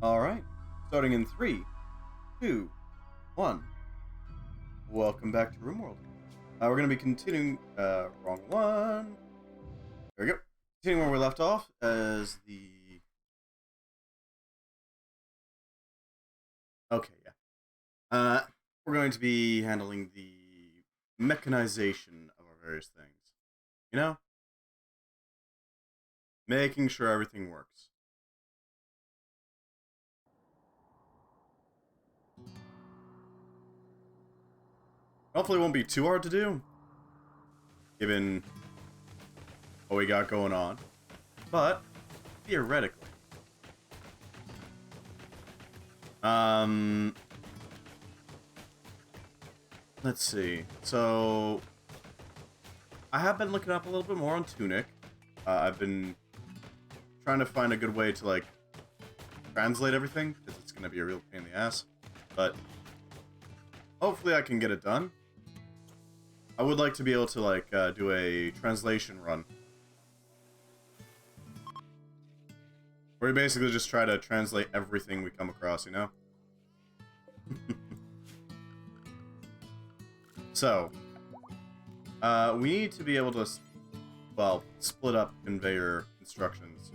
Alright, starting in 3, 2, 1. Welcome back to Rimworld. We're going to be continuing, wrong one. There we go. Continuing where we left off as the... Okay, yeah. We're going to be handling the mechanization of our various things. You know? Making sure everything works. Hopefully it won't be too hard to do, given what we got going on. But, theoretically. Let's see. So, I have been looking up a little bit more on Tunic. I've been trying to find a good way to, like, translate everything, because it's going to be a real pain in the ass. But, hopefully I can get it done. I would like to be able to, like, do a translation run. Where we basically just try to translate everything we come across, you know? So, we need to be able to, well, split up conveyor instructions.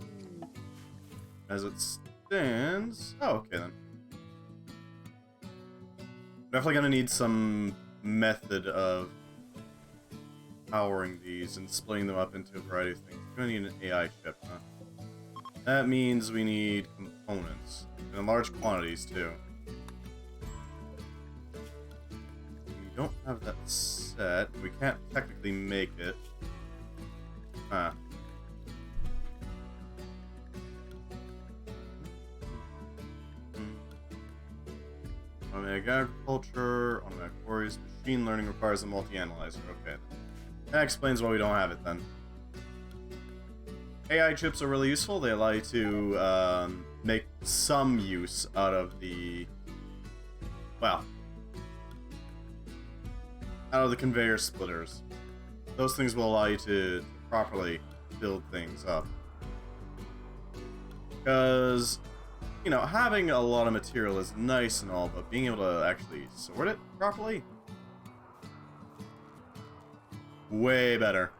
As it stands... Oh, okay then. Definitely gonna need some method of powering these and splitting them up into a variety of things. We're gonna need an AI chip, huh? That means we need components. And in large quantities, too. We don't have that set. We can't technically make it. Huh. Automatic agriculture, automatic quarries, machine learning requires a multi-analyzer. Okay. That explains why we don't have it then. AI chips are really useful. They allow you to make some use out of the, well, out of the conveyor splitters. Those things will allow you to properly build things up. Because, you know, having a lot of material is nice and all, but being able to actually sort it properly? Way better.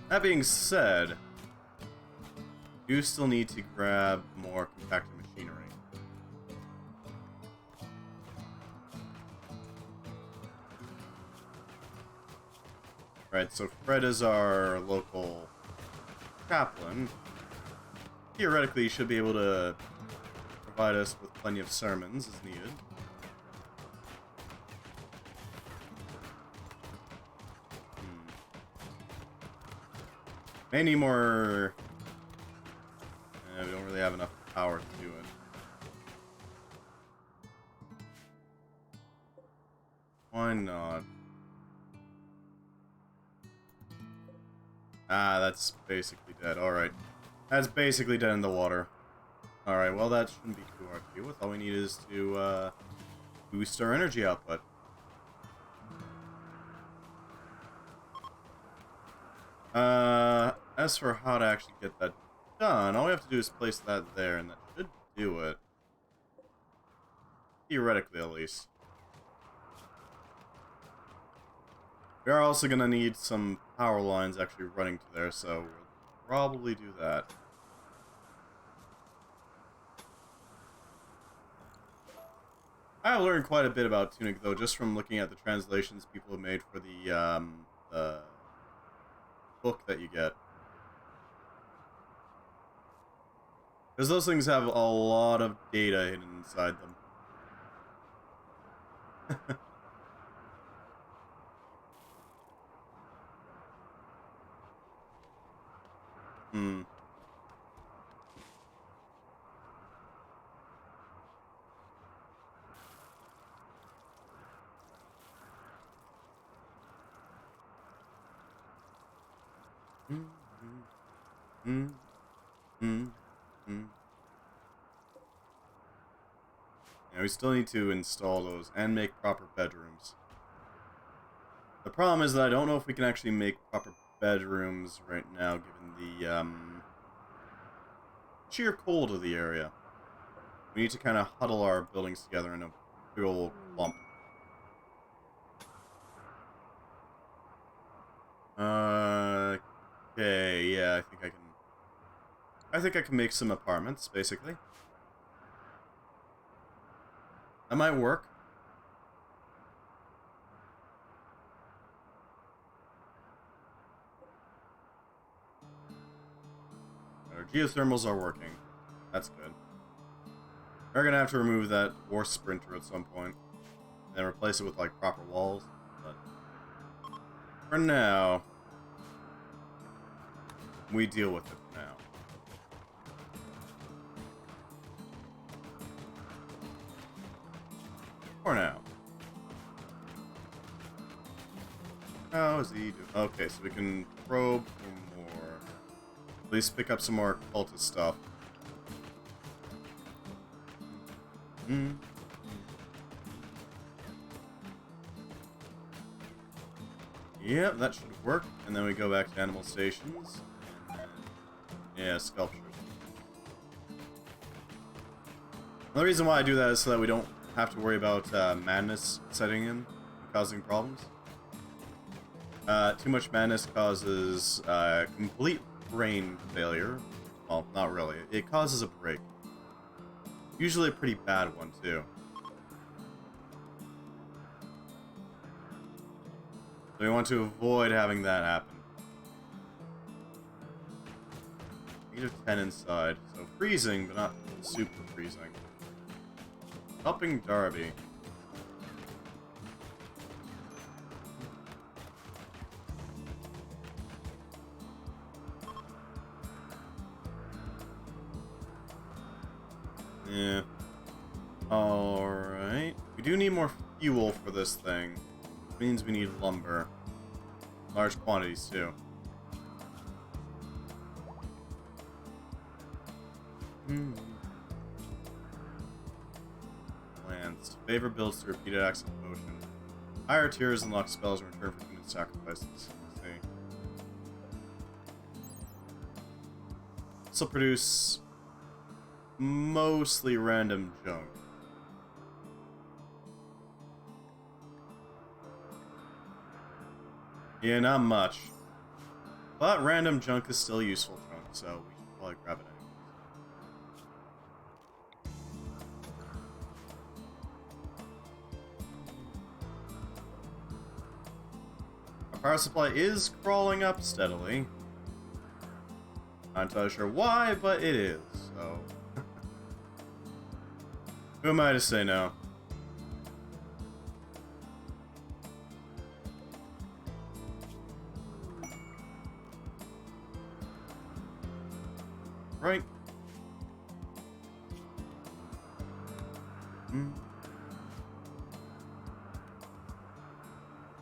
That being said, you still need to grab more compacted machinery. Right, so Fred is our local chaplain. Theoretically, he should be able to provide us with plenty of sermons as needed. May need more... we don't really have enough power to do it. Why not? Ah, that's basically dead. Alright. That's basically dead in the water. Alright, well that shouldn't be too hard to deal with. All we need is to boost our energy output. As for how to actually get that done, all we have to do is place that there, and that should do it. Theoretically, at least. We are also going to need some power lines actually running to there, so we'll probably do that. I've learned quite a bit about Tunic, though, just from looking at the translations people have made for the book that you get. Because those things have a lot of data hidden inside them. Hmm. Yeah, we still need to install those and make proper bedrooms. The problem is that I don't know if we can actually make proper bedrooms right now, given the sheer cold of the area. We need to kind of huddle our buildings together in a big old clump. Okay, yeah, I think I can. I think I can make some apartments, basically. That might work. Our geothermals are working. That's good. We're gonna have to remove that war sprinter at some point, and then replace it with like proper walls. But for now, we deal with it now. For now. How is he doing? Okay, so we can probe for more. At least pick up some more cultist stuff. Hmm. Yep, that should work. And then we go back to animal stations. And then, yeah, sculptures. The reason why I do that is so that we don't have to worry about madness setting in and causing problems. Too much madness causes complete brain failure. Well, not really. It causes a break. Usually a pretty bad one, too. So we want to avoid having that happen. -10 inside. So freezing, but not super freezing. Helping Darby. Yeah. Alright. We do need more fuel for this thing. Which means we need lumber. Large quantities, too. Lands. Favor builds to repeated acts of devotion. Higher tiers unlock spells in return for human sacrifices. Let's see. This will produce mostly random junk. Yeah, not much. But random junk is still useful junk, so we should probably grab it anyways. Our power supply is crawling up steadily. Not entirely sure why, but it is, so... Who am I to say no? Right.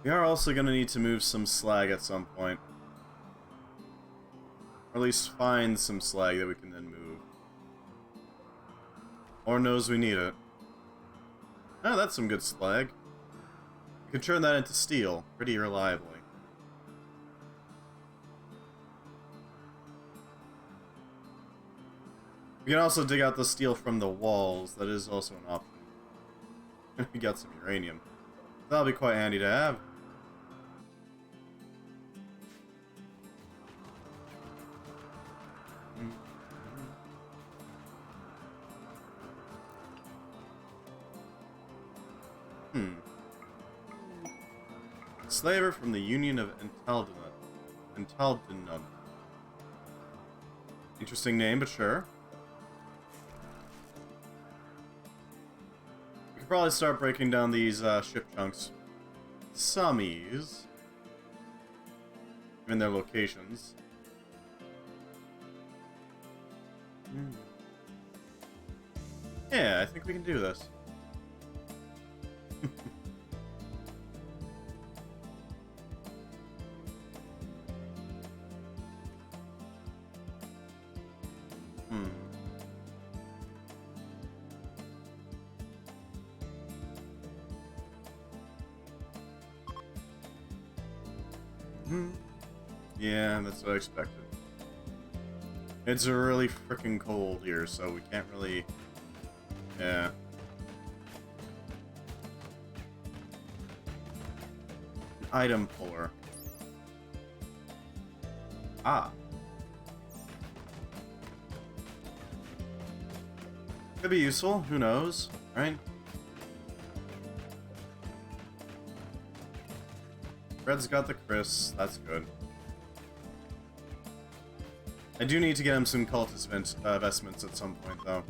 We are also going to need to move some slag at some point. Or at least find some slag that we can then move. Or knows we need it. Oh, that's some good slag. We can turn that into steel pretty reliably. We can also dig out the steel from the walls. That is also an option. We got some uranium. That'll be quite handy to have. Slaver from the Union of Entaldinut. Interesting name, but sure. We could probably start breaking down these ship chunks. Some ease. Given their locations. Yeah, I think we can do this. Yeah, that's what I expected. It's really freaking cold here, so we can't really... Yeah. An item puller. Ah. Could be useful, who knows, right? Red's got the Chris, that's good. I do need to get him some cultist vestments at some point, though.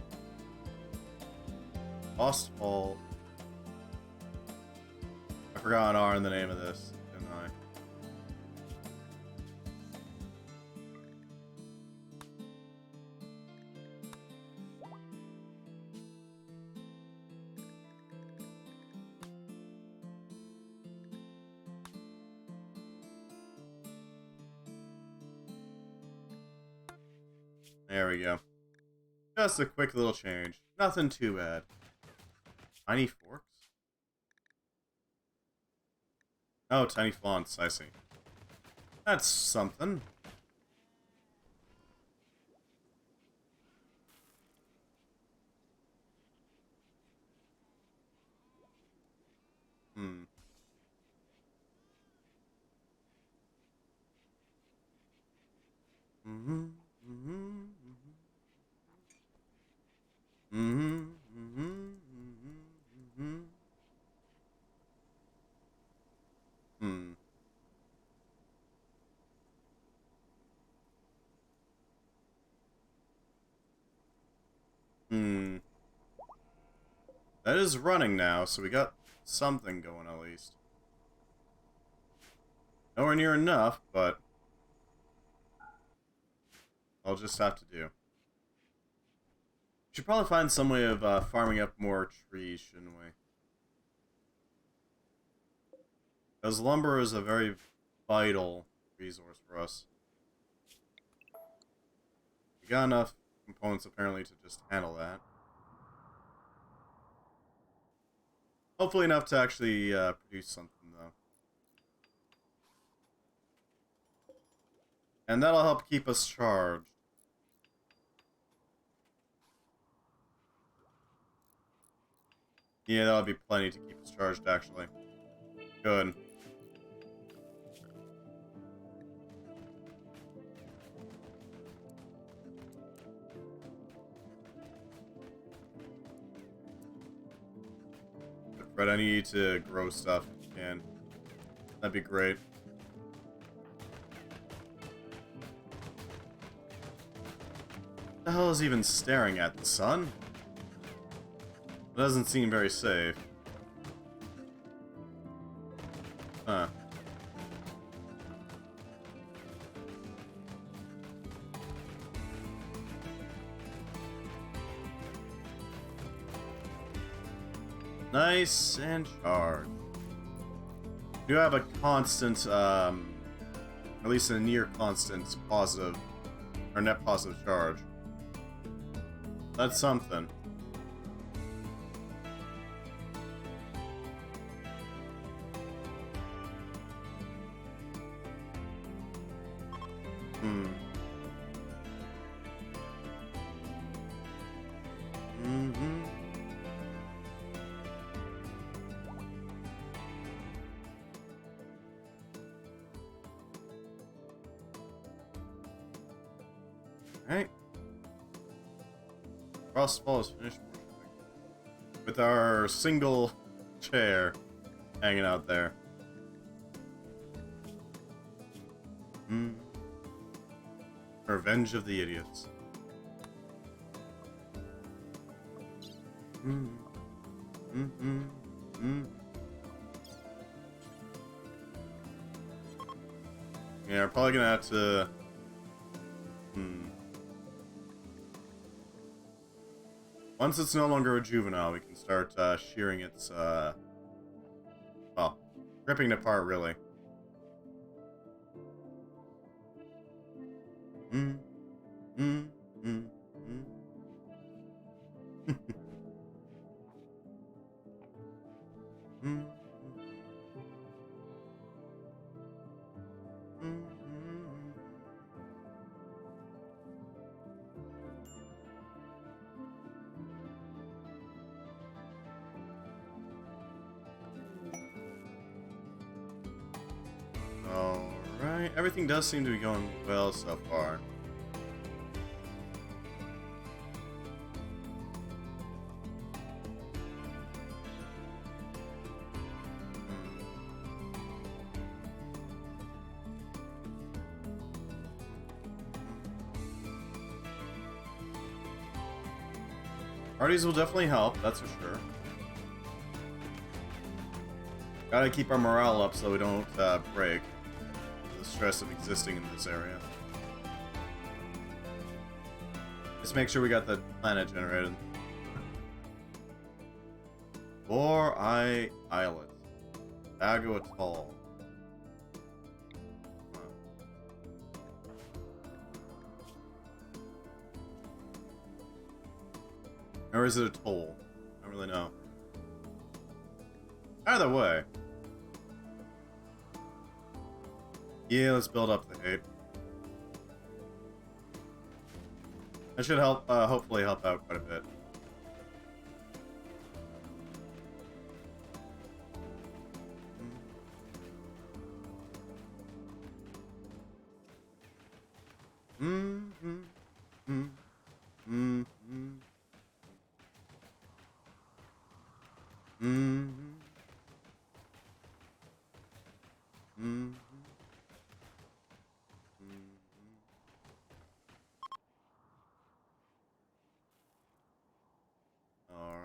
Lost Vault. I forgot an R in the name of this, didn't I? There we go. Just a quick little change. Nothing too bad. Tiny forks? Oh, tiny fonts, I see. That's something. Hmm. Mm-hmm. Mm-hmm. Mm-hmm. Mm-hmm. Mm-hmm. Hmm. Hmm. That is running now, so we got something going at least. Nowhere near enough, but I'll just have to do. Should probably find some way of farming up more trees, shouldn't we? Because lumber is a very vital resource for us. We got enough components apparently to just handle that. Hopefully enough to actually produce something, though. And that'll help keep us charged. Yeah, that'll be plenty to keep us charged, actually. Good. But Fred, I need to grow stuff if you can. That'd be great. What the hell is even staring at the sun? It doesn't seem very safe. Huh. Nice and charged. You have a constant, at least a near constant positive, or net positive charge. That's something. Hmm. Mm-hmm. Alright. Frostfall is finished with our single chair hanging out there. Hmm. Revenge of the Idiots. Hmm. Mm-hmm. Mm-hmm. Yeah, we're probably gonna have to... Once it's no longer a juvenile, we can start shearing its, well, ripping it apart, really. Mm, mm, mm, mm. Mm, mm, mm. Alright, everything does seem to be going well so far. Parties will definitely help, that's for sure. Gotta keep our morale up so we don't break the stress of existing in this area. Just make sure we got the planet generated. 4-Eye Islet. Bago Atoll. Or is it a toll? I don't really know. Either way. Yeah, let's build up the hate. That should help, hopefully help out quite a bit.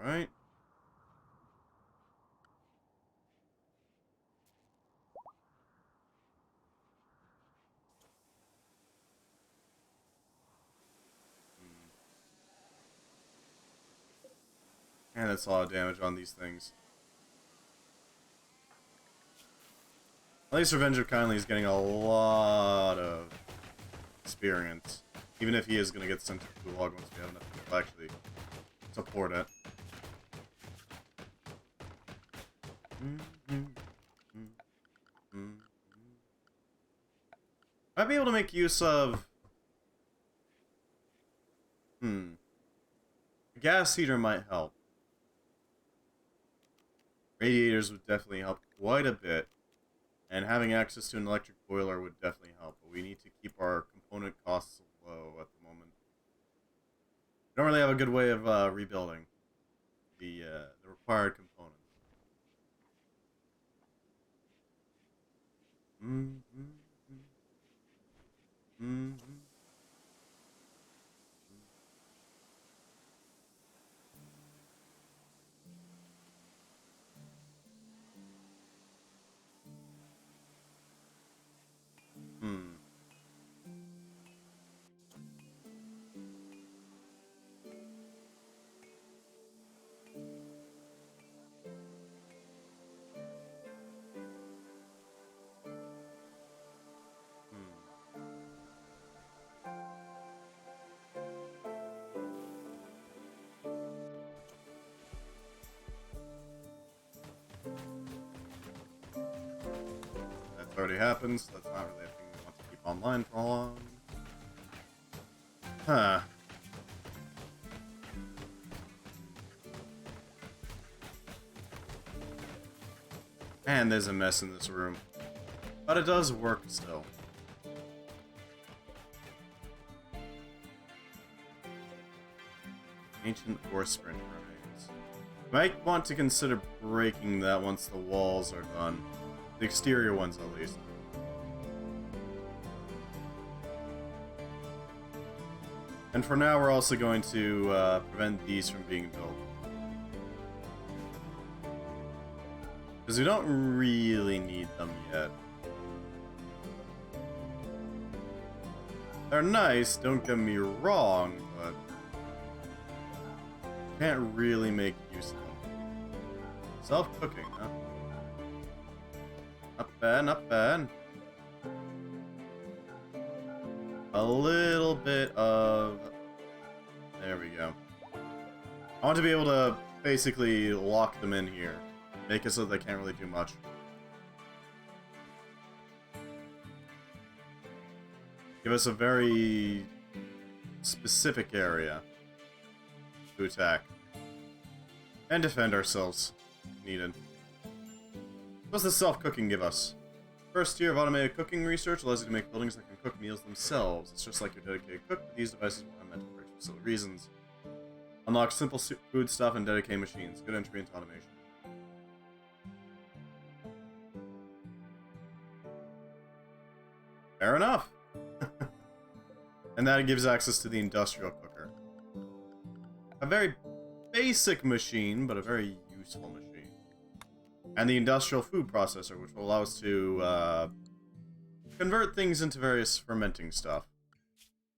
Alright. And that's a lot of damage on these things. At least Revenge of Kindly is getting a lot of experience. Even if he is going to get sent to the Gulag once we have enough people to actually support it. Might be able to make use of... A gas heater might help. Radiators would definitely help quite a bit. And having access to an electric boiler would definitely help. But we need to keep our component costs low at the moment. We don't really have a good way of rebuilding the required components. That already happened, so that's not really a thing we want to keep online for long. Huh. Man, there's a mess in this room. But it does work still. Ancient ore sprint remains. Might want to consider breaking that once the walls are done. The exterior ones, at least. And for now, we're also going to prevent these from being built. Because we don't really need them yet. They're nice, don't get me wrong, but can't really make use of them. Self-cooking, huh? Not bad, not bad. A little bit of... There we go. I want to be able to basically lock them in here. Make it so they can't really do much. Give us a very specific area to attack. And defend ourselves, if needed. What does the self-cooking give us? First tier of automated cooking research allows you to make buildings that can cook meals themselves. It's just like your dedicated cook, but these devices are meant for specific reasons. Unlock simple food stuff and dedicated machines. Good entry into automation. Fair enough. And that gives access to the industrial cooker. A very basic machine, but a very useful machine. And the industrial food processor, which will allow us to convert things into various fermenting stuff.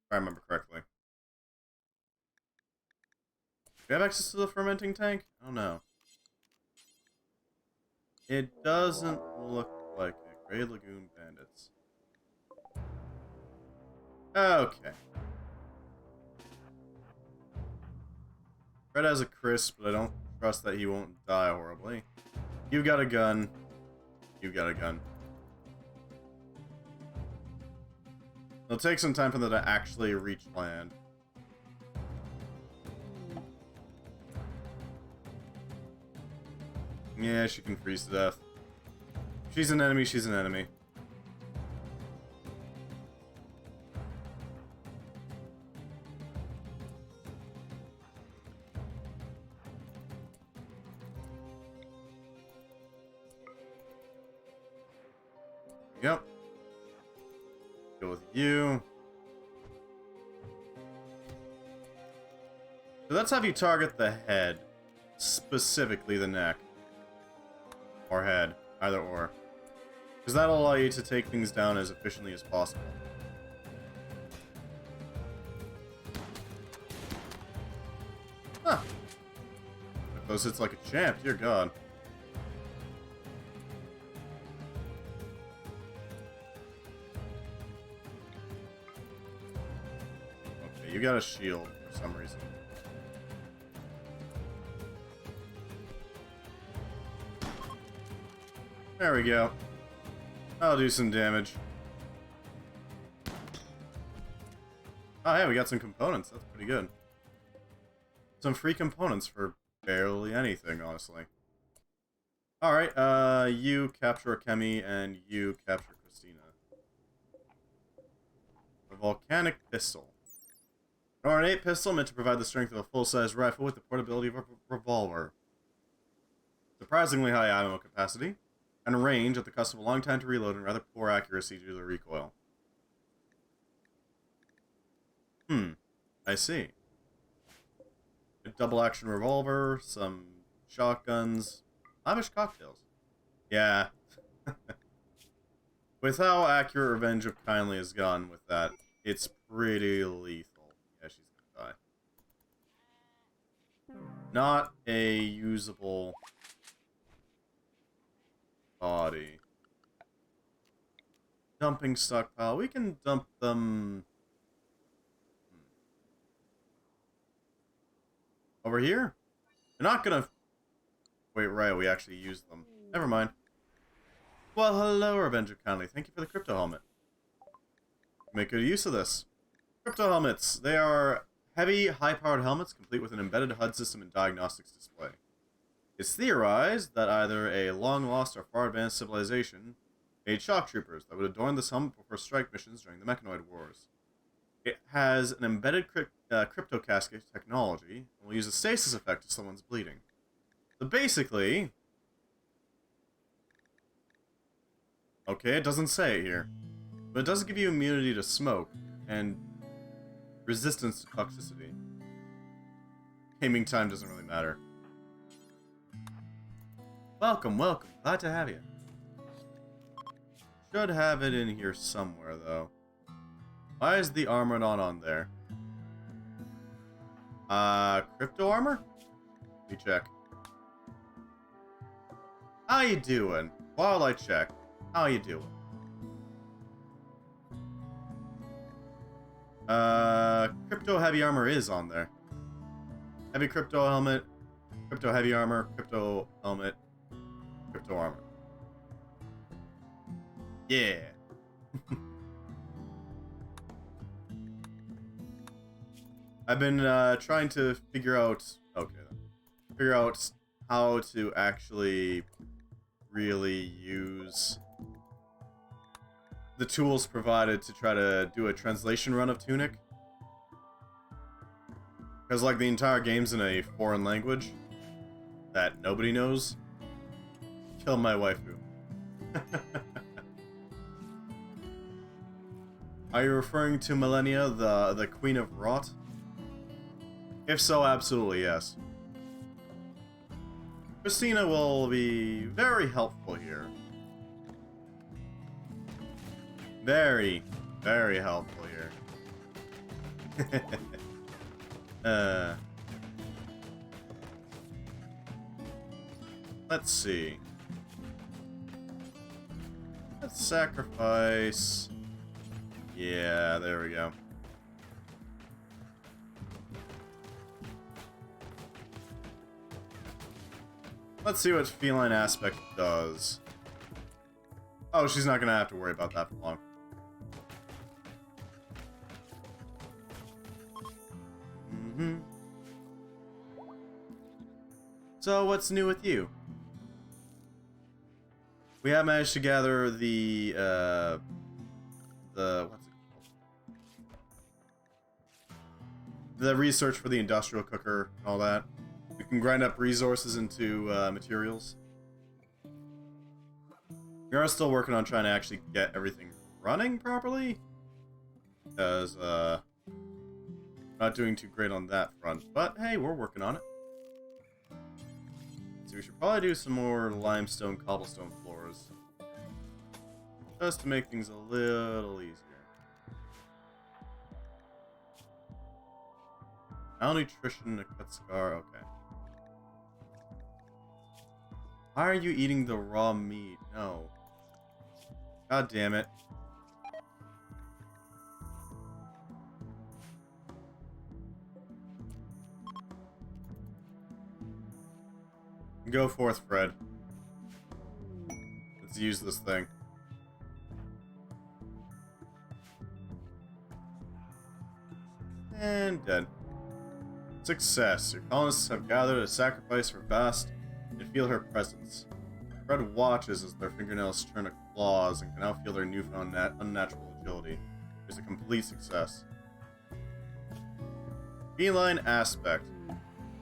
If I remember correctly. Do we have access to the fermenting tank? Oh no. It doesn't look like it. Grey Lagoon Bandits. Okay. Fred has a crisp, but I don't trust that he won't die horribly. You've got a gun. You've got a gun. It'll take some time for them to actually reach land. Yeah, she can freeze to death. If she's an enemy, she's an enemy. Yep. Go with you. So let's have you target the head. Specifically the neck. Or head. Either or. Because that'll allow you to take things down as efficiently as possible. Huh. Those hits like a champ, dear god. You got a shield for some reason. There we go. I'll do some damage. Oh, hey, we got some components. That's pretty good. Some free components for barely anything, honestly. Alright, you capture Kemi and you capture Christina. A volcanic pistol. An ornate pistol meant to provide the strength of a full-size rifle with the portability of a revolver. Surprisingly high ammo capacity, and range at the cost of a long time to reload and rather poor accuracy due to the recoil. I see. A double-action revolver, some shotguns, lavish cocktails. Yeah. With how accurate Revenge of Kindly has gone with that, it's pretty lethal. Yeah, she's gonna die. Not a usable body. Dumping stockpile. We can dump them over here. They're not gonna. Wait, right? We actually used them. Never mind. Well, hello, Revenge of Kindly. Thank you for the crypto helmet. Make good use of this. Crypto helmets. They are heavy, high-powered helmets complete with an embedded HUD system and diagnostics display. It's theorized that either a long-lost or far-advanced civilization made shock troopers that would adorn this helmet before strike missions during the Mechanoid Wars. It has an embedded crypto casket technology and will use a stasis effect if someone's bleeding. So basically... Okay, it doesn't say it here. But it does give you immunity to smoke and resistance to toxicity. Aiming time doesn't really matter. Welcome, welcome. Glad to have you. Should have it in here somewhere, though. Why is the armor not on there? Crypto armor? Let me check. How you doing? While I check, how you doing? Crypto heavy armor is on there. Heavy crypto helmet, crypto heavy armor, crypto helmet, crypto armor. Yeah. I've been trying to figure out how to actually really use the tools provided to try to do a translation run of Tunic. Because, like, the entire game's in a foreign language that nobody knows. Kill my waifu. Are you referring to Millennia, the Queen of Rot? If so, absolutely yes. Christina will be very helpful here. Very, very helpful here. Let's see. Let's sacrifice. Yeah, there we go. Let's see what Feline Aspect does. Oh, she's not gonna have to worry about that for long. So, what's new with you? We have managed to gather the what's it called? The research for the industrial cooker and all that. We can grind up resources into materials. We are still working on trying to actually get everything running properly. Because, not doing too great on that front. But, hey, we're working on it. So we should probably do some more limestone, cobblestone floors. Just to make things a little easier. Malnutrition, a cut scar, okay. Why are you eating the raw meat? No. God damn it. Go forth, Fred. Let's use this thing. And dead. Success. Your colonists have gathered a sacrifice for Bast and feel her presence. Fred watches as their fingernails turn to claws and can now feel their newfound unnatural agility. It is a complete success. Feline Aspect.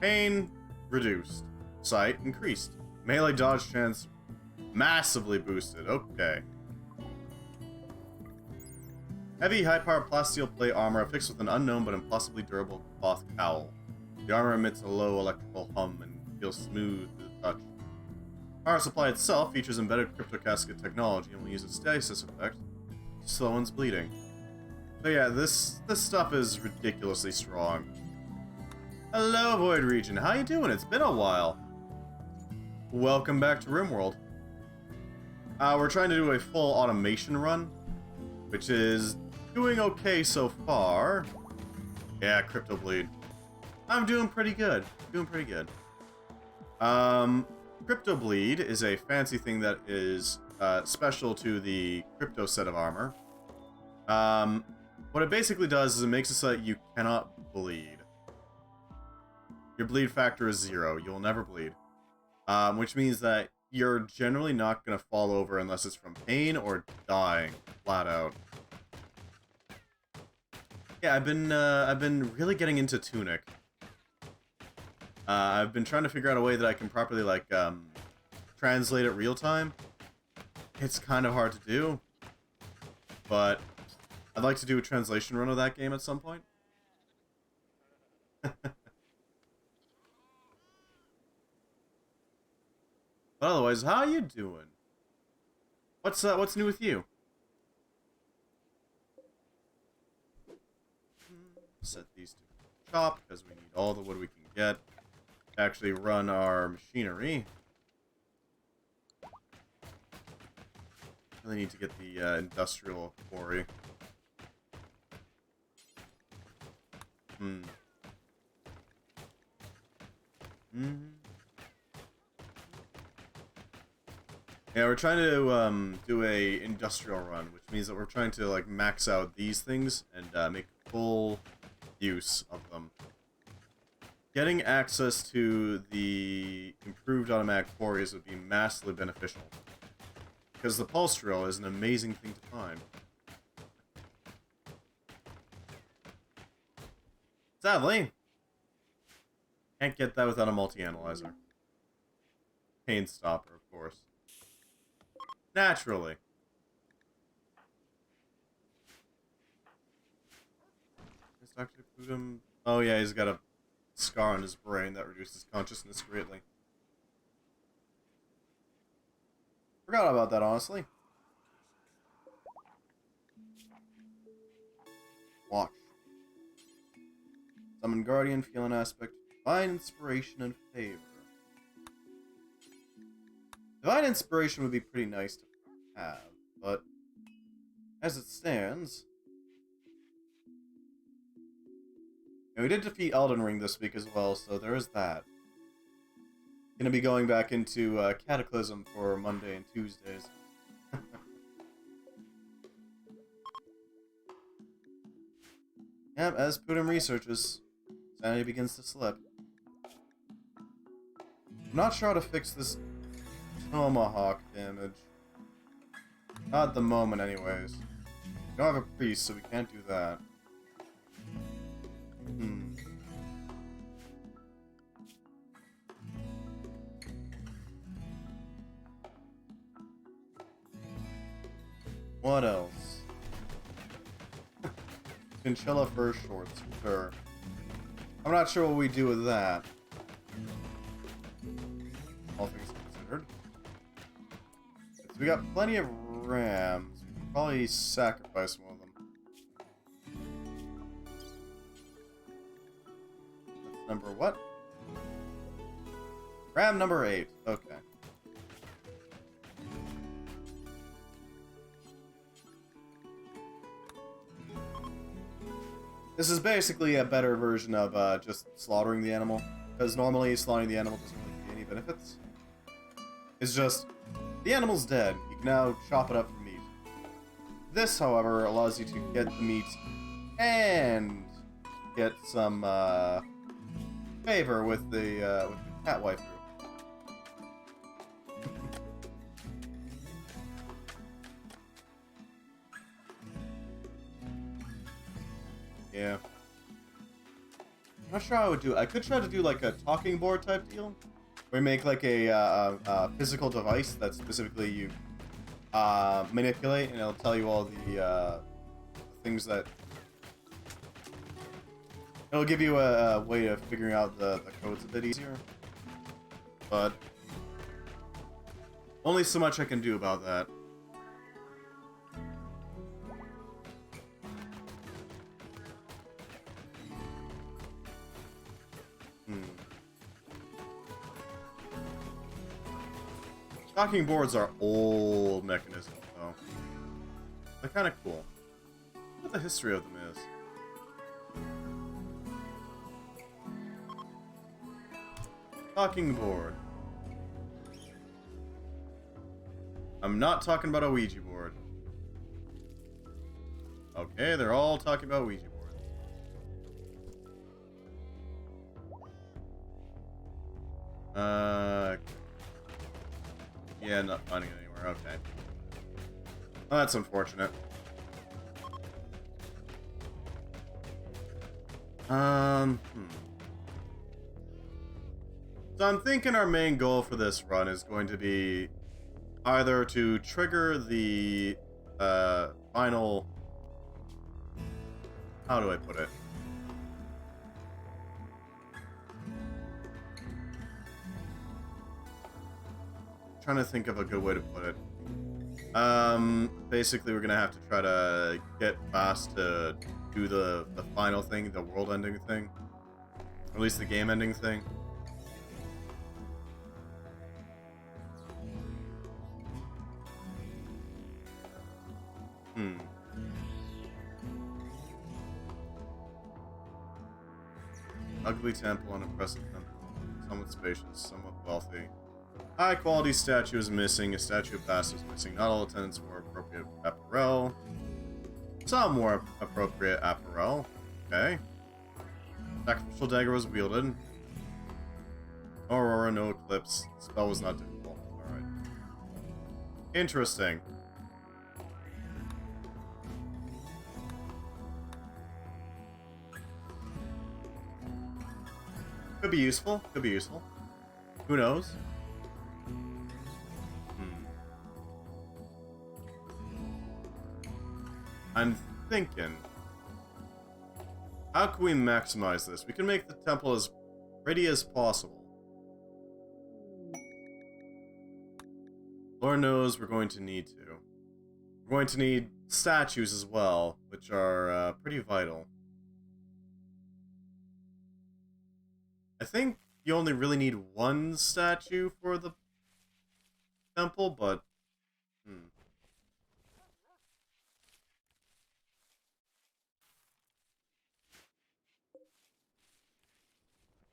Pain reduced. Sight increased. Melee dodge chance massively boosted. Okay. Heavy, high-powered plasteel plate armor affixed with an unknown but impossibly durable cloth cowl. The armor emits a low electrical hum and feels smooth to the touch. Power supply itself features embedded cryptocasket technology and will use its stasis effect to slow one's bleeding. So yeah, this stuff is ridiculously strong. Hello, Void Region. How you doing? It's been a while. Welcome back to Rimworld. We're trying to do a full automation run, which is doing okay so far. Yeah, Crypto Bleed. I'm doing pretty good. Crypto Bleed is a fancy thing that is special to the Crypto set of armor. What it basically does is it makes it so that you cannot bleed. Your bleed factor is 0. You will never bleed. Which means that you're generally not going to fall over unless it's from pain or dying, flat out. Yeah, I've been really getting into Tunic. I've been trying to figure out a way that I can properly, like, translate it real time. It's kind of hard to do, but I'd like to do a translation run of that game at some point. But otherwise, how you doing? What's new with you? Set these to chop because we need all the wood we can get to actually run our machinery. Really need to get the industrial quarry. Yeah, we're trying to do a industrial run, which means that we're trying to like max out these things and make full use of them. Getting access to the improved automatic quarries would be massively beneficial, because the pulse drill is an amazing thing to find. Sadly, can't get that without a multi-analyzer. Pain stopper, of course. Naturally. Is Dr. Kudum... Oh yeah, he's got a scar on his brain that reduces consciousness greatly. Forgot about that, honestly. Watch. Summon Guardian, feel an aspect, Divine Inspiration, and Favor. Divine Inspiration would be pretty nice to have, but as it stands... And we did defeat Elden Ring this week as well, so there is that. Gonna be going back into Cataclysm for Monday and Tuesdays. Yep, as Pudim researches, sanity begins to slip. I'm not sure how to fix this tomahawk damage. Not at the moment, anyways. We don't have a priest, so we can't do that. What else? Chinchilla fur shorts, sure. I'm not sure what we do with that. All things considered. So we got plenty of rams. We can probably sacrifice one of them. That's number what? Ram number 8. Okay. This is basically a better version of just slaughtering the animal, because normally slaughtering the animal doesn't really give you any benefits. It's just, the animal's dead, you can now chop it up for meat. This, however, allows you to get the meat and get some favor with the cat waifu. Yeah. I'm not sure how I would do it. I could try to do like a talking board type deal, where you make like a physical device that specifically you manipulate, and it'll tell you all the things that... It'll give you a way of figuring out the codes a bit easier. But only so much I can do about that. Talking boards are old mechanisms, though. They're kind of cool. What the history of them is. Talking board. I'm not talking about a Ouija board. Okay, they're all talking about Ouija boards. Yeah, not finding it anywhere. Okay. Well, that's unfortunate. So I'm thinking our main goal for this run is going to be either to trigger the final... How do I put it? Trying to think of a good way to put it. Basically we're gonna have to try to get fast to do the final thing, the world-ending thing. Or at least the game-ending thing. Ugly temple, unimpressive temple. Somewhat spacious, somewhat wealthy. High quality statue is missing. A statue of past is missing. Not all attendants wore appropriate apparel. Some wore appropriate apparel. Okay. Sacrificial dagger was wielded. No aurora, no eclipse. Spell was not difficult. Alright. Interesting. Could be useful. Could be useful. Who knows? I'm thinking, how can we maximize this? We can make the temple as pretty as possible. Lord knows we're going to need to. We're going to need statues as well, which are pretty vital. I think you only really need one statue for the temple, but...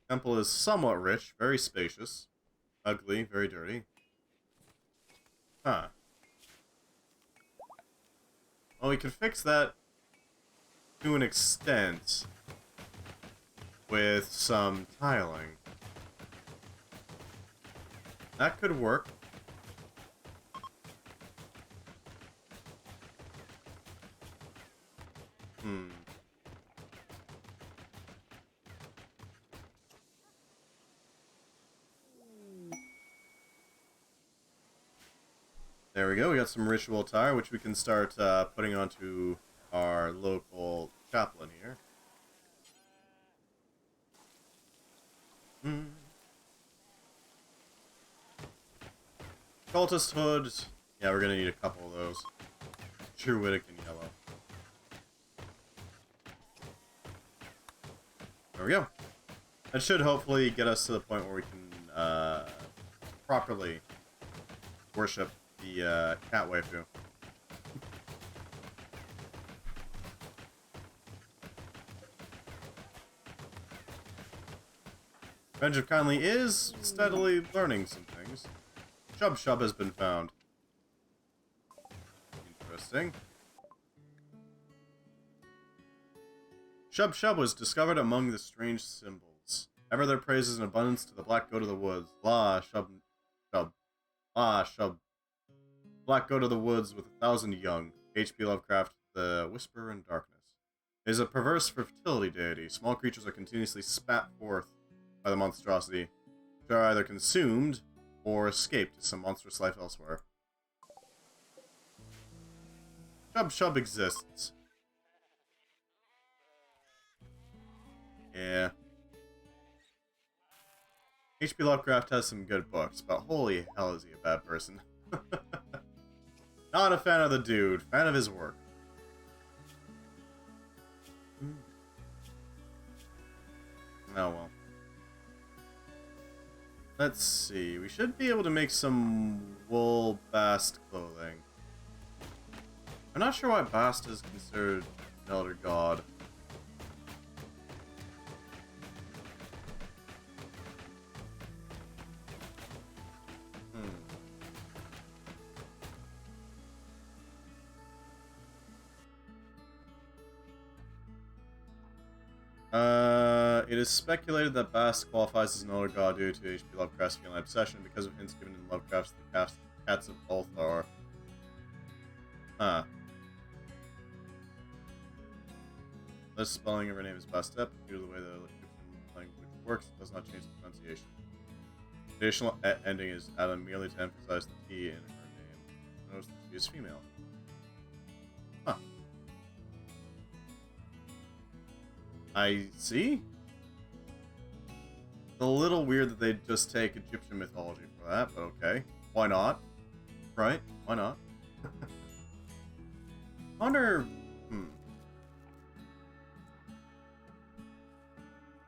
Temple is somewhat rich, very spacious. Ugly, very dirty. Huh. Well, we could fix that to an extent with some tiling. That could work. There we go, we got some ritual tire, which we can start putting onto our local chaplain here. Cultist hood. Yeah, we're gonna need a couple of those. Druidic and yellow. There we go. That should hopefully get us to the point where we can properly worship the cat waifu. Revenge of Kindly is steadily learning some things. Shub Shub has been found. Interesting. Shub Shub was discovered among the strange symbols. Ever their praises in abundance to the black goat of the woods. La Shub Shub. La Shub. Black goat of the woods with 1,000 young. H.P. Lovecraft, The Whisperer in Darkness. It is a perverse fertility deity. Small creatures are continuously spat forth by the monstrosity, which are either consumed or escape to some monstrous life elsewhere. Shub Shub exists. Yeah. H.P. Lovecraft has some good books, but holy hell is he a bad person. Not a fan of the dude, fan of his work. Oh well. Let's see, we should be able to make some wool bast clothing. I'm not sure why Bast is considered an elder god. It is speculated that Bast qualifies as an elder god due to H.P. Lovecraft's feline obsession because of hints given in Lovecraft's The Cats of Ulthar. Huh. The spelling of her name is Bastep. Due to the way the language works, it does not change the pronunciation. The additional ending is added merely to emphasize the T in her name. Notice that she is female. Huh. I see. It's a little weird that they just take Egyptian mythology for that, but okay. Why not? Right? Why not? I wonder...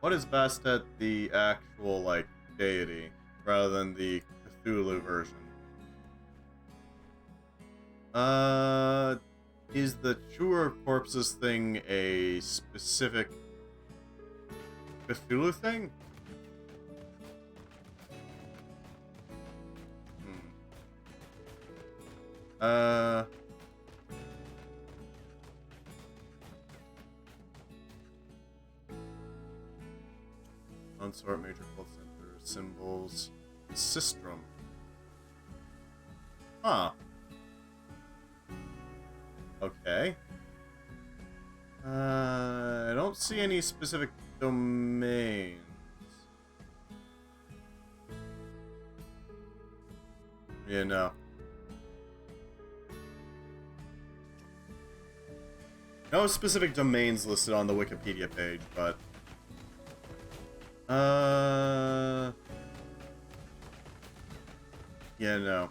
What is Bastet the actual, like, deity, rather than the Cthulhu version? Is the Truer Corpses thing a specific Cthulhu thing? Unsort major cult center symbols. Sistrum. Huh. Okay. I don't see any specific domains. You know. No specific domains listed on the Wikipedia page, but... Yeah, no.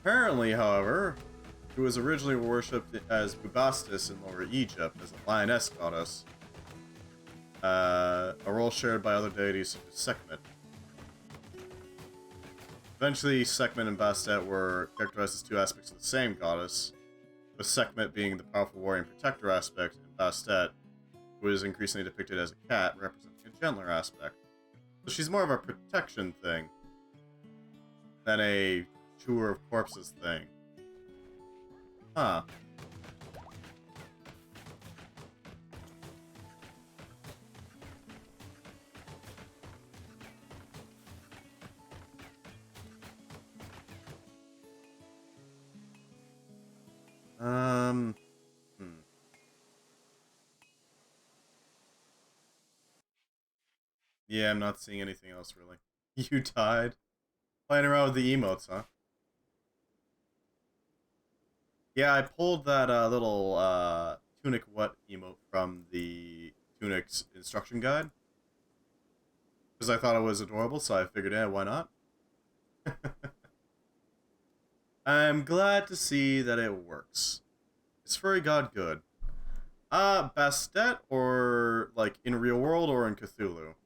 Apparently, however, who was originally worshipped as Bubastis in Lower Egypt as a lioness goddess, a role shared by other deities such as Sekhmet. Eventually, Sekhmet and Bastet were characterized as two aspects of the same goddess, with Sekhmet being the powerful warrior and protector aspect, and Bastet, who is increasingly depicted as a cat, representing a gentler aspect. So she's more of a protection thing than a chewer of corpses thing. Huh. Yeah, I'm not seeing anything else, really. You died? Playing around with the emotes, huh? Yeah, I pulled that little Tunic What emote from the Tunic's instruction guide. Because I thought it was adorable, so I figured, yeah, why not? I'm glad to see that it works. Is Furry God good? Bastet or, like, in real world or in Cthulhu?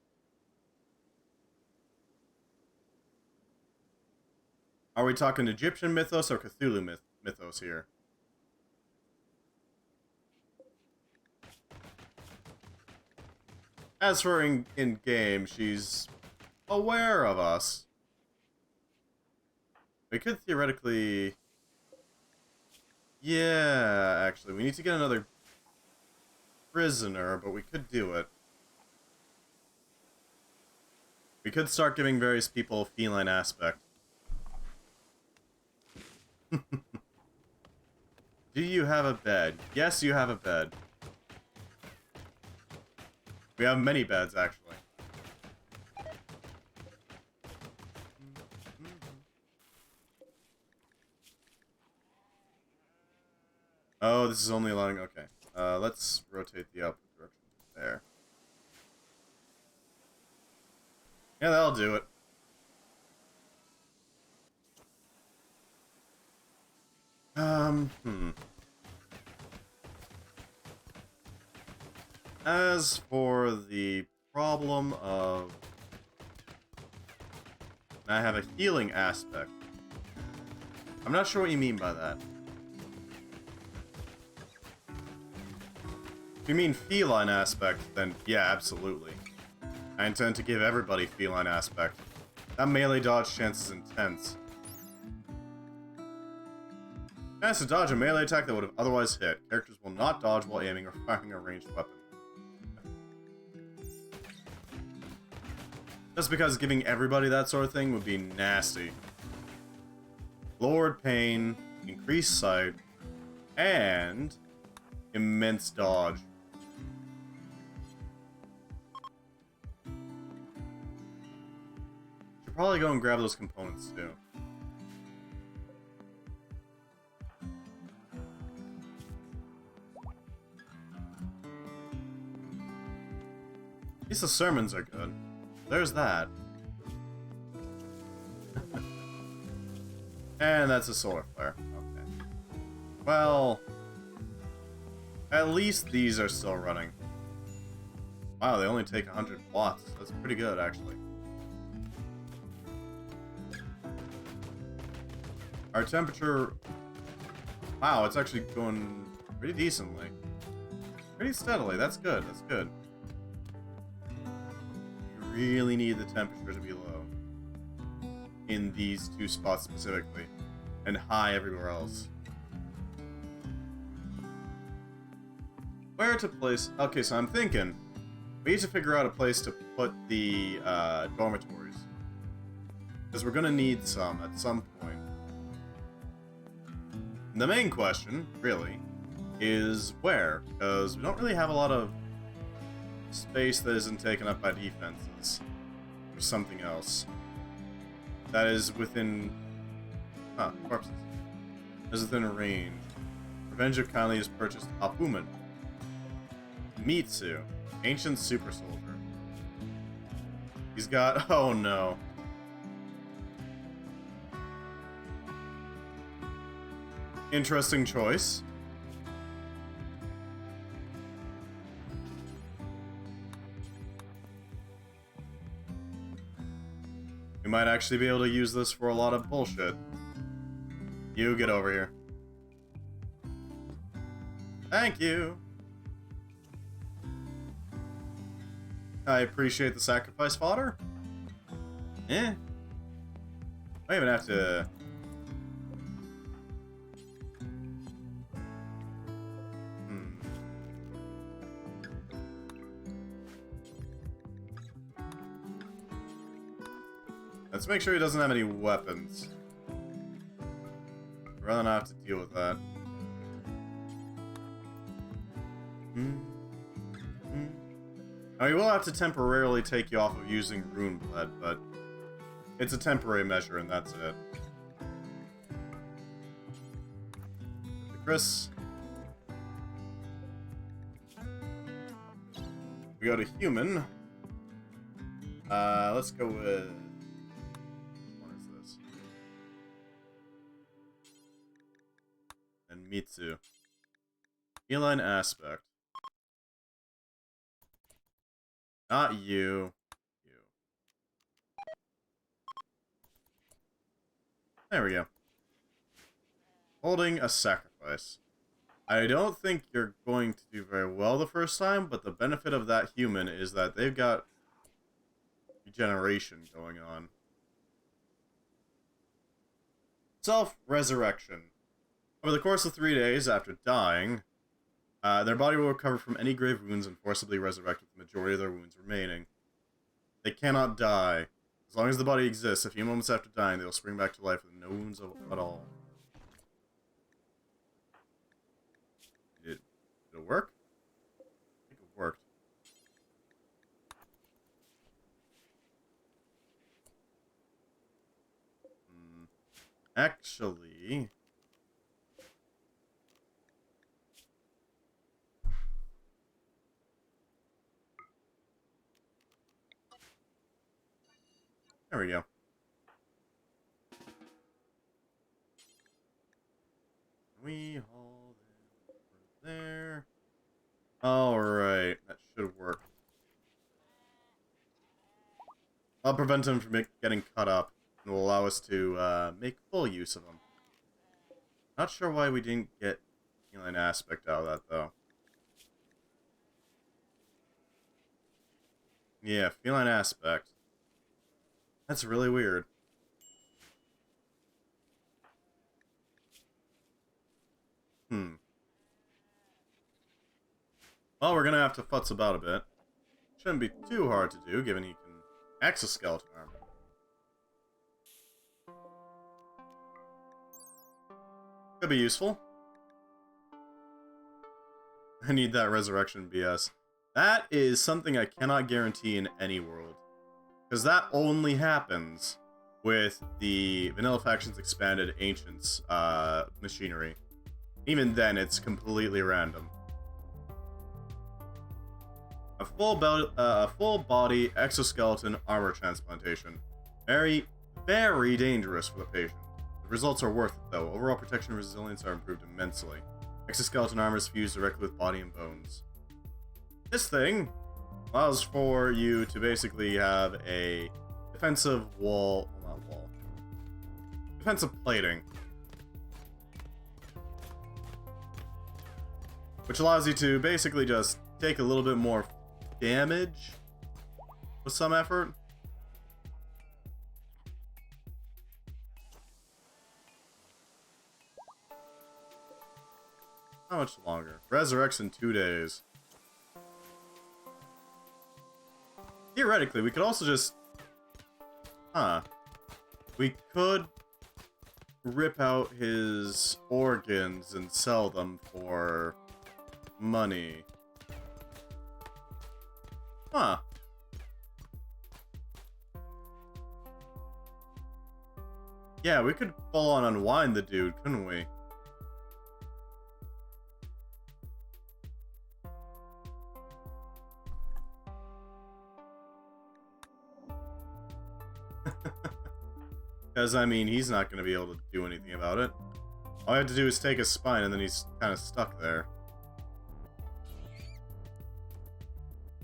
Are we talking Egyptian mythos or Cthulhu mythos here? As for in-game, she's aware of us. We could theoretically... Yeah, actually, we need to get another prisoner, but we could do it. We could start giving various people a feline aspect. Do you have a bed? Yes, you have a bed. We have many beds, actually. Oh, this is only allowing... Okay. Let's rotate the output direction there. Yeah, that'll do it. As for the problem of... I have a healing aspect. I'm not sure what you mean by that. If you mean feline aspect, then yeah, absolutely. I intend to give everybody feline aspect. That melee dodge chance is intense. Chance to dodge a melee attack that would have otherwise hit. Characters will not dodge while aiming or firing a ranged weapon. Just because giving everybody that sort of thing would be nasty. Lowered pain, increased sight, and immense dodge. Should probably go and grab those components too. At least the sermons are good. There's that. And that's a solar flare. Okay. Well, at least these are still running. Wow, they only take 100 watts. That's pretty good, actually. Our temperature... Wow, it's actually going pretty decently. Pretty steadily. That's good. That's good. Really need the temperature to be low in these two spots specifically, and high everywhere else. Where to place... Okay, so I'm thinking we need to figure out a place to put the dormitories, because we're gonna need some at some point. And the main question, really, is where, because we don't really have a lot of space that isn't taken up by defenses or something else. that is within... Huh, corpses. Is within range. Revenge of Kindly has purchased Apuman. Mitsu. Ancient super soldier. He's got... Oh no. Interesting choice. We might actually be able to use this for a lot of bullshit. You get over here. Thank you. I appreciate the sacrifice fodder. Eh. I even have to... Let's make sure he doesn't have any weapons. I'd rather not have to deal with that. Now, we will have to temporarily take you off of using Rune Blood, but it's a temporary measure, and that's it. Chris. We go to human. Let's go with... What is this? And Mitsu. Feline aspect. Not you. You. There we go. Holding a sacrifice. I don't think you're going to do very well the first time, but the benefit of that human is that they've got regeneration going on. Self-resurrection. Over the course of 3 days after dying, their body will recover from any grave wounds and forcibly resurrect with the majority of their wounds remaining. They cannot die. As long as the body exists, a few moments after dying, they will spring back to life with no wounds at all. Did it work? I think it worked. Actually... There we go. We haul them over there. Alright, that should work. I'll prevent him from getting cut up, and will allow us to make full use of them. Not sure why we didn't get feline aspect out of that, though. Yeah, feline aspect. That's really weird. Well, we're gonna have to futz about a bit. Shouldn't be too hard to do, given he can exoskeleton armor. Could be useful. I need that resurrection BS. That is something I cannot guarantee in any world. Because that only happens with the Vanilla Factions Expanded Ancients machinery. Even then, it's completely random. A full body exoskeleton armor transplantation. Very, very dangerous for the patient. The results are worth it, though. Overall protection and resilience are improved immensely. Exoskeleton armor is fused directly with body and bones. This thing allows for you to basically have a defensive defensive plating. Which allows you to basically just take a little bit more damage with some effort. How much longer? Resurrects in 2 days. Theoretically, we could also just... We could rip out his organs and sell them for money. Huh. Yeah, we could full on unwind the dude, couldn't we? Because, I mean, he's not going to be able to do anything about it. All I have to do is take his spine, and then he's kind of stuck there.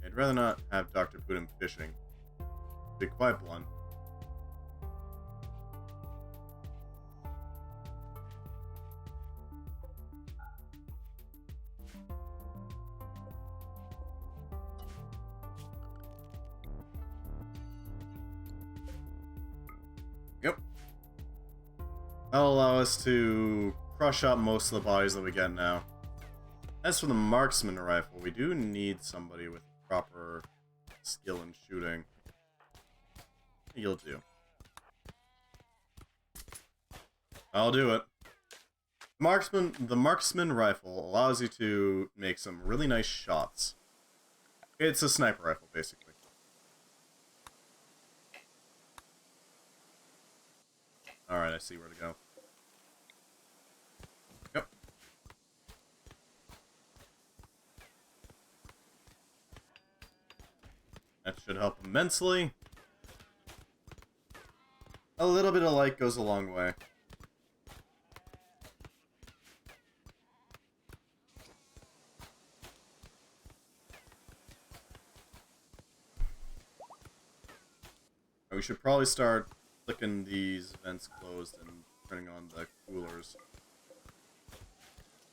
I'd rather not have Dr. put him fishing. To be quite blunt. Yep. That'll allow us to crush up most of the bodies that we get now. As for the marksman rifle, we do need somebody with proper skill in shooting. You'll do. I'll do it. The marksman rifle allows you to make some really nice shots. It's a sniper rifle, basically. Alright, I see where to go. Yep. That should help immensely. A little bit of light goes a long way. We should probably start flicking these vents closed and turning on the coolers.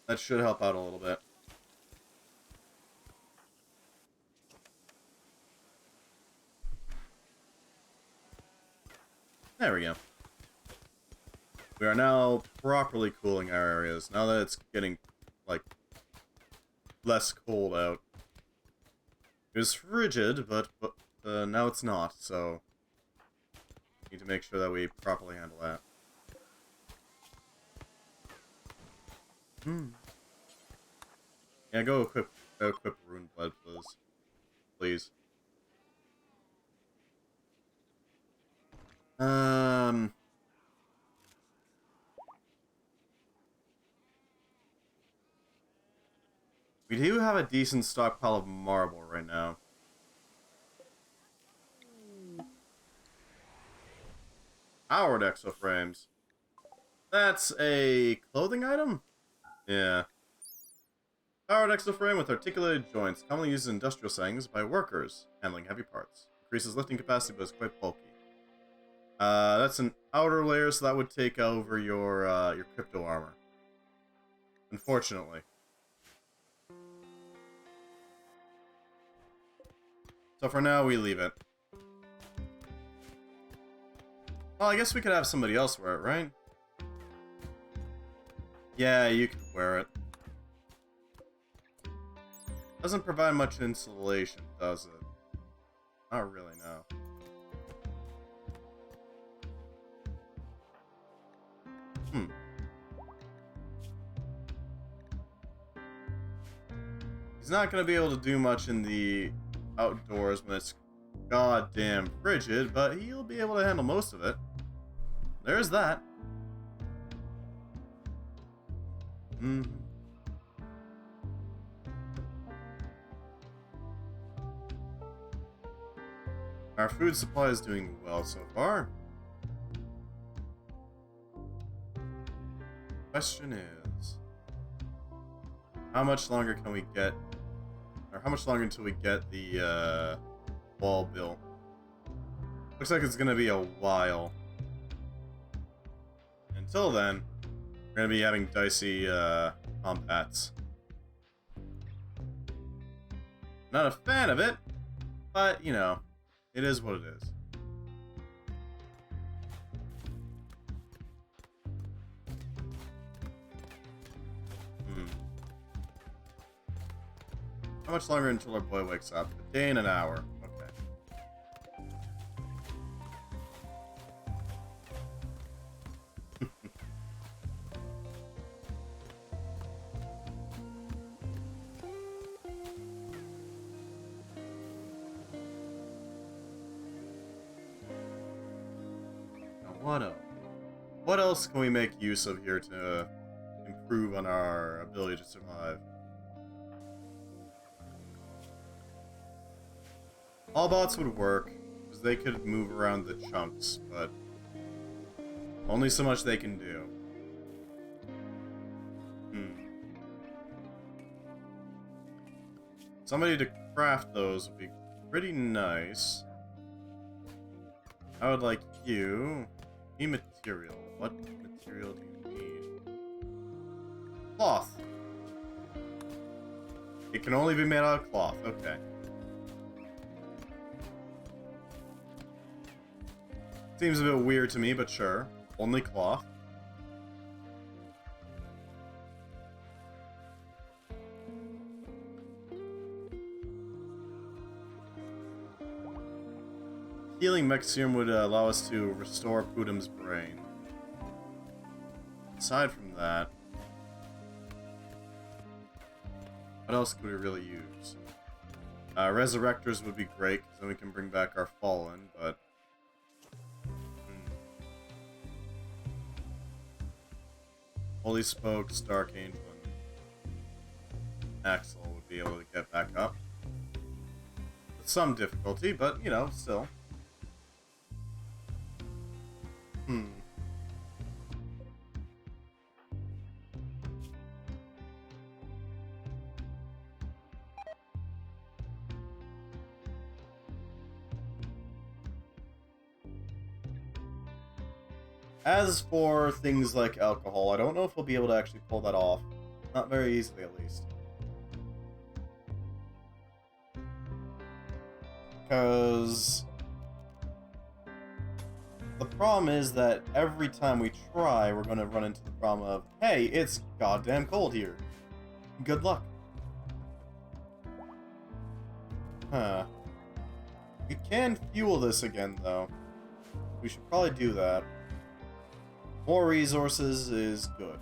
That should help out a little bit. There we go. We are now properly cooling our areas, now that it's getting, like, less cold out. It was frigid, but now it's not, so need to make sure that we properly handle that. Yeah, go equip Rune Blood, please. Please. We do have a decent stockpile of marble right now. Powered exoframes. That's a clothing item? Yeah. Powered exoframe with articulated joints, commonly used in industrial settings by workers handling heavy parts. Increases lifting capacity, but is quite bulky. That's an outer layer, so that would take over your crypto armor. Unfortunately. So for now, we leave it. Well, I guess we could have somebody else wear it, right? Yeah, you could wear it. Doesn't provide much insulation, does it? Not really, no. He's not going to be able to do much in the outdoors when it's goddamn frigid, but he'll be able to handle most of it. There's that. Our food supply is doing well so far. Question is, how much longer can we get, or how much longer until we get the wall built? Looks like it's gonna be a while. Until then, we're gonna be having dicey combats. Not a fan of it, but you know, it is what it is. How much longer until our boy wakes up? A day and an hour. Okay. Now what else? What else can we make use of here to improve on our ability to survive? All bots would work, because they could move around the chunks, but only so much they can do. Somebody to craft those would be pretty nice. I would like you. Need material. What material do you need? Cloth. It can only be made out of cloth. Okay. Seems a bit weird to me, but sure. Only cloth. Healing mech serum would allow us to restore Pudum's brain. Aside from that, what else could we really use? Resurrectors would be great, because then we can bring back our fallen, but... Holy Spokes, Dark Angel, and Axel would be able to get back up. With some difficulty, but, you know, still. As for things like alcohol, I don't know if we'll be able to actually pull that off. Not very easily, at least. Because the problem is that every time we try, we're going to run into the problem of, hey, it's goddamn cold here. Good luck. Huh. We can fuel this again, though. We should probably do that. More resources is good,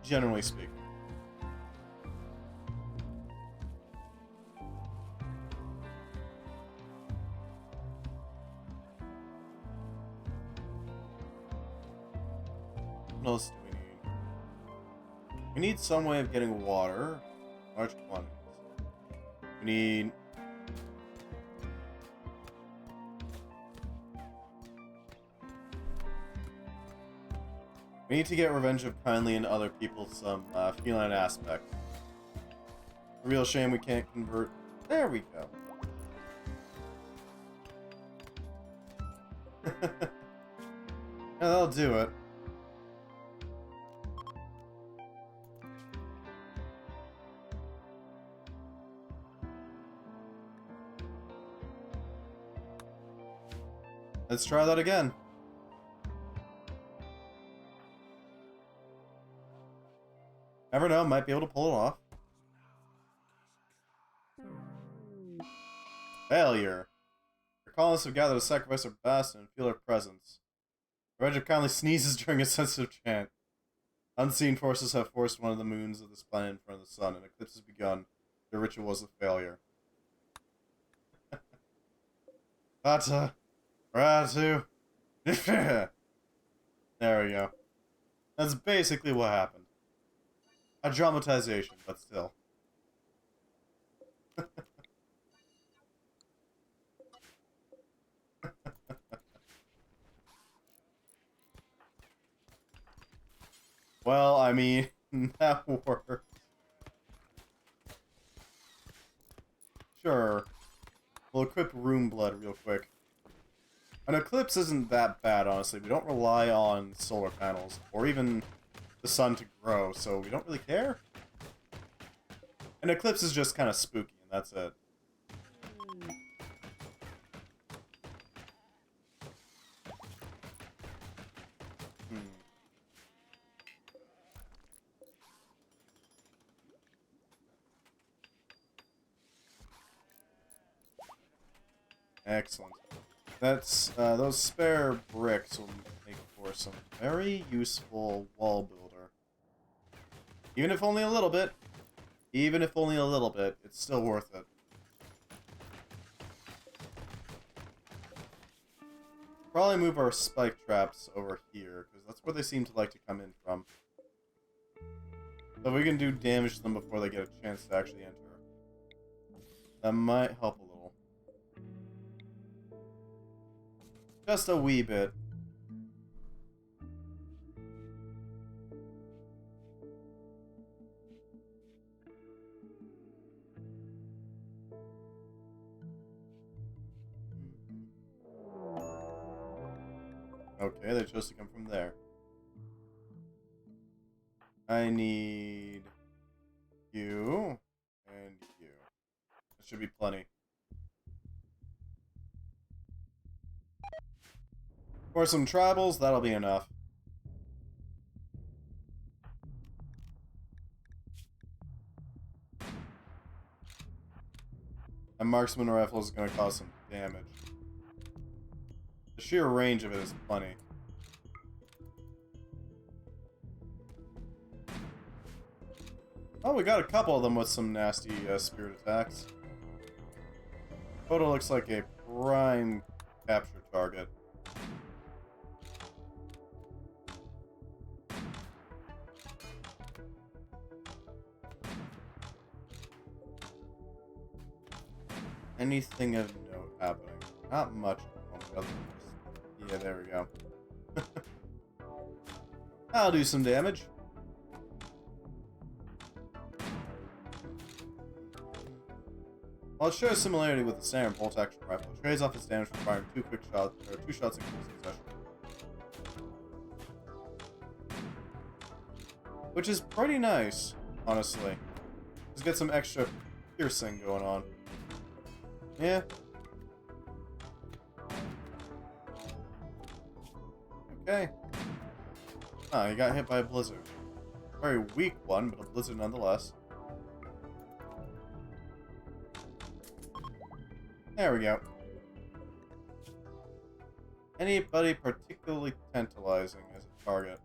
generally speaking. What else do we need? We need some way of getting water, large quantities. We need... We need to get Revenge of Kindly and other people some feline aspect. A real shame we can't convert... There we go. Yeah, that'll do it. Let's try that again. Never know, might be able to pull it off. Failure. Your colonists have gathered to sacrifice their bastion and feel their presence. Revenge of Kindly sneezes during a sensitive chant. Unseen forces have forced one of the moons of this planet in front of the sun. An eclipse has begun. The ritual was a failure. Ratu. There we go. That's basically what happened. A dramatization, but still. Well, I mean, that worked. Sure. We'll equip Room Blood real quick. An eclipse isn't that bad, honestly. We don't rely on solar panels, or even the sun to grow, so we don't really care. An eclipse is just kind of spooky, and that's it. Excellent. That's, those spare bricks will make for some very useful wall builder. Even if only a little bit. Even if only a little bit, it's still worth it. probably move our spike traps over here, because that's where they seem to like to come in from. So we can do damage to them before they get a chance to actually enter. That might help a little. Just a wee bit. Okay, they chose to come from there. I need you and you. That should be plenty. For some tribals, that'll be enough. A marksman rifle is going to cause some damage. The sheer range of it is plenty. Oh, we got a couple of them with some nasty spirit attacks. Photo looks like a prime capture target. Anything of note happening? Not much at the moment. Yeah, there we go. I'll do some damage. While it shows similarity with the standard bolt action rifle, it trades off its damage for firing two shots in quick succession. Which is pretty nice, honestly. Just get some extra piercing going on. Yeah. Okay. Ah, he got hit by a blizzard. Very weak one, but a blizzard nonetheless. There we go. Anybody particularly tantalizing as a target?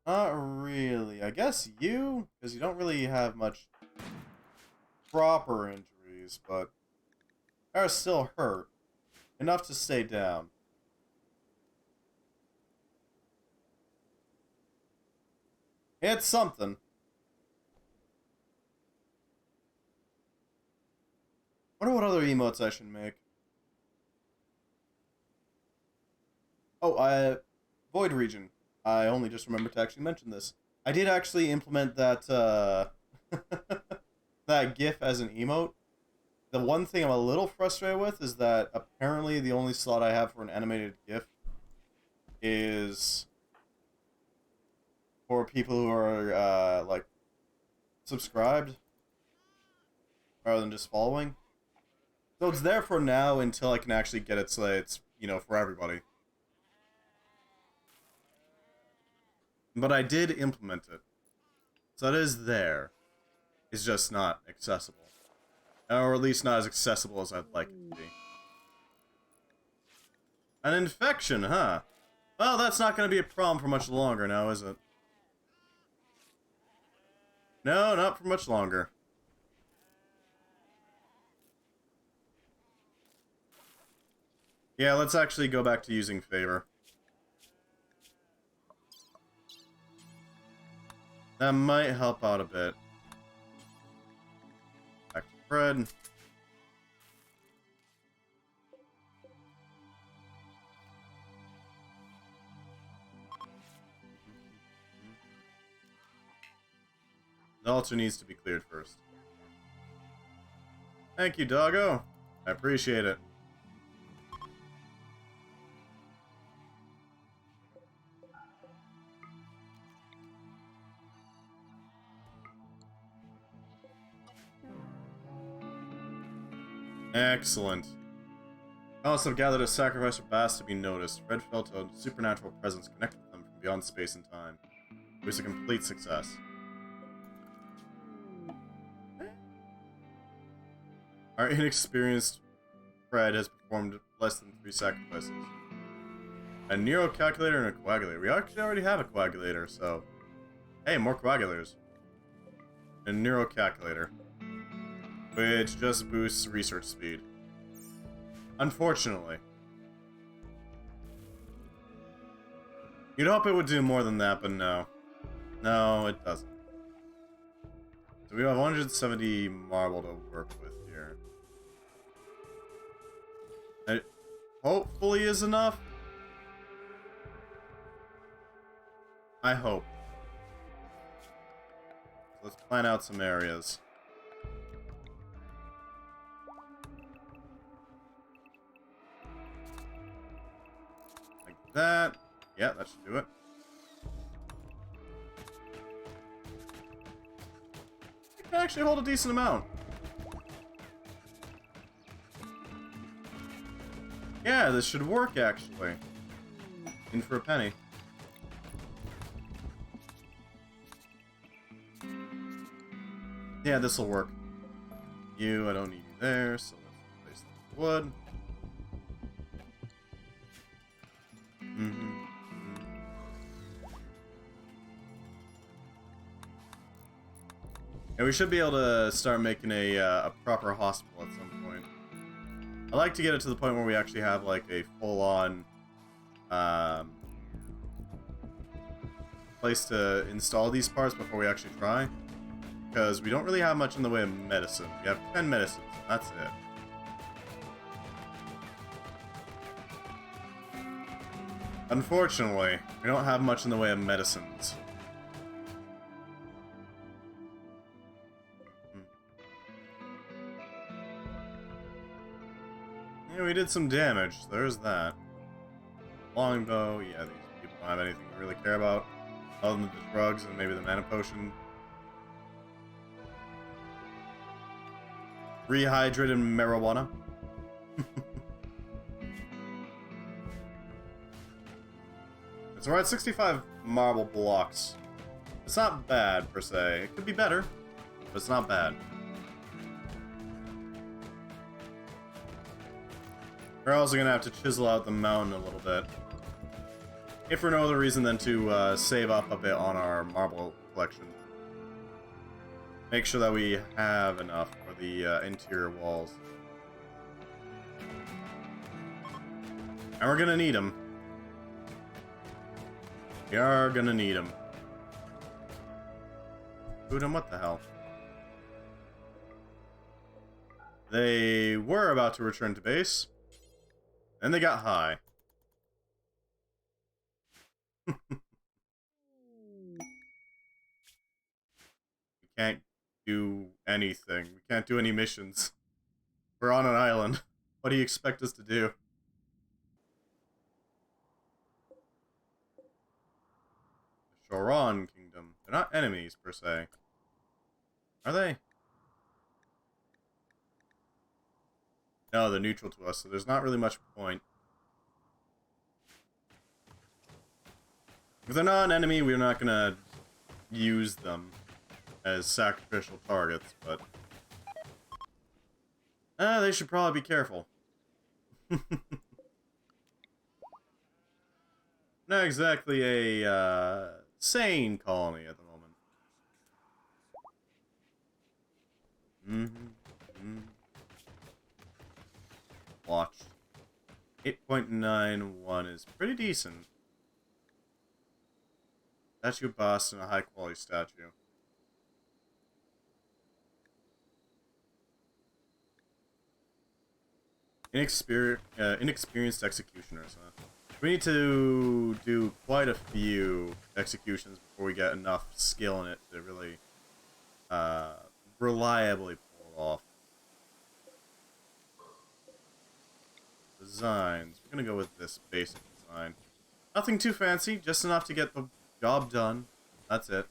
Not really. I guess you? Because you don't really have much proper injuries, but are still hurt. Enough to stay down. It's something. Wonder what other emotes I should make. Oh, Void Region. I only just remembered to actually mention this. I did actually implement that, that GIF as an emote. The one thing I'm a little frustrated with is that apparently the only slot I have for an animated GIF is for people who are, like, subscribed rather than just following. So it's there for now until I can actually get it so that it's, you know, for everybody. But I did implement it. So it is there. It's just not accessible. Or at least not as accessible as I'd like it to be. An infection, huh? Well, that's not going to be a problem for much longer now, is it? No, not for much longer. Yeah, let's actually go back to using favor. That might help out a bit. Back to Fred. The altar needs to be cleared first. Thank you, doggo. I appreciate it. Excellent. Alice have gathered a sacrifice for Bass to be noticed. Fred felt a supernatural presence connect with them from beyond space and time. It was a complete success. Our inexperienced Fred has performed less than 3 sacrifices. A neurocalculator and a coagulator. We actually already have a coagulator, so... Hey, more coagulators. A neurocalculator. Which just boosts research speed. Unfortunately. You'd hope it would do more than that, but no. No, it doesn't. So we have 170 marble to work with here. It hopefully is enough. I hope. So let's plan out some areas. Like that. Yeah, that should do it. It can actually hold a decent amount. Yeah, this should work, actually. In for a penny. Yeah, this'll work. You, I don't need you there, so let's replace the wood. And we should be able to start making a proper hospital at some point. I like to get it to the point where we actually have like a full-on place to install these parts before we actually try. Because we don't really have much in the way of medicine. We have 10 medicines, that's it. Unfortunately, we don't have much in the way of medicines. Yeah, we did some damage, so there's that. Longbow, yeah, these people don't have anything to really care about. Other than the drugs and maybe the mana potion. Rehydrated marijuana. So we're at 65 marble blocks. It's not bad, per se. It could be better, but it's not bad. We're also gonna have to chisel out the mountain a little bit. If for no other reason than to save up a bit on our marble collection. Make sure that we have enough for the interior walls. And we're gonna need them. We are gonna need them. Food and what the hell? They were about to return to base. And they got high. We can't do anything. We can't do any missions. We're on an island. What do you expect us to do? The Shoran Kingdom. They're not enemies, per se. Are they? No, they're neutral to us, so there's not really much point. If they're not an enemy, we're not gonna use them as sacrificial targets, but... they should probably be careful. Not exactly a, sane colony at the moment. Watched. 8.91 is pretty decent. Statue bust and a high quality statue. Inexperienced executioners, huh? We need to do quite a few executions before we get enough skill in it to really reliably pull it off. Designs. We're gonna go with this basic design. Nothing too fancy, just enough to get the job done. That's it.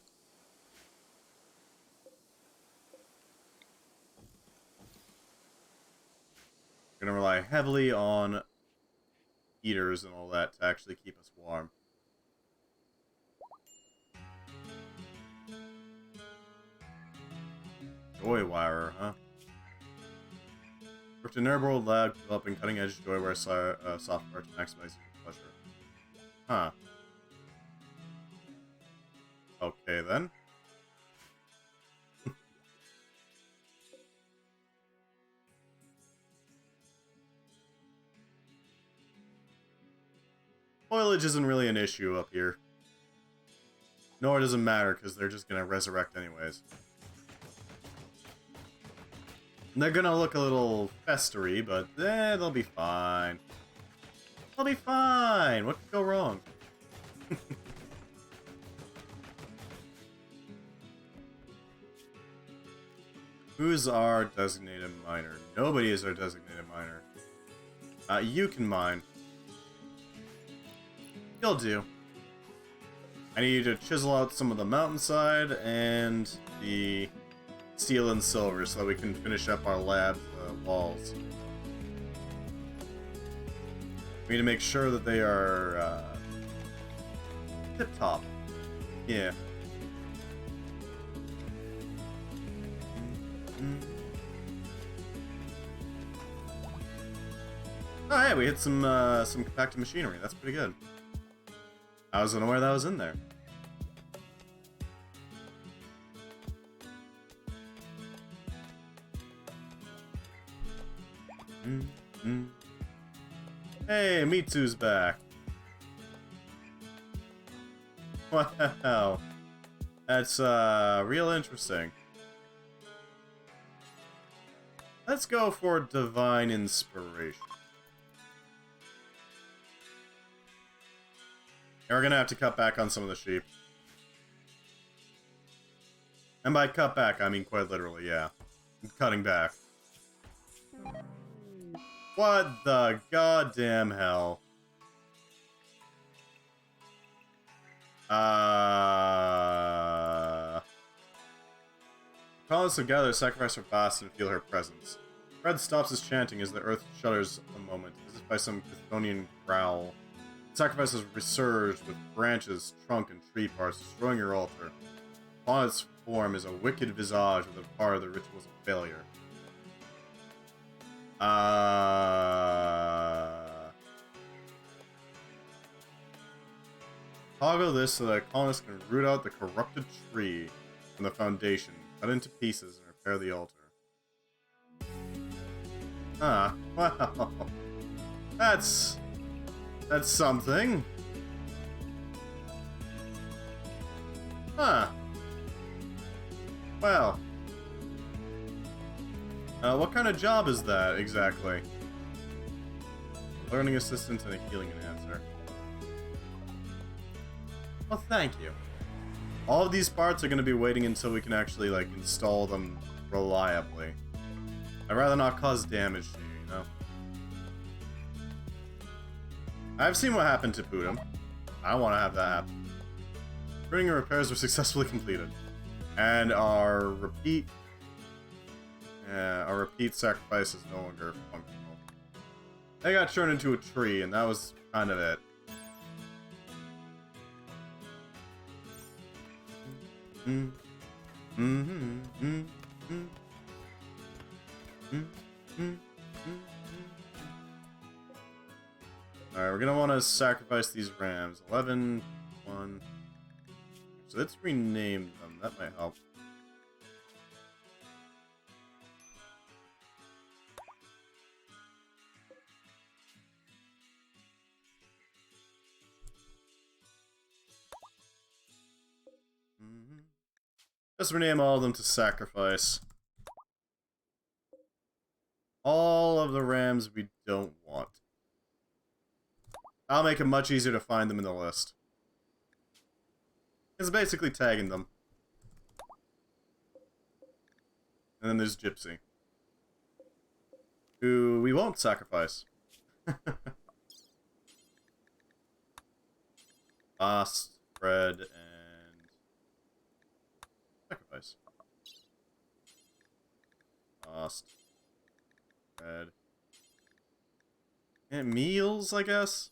We're gonna rely heavily on heaters and all that to actually keep us warm. Joy wire, huh? Worked in Rimworld lab developing cutting-edge joyware software to maximize user pleasure. Huh. Okay then. Foliage isn't really an issue up here. Nor does it matter, because they're just gonna resurrect anyways. And they're gonna look a little festery, but they'll be fine. They'll be fine! What could go wrong? Who's our designated miner? Nobody is our designated miner. You can mine. You'll do. I need you to chisel out some of the mountainside and the steel and silver so that we can finish up our lab walls. We need to make sure that they are tip-top. Yeah. Oh, hey, we hit some compacted machinery. That's pretty good. I was unaware that was in there. Hey, Mitsu's back. Wow. That's real interesting. Let's go for divine inspiration. And we're gonna have to cut back on some of the sheep. And by cut back, I mean quite literally, yeah. I'm cutting back. What the goddamn hell? Colonists have gathered to sacrifice her Bast and feel her presence. Fred stops his chanting as the earth shudders a moment, as if by some Chthonian growl. Sacrifice has resurged with branches, trunk, and tree parts, destroying your altar. Upon its form is a wicked visage with a part of the rituals of failure. Toggle this so that colonists can root out the corrupted tree from the foundation, cut into pieces, and repair the altar. Ah, wow. That's something. Huh. Well. What kind of job is that, exactly? Learning assistant and a healing enhancer. Well, thank you. All of these parts are going to be waiting until we can actually, like, install them reliably. I'd rather not cause damage to you, you know? I've seen what happened to Putum. I want to have that happen. Pruning and repairs were successfully completed. And our repeat sacrifice is no longer functional. They got turned into a tree, and that was kind of it. Alright, we're gonna want to sacrifice these rams. 11, 1. So let's rename them. That might help. Just rename all of them to sacrifice. All of the rams we don't want. I'll make it much easier to find them in the list. It's basically tagging them. And then there's Gypsy, who we won't sacrifice. Bast, Fred, and sacrifice. Bast, Fred, and meals, I guess.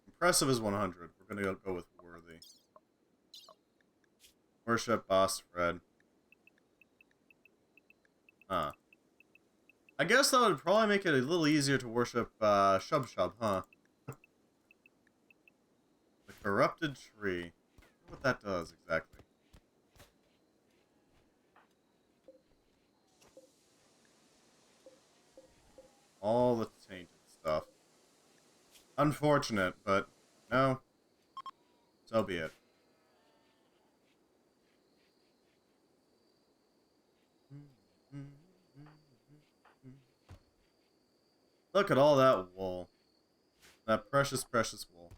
Impressive is 100. We're gonna go with worthy. Worship, Bast, Fred. Huh. I guess that would probably make it a little easier to worship Shub Shub, huh? The corrupted tree. I wonder what that does exactly. all the tainted stuff. Unfortunate, but no, so be it. Look at all that wool. That precious, precious wool.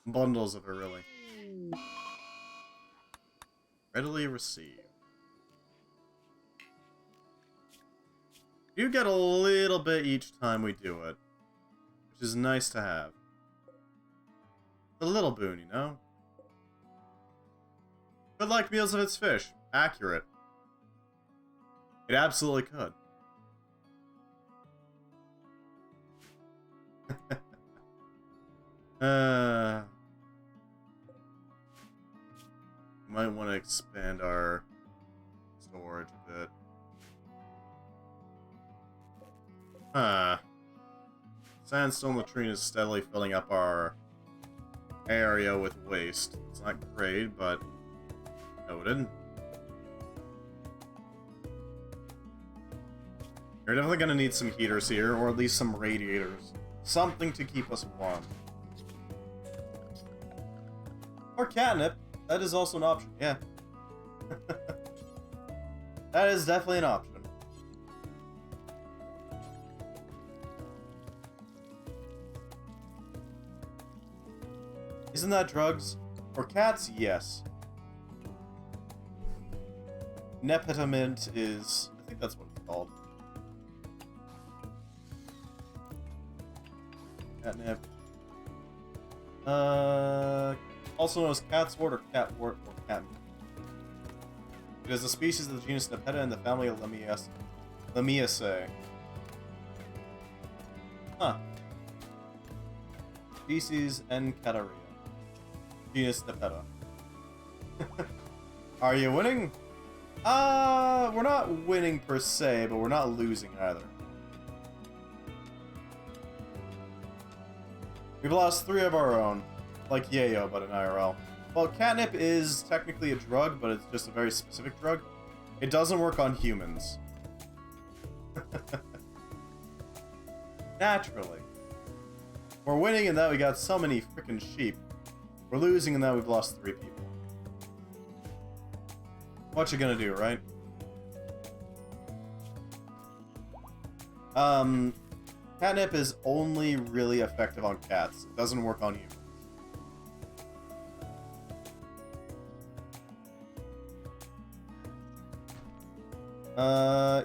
Bundles of it, really. Readily received. You get a little bit each time we do it, which is nice to have. A little boon, you know? Could like meals of its fish. Accurate. It absolutely could. Might want to expand our storage a bit. Sandstone latrine is steadily filling up our area with waste. It's not great, but noted. You're definitely gonna need some heaters here, or at least some radiators. Something to keep us warm. Or catnip. That is also an option, yeah. That is definitely an option. Isn't that drugs? For cats, yes. Nepentiment is... I think that's what it's called. Catnip. Also known as catswort or catwort or catnip. It is a species of the genus Nepeta in the family of Lamiaceae. Huh. Species Encataria. Genus Nepeta. Are you winning? We're not winning per se, but we're not losing either. We've lost 3 of our own. Like Yayo, but in IRL. Well, catnip is technically a drug, but it's just a very specific drug. It doesn't work on humans. Naturally. We're winning in that we got so many freaking sheep. We're losing in that we've lost 3 people. What you gonna do, right? Catnip is only really effective on cats. It doesn't work on humans.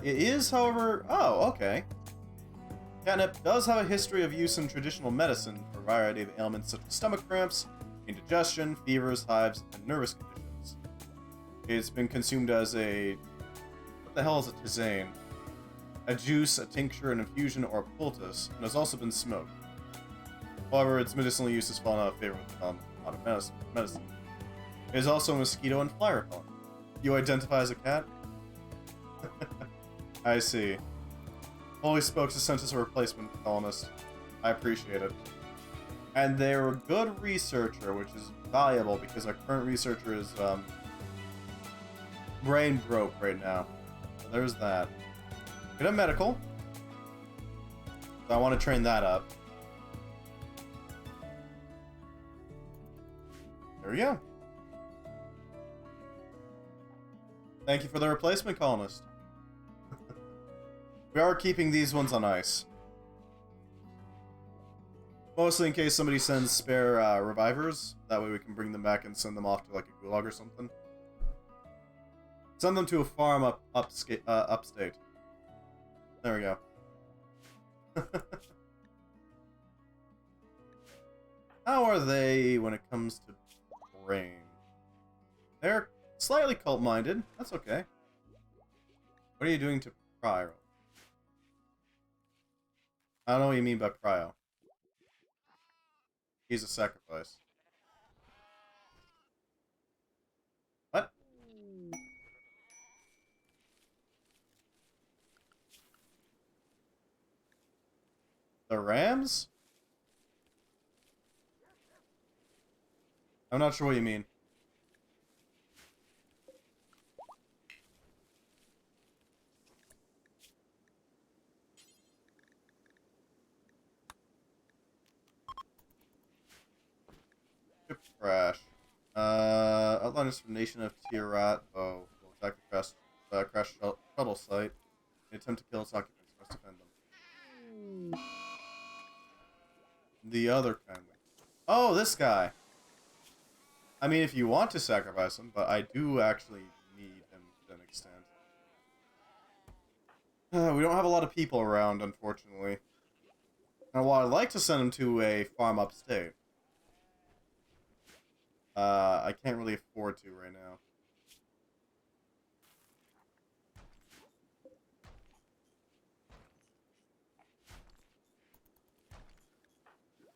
It is, however... Oh, okay. Catnip does have a history of use in traditional medicine for a variety of ailments such as stomach cramps, indigestion, fevers, hives, and nervous conditions. It's been consumed as a... What the hell is a tisane? A juice, a tincture, an infusion, or a poultice, and has also been smoked. However, its medicinal use has fallen out of favor with modern medicine. It is also a mosquito and fly repellent. You identify as a cat? I see. Holy Spokes has sent us a replacement colonist. I appreciate it. And they're a good researcher, which is valuable because our current researcher is brain broke right now. So there's that. Get a medical. So I want to train that up. There we go. Thank you for the replacement colonist. We are keeping these ones on ice. Mostly in case somebody sends spare revivers. That way we can bring them back and send them off to like a gulag or something. Send them to a farm upstate. There we go. How are they when it comes to brain? They're slightly cult-minded. That's okay. What are you doing to Cryo? I don't know what you mean by Cryo. He's a sacrifice. What? The Rams? I'm not sure what you mean. crash. Outliners from Nation of Tiarat. Oh, will attack the crash shuttle site. They attempt to kill its occupants. Must defend them. The other kind. Oh, this guy. I mean, if you want to sacrifice him, but I do actually need him to an extent. We don't have a lot of people around, unfortunately. Now, while I'd like to send him to a farm upstate, I can't really afford to right now.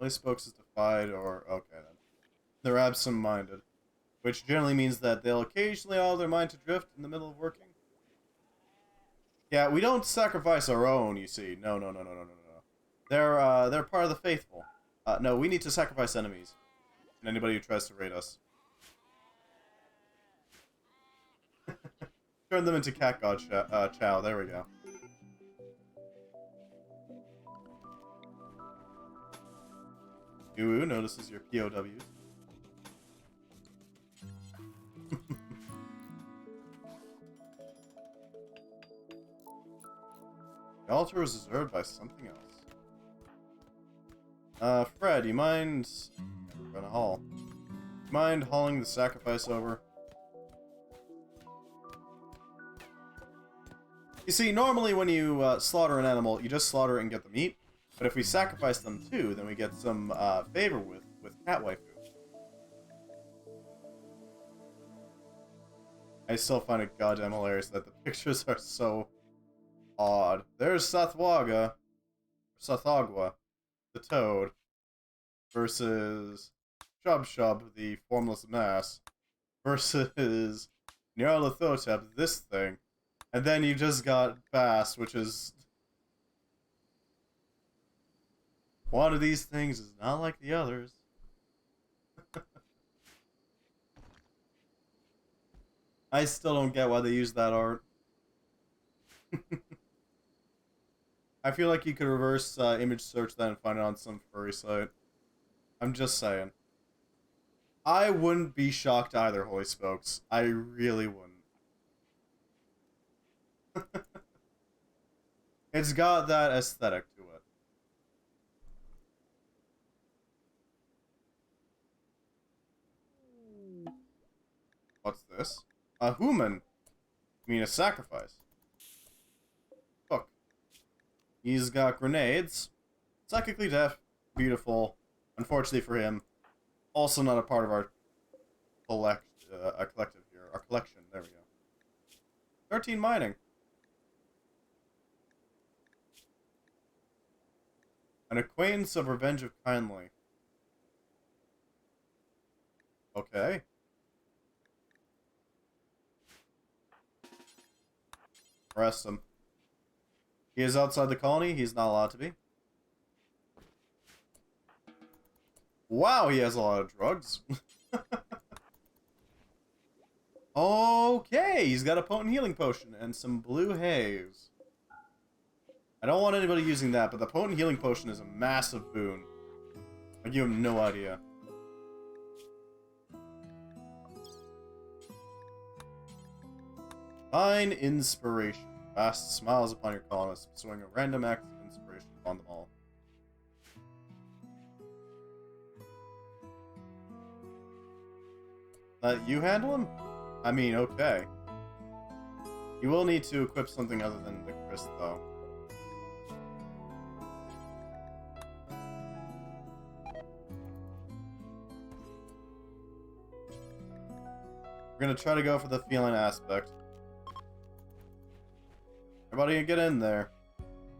Only spokes is defied, or okay then. They're absent-minded, which generally means that they'll occasionally allow their mind to drift in the middle of working. Yeah, we don't sacrifice our own, you see. No. They're part of the faithful. No, we need to sacrifice enemies. And anybody who tries to raid us. Turn them into cat god chow. There we go. Uwu notices your POWs. The altar is reserved by something else. Fred, you mind... We're gonna haul. Mind hauling the sacrifice over? You see, normally when you slaughter an animal, you just slaughter it and get the meat. But if we sacrifice them too, then we get some favor with cat waifu. I still find it goddamn hilarious that the pictures are so odd. There's Sathagwa, the toad, versus Shub, the formless mass, versus Nyarlathotep, this thing. And then you just got Bass, which is... One of these things is not like the others. I still don't get why they use that art. I feel like you could reverse image search that and find it on some furry site. I'm just saying. I wouldn't be shocked either, Holy Spokes. I really wouldn't. It's got that aesthetic to it. What's this? A human. I mean, a sacrifice. Look. He's got grenades. Psychically deaf. Beautiful. Unfortunately for him. Also not a part of our collective here. Our collection. There we go. 13 mining. An acquaintance of Revenge of Kindly. Okay. Arrest him. He is outside the colony. He's not allowed to be. Wow, he has a lot of drugs. Okay, he's got a potent healing potion and some blue haze. I don't want anybody using that, but the potent healing potion is a massive boon. Like, you have no idea. Fine inspiration. Fast smiles upon your colonists, bestowing a random act of inspiration upon them all. Let you handle him? I mean, okay. You will need to equip something other than the Chris, though. We're gonna try to go for the feline aspect. Everybody get in there.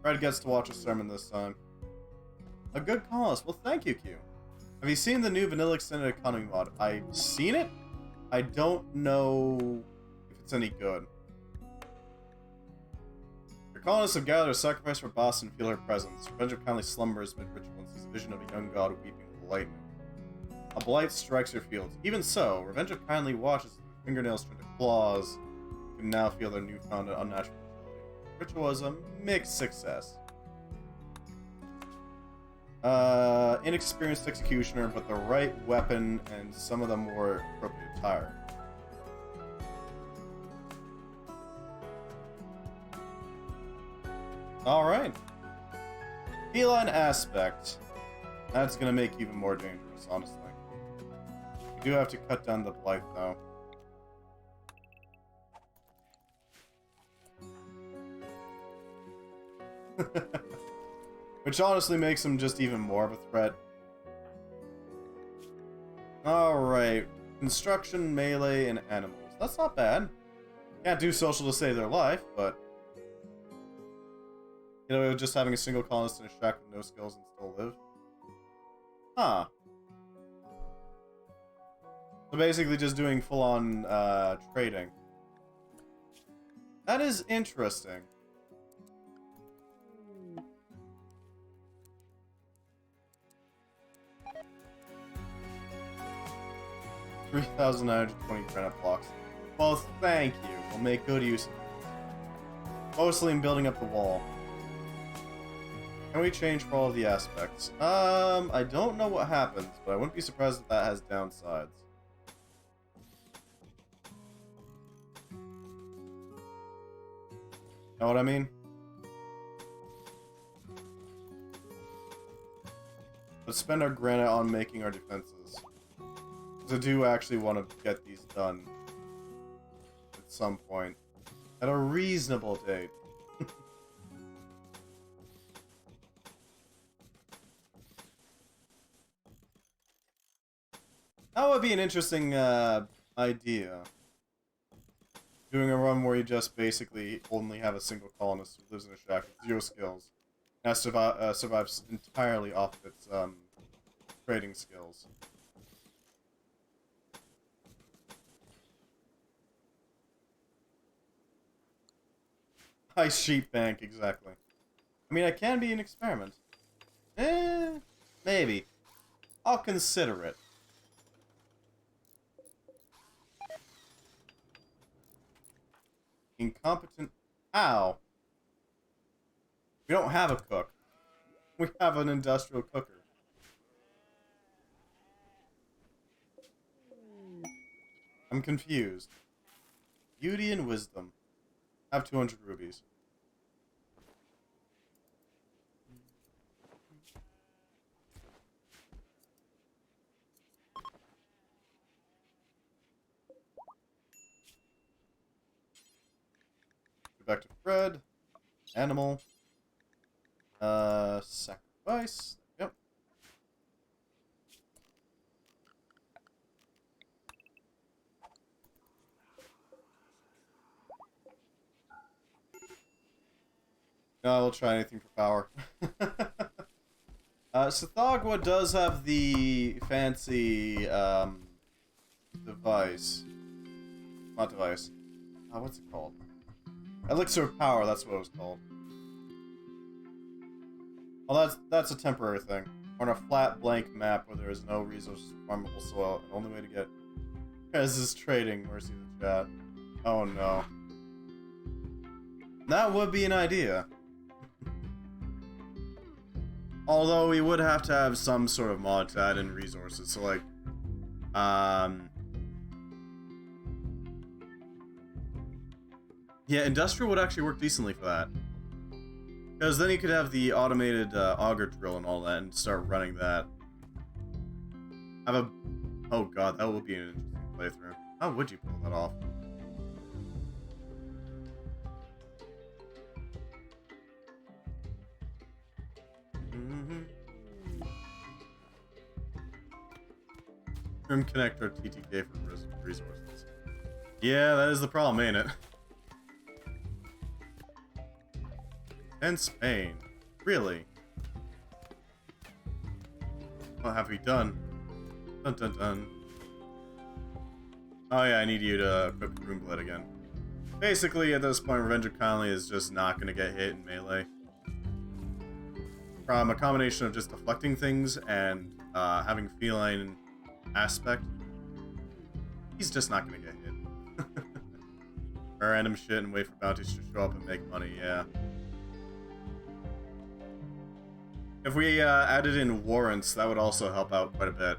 Fred gets to watch a sermon this time. A good cause. Well, thank you, Q. Have you seen the new Vanilla Extended Economy mod? I've seen it. I don't know if it's any good. Your colonists have gathered a sacrifice for Boss and feel her presence. Revenge of Kindly slumbers mid ritual and sees a vision of a young god weeping with lightning. A blight strikes your fields. Even so, Revenge of Kindly watches as their fingernails turn to claws. You can now feel their newfound unnatural fragility. The ritual was a mixed success. Inexperienced executioner, but the right weapon and some of the more appropriate attire. Alright. Feline aspect. That's gonna make you even more dangerous, honestly. You do have to cut down the blight, though. Which honestly makes him just even more of a threat. Alright. Construction, melee, and animals. That's not bad. Can't do social to save their life, but... You know, just having a single colonist in a shack with no skills and still live. Huh. So basically just doing full-on, trading. That is interesting. $3,920 granite blocks. Well, thank you. We'll make good use of it. Mostly in building up the wall. Can we change for all of the aspects? I don't know what happens, but I wouldn't be surprised if that has downsides. Know what I mean? Let's spend our granite on making our defenses. Because I do actually want to get these done at some point. At a reasonable date. That would be an interesting idea. Doing a run where you just basically only have a single colonist who lives in a shack with 0 skills. And survives entirely off of its trading skills. High sheep bank, exactly. I mean, it can be an experiment. Maybe. I'll consider it. Incompetent. Ow. We don't have a cook. We have an industrial cooker. I'm confused. Beauty and wisdom. I have 200 rubies. Go back to Fred. Animal. Sacrifice. Yep. No, I'll try anything for power. Sathagwa does have the fancy, device. Not device. What's it called? Elixir of Power, that's what it was called. Well, that's a temporary thing. On a flat, blank map where there is no resources or farmable soil, the only way to get Prez is trading. Mercy the chat. Oh no. That would be an idea. Although we would have to have some sort of mod to add in resources, so like, yeah, industrial would actually work decently for that. Because then you could have the automated auger drill and all that and start running that. Oh god, that would be an interesting playthrough. How would you pull that off? Grim connector TTK for resources. Yeah, that is the problem, ain't it? And Spain. Really? What have we done? Dun dun dun. Oh yeah, I need you to equip Rimworld again. Basically, at this point, Revenge of Conley is just not going to get hit in melee. From a combination of just deflecting things and having feline aspect, he's just not going to get hit. Random shit and wait for bounties to show up and make money, yeah. If we added in warrants, that would also help out quite a bit.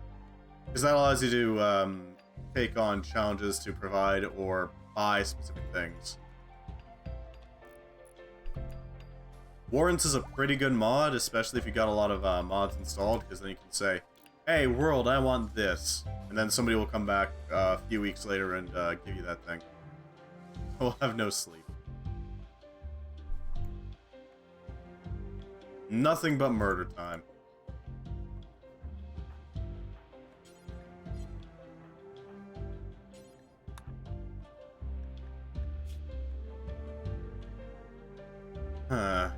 Because that allows you to take on challenges to provide or buy specific things. Warrants is a pretty good mod, especially if you got a lot of mods installed, because then you can say, hey, world, I want this. And then somebody will come back a few weeks later and give you that thing. We'll have no sleep. Nothing but murder time.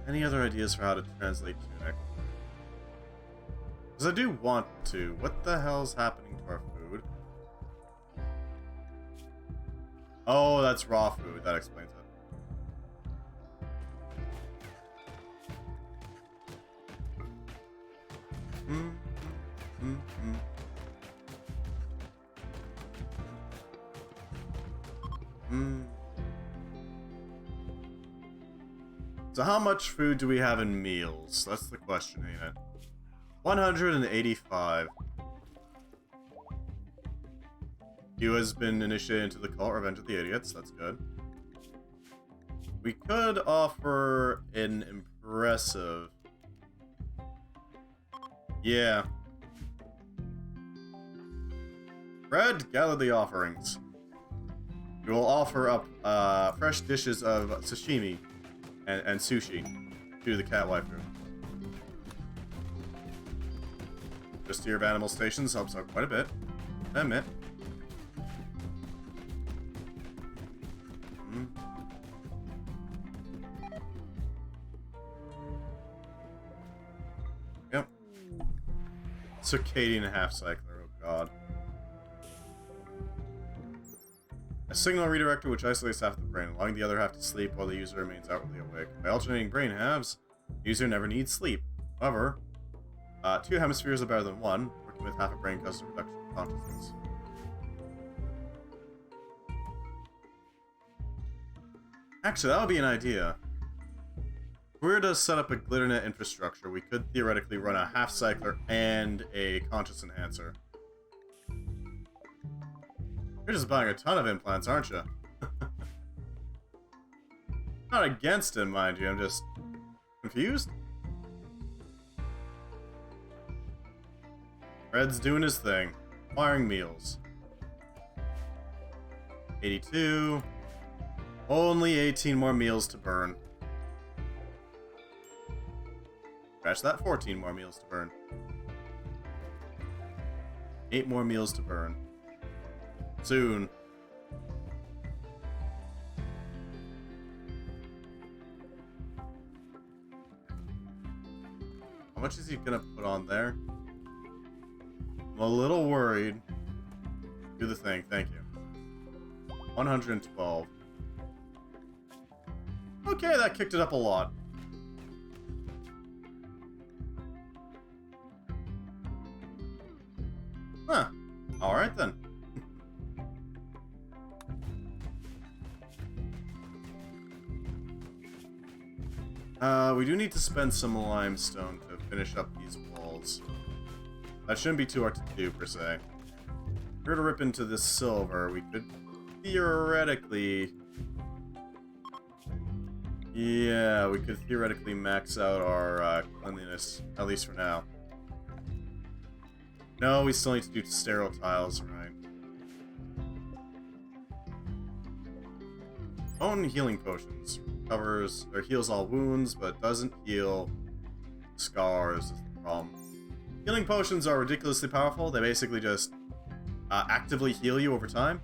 Any other ideas for how to translate tunic? Because I do want to. What the hell's happening to our food? Oh, that's raw food. That explains it. So how much food do we have in meals? That's the question, ain't it? 185. You has been initiated into the cult, Revenge of the Idiots. That's good. We could offer an impressive... Yeah. Fred, gather the offerings. We will offer up fresh dishes of sashimi and sushi to the cat waifu. Just tier of animal stations helps out quite a bit. I admit. Yep. Circadian half cycler, oh god. A signal redirector which isolates half the brain, allowing the other half to sleep while the user remains outwardly awake. By alternating brain halves, the user never needs sleep. However, 2 hemispheres are better than 1, working with half a brain causes a reduction in consciousness. Actually, that would be an idea. If we were to set up a GlitterNet infrastructure, we could theoretically run a half cycler and a conscious enhancer. You're just buying a ton of implants, aren't you? Not against him, mind you, I'm just confused. Red's doing his thing. Acquiring meals. 82. Only 18 more meals to burn. Scratch that, 14 more meals to burn. 8 more meals to burn. Soon. How much is he gonna put on there? I'm a little worried. Do the thing, thank you. 112. Okay, that kicked it up a lot. Huh. Alright then. We do need to spend some limestone to finish up these walls. That shouldn't be too hard to do, per se. If we were to rip into this silver, we could theoretically... Yeah, we could theoretically max out our cleanliness, at least for now. No, we still need to do sterile tiles, right? Own healing potions. Covers or heals all wounds, but doesn't heal scars is the problem. Healing potions are ridiculously powerful. They basically just actively heal you over time.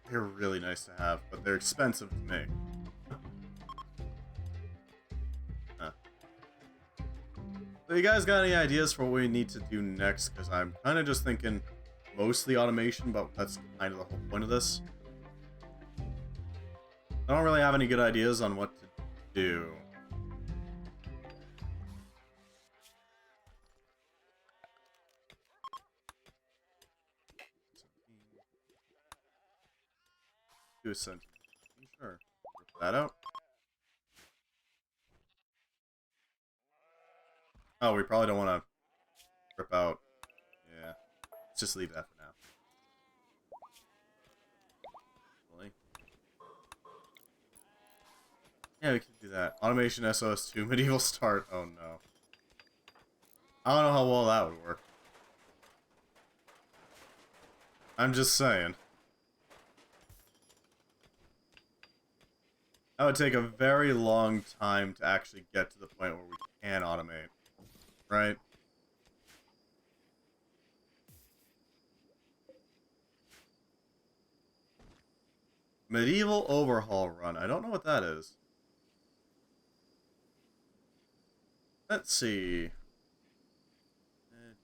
They're really nice to have, but they're expensive to make. So you guys got any ideas for what we need to do next? Because I'm kind of just thinking mostly automation, but that's kind of the whole point of this. I don't really have any good ideas on what to do. Do a sentence. Sure. Rip that out. Oh, we probably don't want to rip out. Yeah. Let's just leave that for now. Really? Yeah, we can do that. Automation SOS2, medieval start. Oh no. I don't know how well that would work. I'm just saying. That would take a very long time to actually get to the point where we can automate. Right? Medieval overhaul run. I don't know what that is. Let's see. Medieval.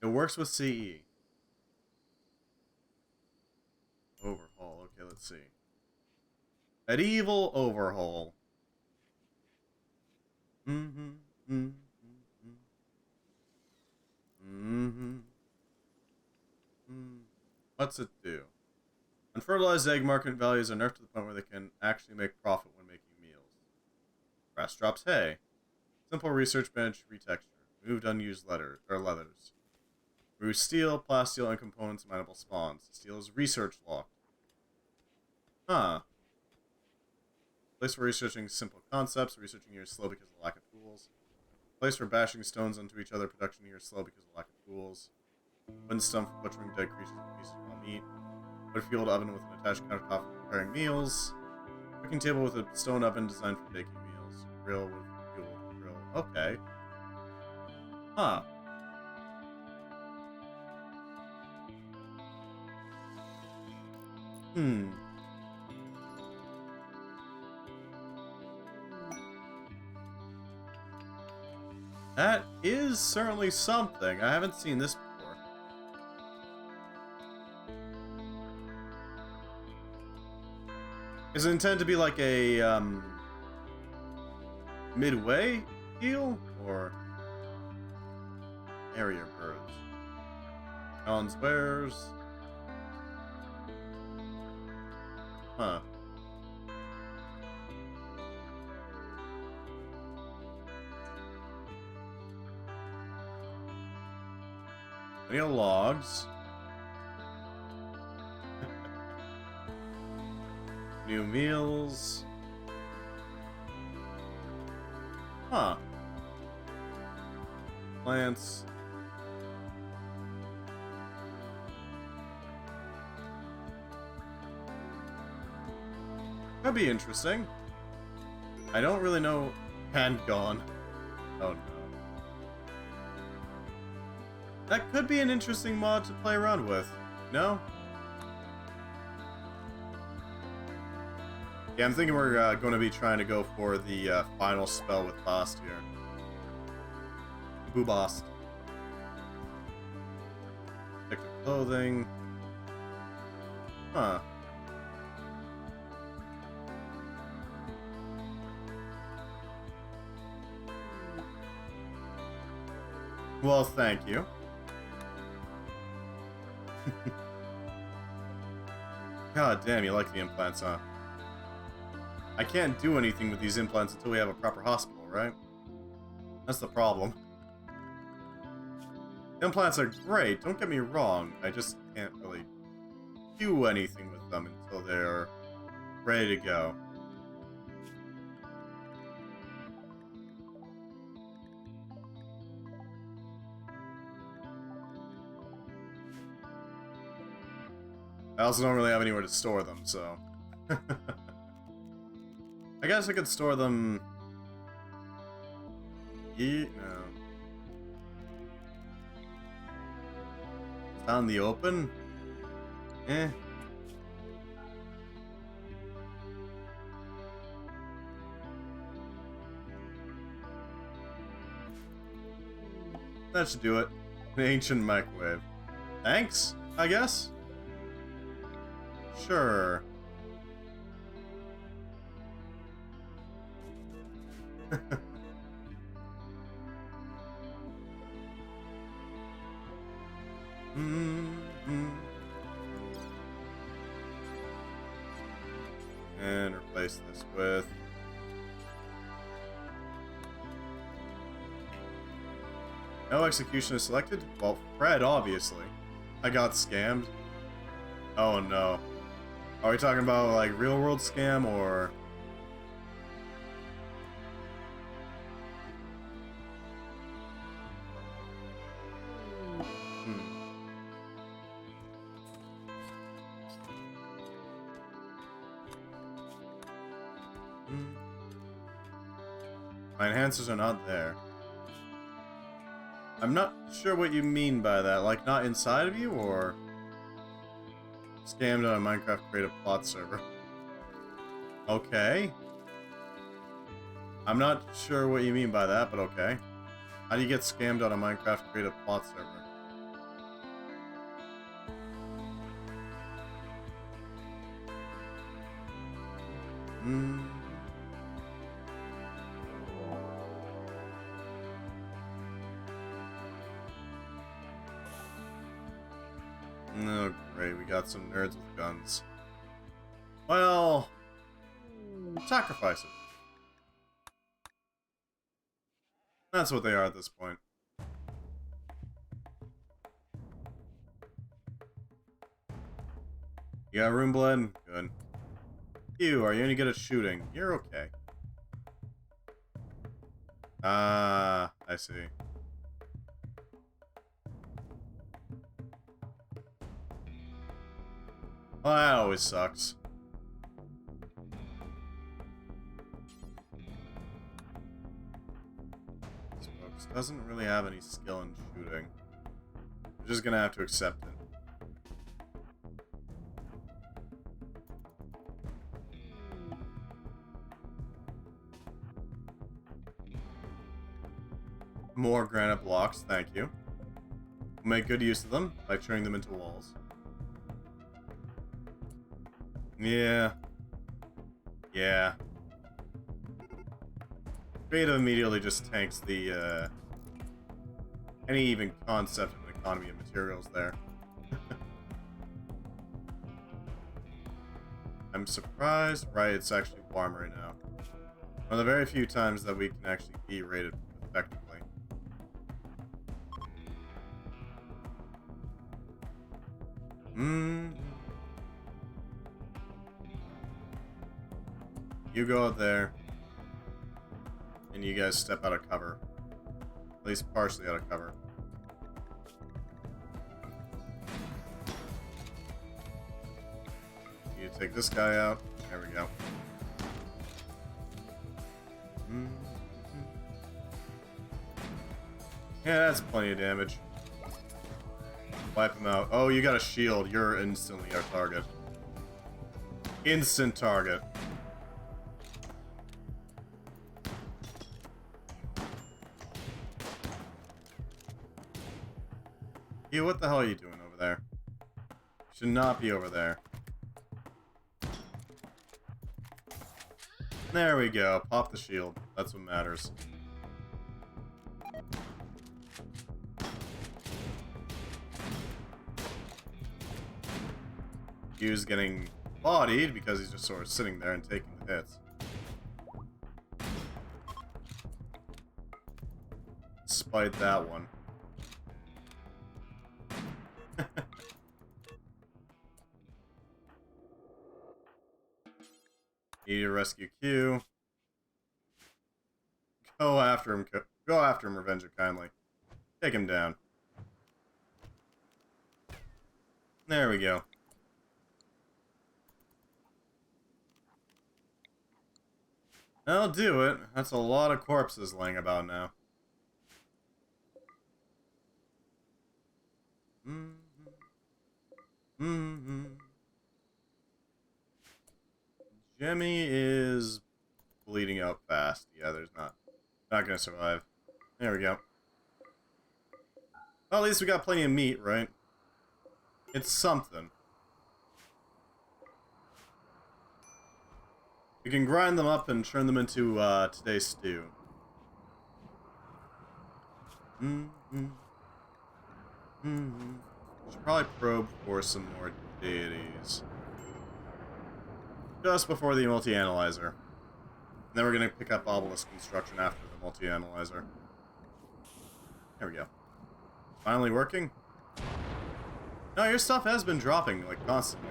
It works with CE. Overhaul. Okay, let's see. Medieval overhaul. Mm-hmm. Mm-hmm. Mm-hmm. Mm-hmm. What's it do? Unfertilized egg market values are nerfed to the point where they can actually make profit when making meals. Grass drops hay. Simple research bench retexture. Removed unused leathers. Remove steel, plasteel, and components mineable spawns. Steel is research locked. Huh. Place for researching simple concepts. Researching here is slow because of the lack of tools. Place for bashing stones onto each other. Production here is slow because of the lack of tools. Wooden stump for butchering dead creatures and pieces of raw meat. Wood fueled oven with an attached countertop for preparing meals. Cooking table with a stone oven designed for baking meals. Grill with fueled grill. Okay. Huh. Hmm. That is certainly something. I haven't seen this before. Is it intended to be like a, midway deal? Or area birds? John's bears? Huh. Any logs? New meals? Huh. Plants. That'd be interesting. I don't really know. And gone. Oh no. That could be an interesting mod to play around with. No? Yeah, I'm thinking we're going to be trying to go for the final spell with Bast here. Boobast. Protective clothing. Huh. Well, thank you. God damn, you like the implants, huh? I can't do anything with these implants until we have a proper hospital, right? That's the problem. Implants are great, don't get me wrong. I just can't really do anything with them until they're ready to go. I also don't really have anywhere to store them, so... I guess I could store them... No. It's out in the open? Eh. That should do it. An ancient microwave. Thanks, I guess? Sure. No execution is selected? Well, Fred, obviously. I got scammed. Oh no. Are we talking about, like, real world scam, or... My enhancers are not there. I'm not sure what you mean by that. Like, not inside of you, or... Scammed on a Minecraft creative plot server. Okay. I'm not sure what you mean by that, but okay. How do you get scammed on a Minecraft creative plot server? Oh, great. We got some nerds with guns. Well... sacrifice it. That's what they are at this point. You got room blood? Good. You, are you any good at shooting? You're okay. Ah, I see. Well, that always sucks. This folks doesn't really have any skill in shooting. We're just gonna have to accept it. More granite blocks, thank you. We'll make good use of them by turning them into walls. Yeah. Yeah. Creative immediately just tanks the, any even concept of an economy of materials there. I'm surprised. Right, it's actually warm right now. One of the very few times that we can actually be rated effectively. You go out there, and you guys step out of cover. At least partially out of cover. You take this guy out. There we go. Yeah, that's plenty of damage. Wipe him out. Oh, you got a shield. You're instantly our target. Instant target. You, what the hell are you doing over there? You should not be over there. There we go. Pop the shield. That's what matters. He was getting bodied because he's just sort of sitting there and taking the hits. Despite that one. Need a rescue Q. Go after him. Go after him, Revenger, kindly. Take him down. There we go. That'll do it. That's a lot of corpses laying about now. Jemmy is bleeding out fast. Yeah, there's not gonna survive. There we go. Well, at least we got plenty of meat, right? It's something. We can grind them up and turn them into today's stew. Should probably probe for some more deities. Just before the multi-analyzer. And then we're going to pick up obelisk construction after the multi-analyzer. There we go. Finally working? No, your stuff has been dropping, like, constantly.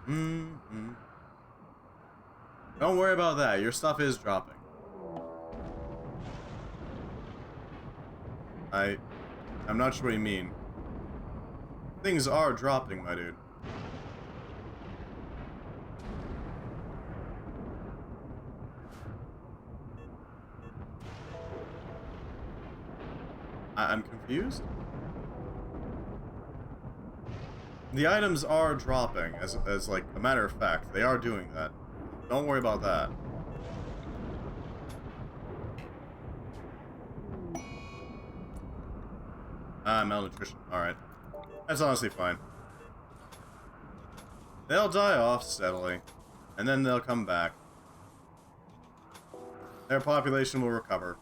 Mm-hmm. Don't worry about that. Your stuff is dropping. I'm not sure what you mean. Things are dropping, my dude. I'm confused? The items are dropping, as like, a matter of fact. They are doing that. Don't worry about that. Malnutrition. Alright. That's honestly fine. They'll die off steadily, and then they'll come back. Their population will recover.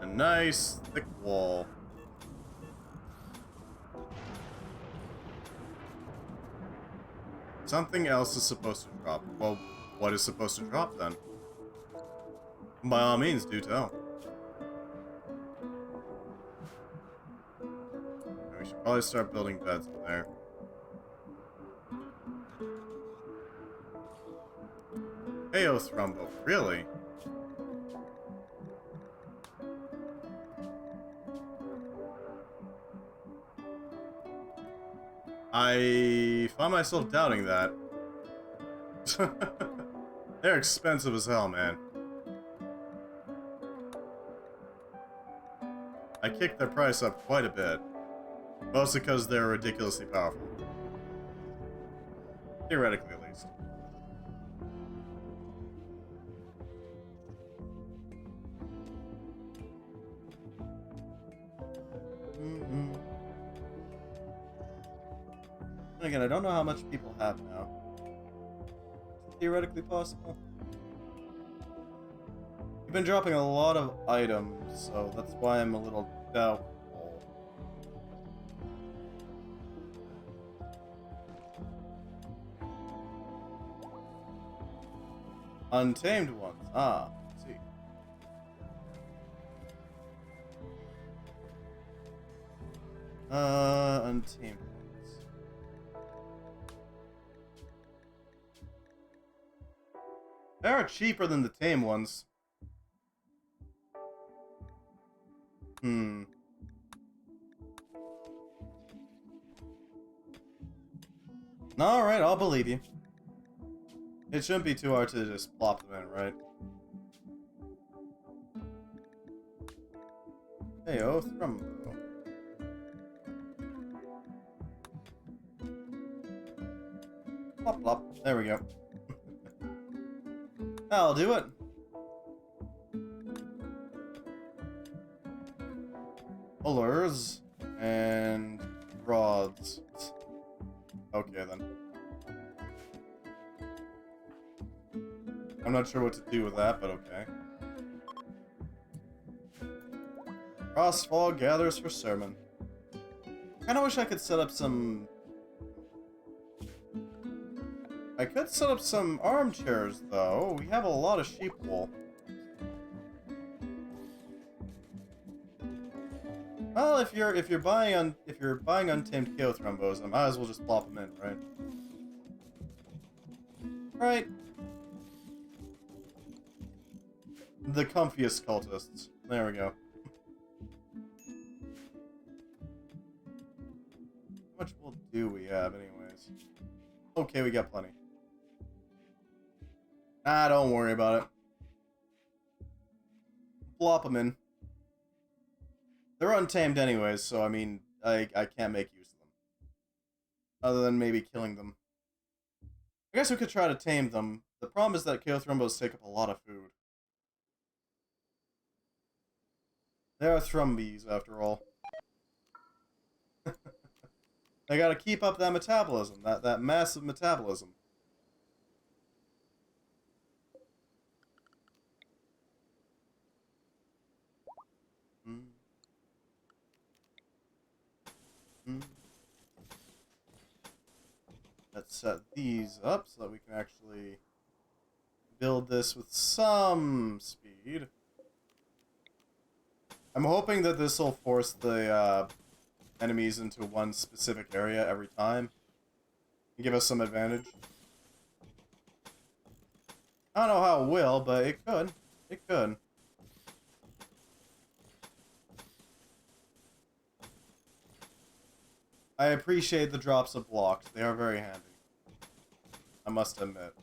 A nice, thick wall. Something else is supposed to drop. Well, what is supposed to drop, then? By all means, do tell. We should probably start building beds in there. Heyo, Thrumbo. Really? I find myself doubting that. They're expensive as hell, man. I kicked their price up quite a bit. Mostly because they're ridiculously powerful. Theoretically, at least. And again, I don't know how much people have now. Is it theoretically possible? You've been dropping a lot of items, so that's why I'm a little doubtful. Untamed ones. Ah, let's see. Untamed ones. They are cheaper than the tame ones. Alright, I'll believe you. It shouldn't be too hard to just plop them in, right? Hey, oh, Thrumbo. Plop, plop. There we go. That'll do it. Pullers and rods. Okay, then. I'm not sure what to do with that, but okay. Crossfall gathers for sermon. Kinda wish I could set up some... I could set up some armchairs, though. We have a lot of sheep wool. Well, if you're buying untamed KO thrombos, I might as well just plop them in, right? Right. The comfiest cultists. There we go. How much wool do we have, anyways? Okay, we got plenty. Ah, don't worry about it. Plop them in. They're untamed anyways, so I mean, I can't make use of them. Other than maybe killing them. I guess we could try to tame them. The problem is that Chaothrombos take up a lot of food. They are Thrumbies, after all. They gotta keep up that metabolism, that massive metabolism. Let's set these up so that we can actually build this with some speed. I'm hoping that this will force the enemies into one specific area every time and give us some advantage. I don't know how it will, but it could. It could. I appreciate the drops of blocks. They are very handy. I must admit.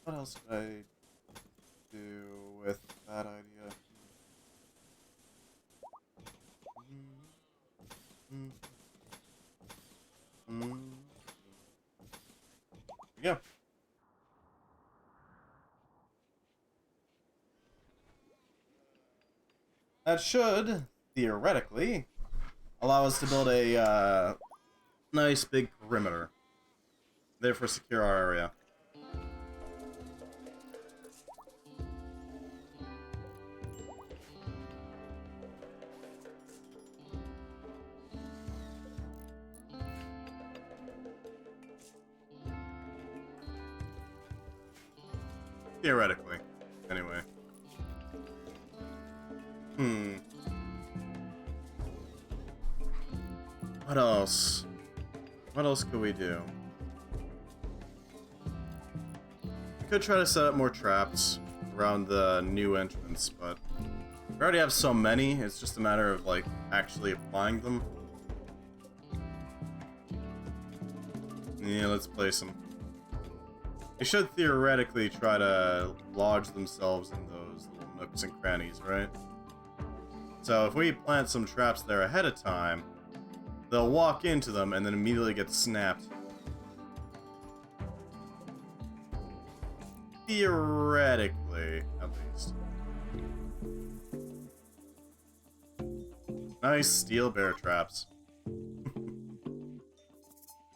What else could I do with that idea? There we go. That should, theoretically, allow us to build a nice big perimeter. Therefore secure our area. Theoretically, anyway. What else? What else could we do? We could try to set up more traps around the new entrance, but we already have so many, it's just a matter of, like, actually applying them. Yeah, let's place them. They should theoretically try to lodge themselves in those little nooks and crannies, right? So if we plant some traps there ahead of time, they'll walk into them and then immediately get snapped. Theoretically, at least. Nice steel bear traps.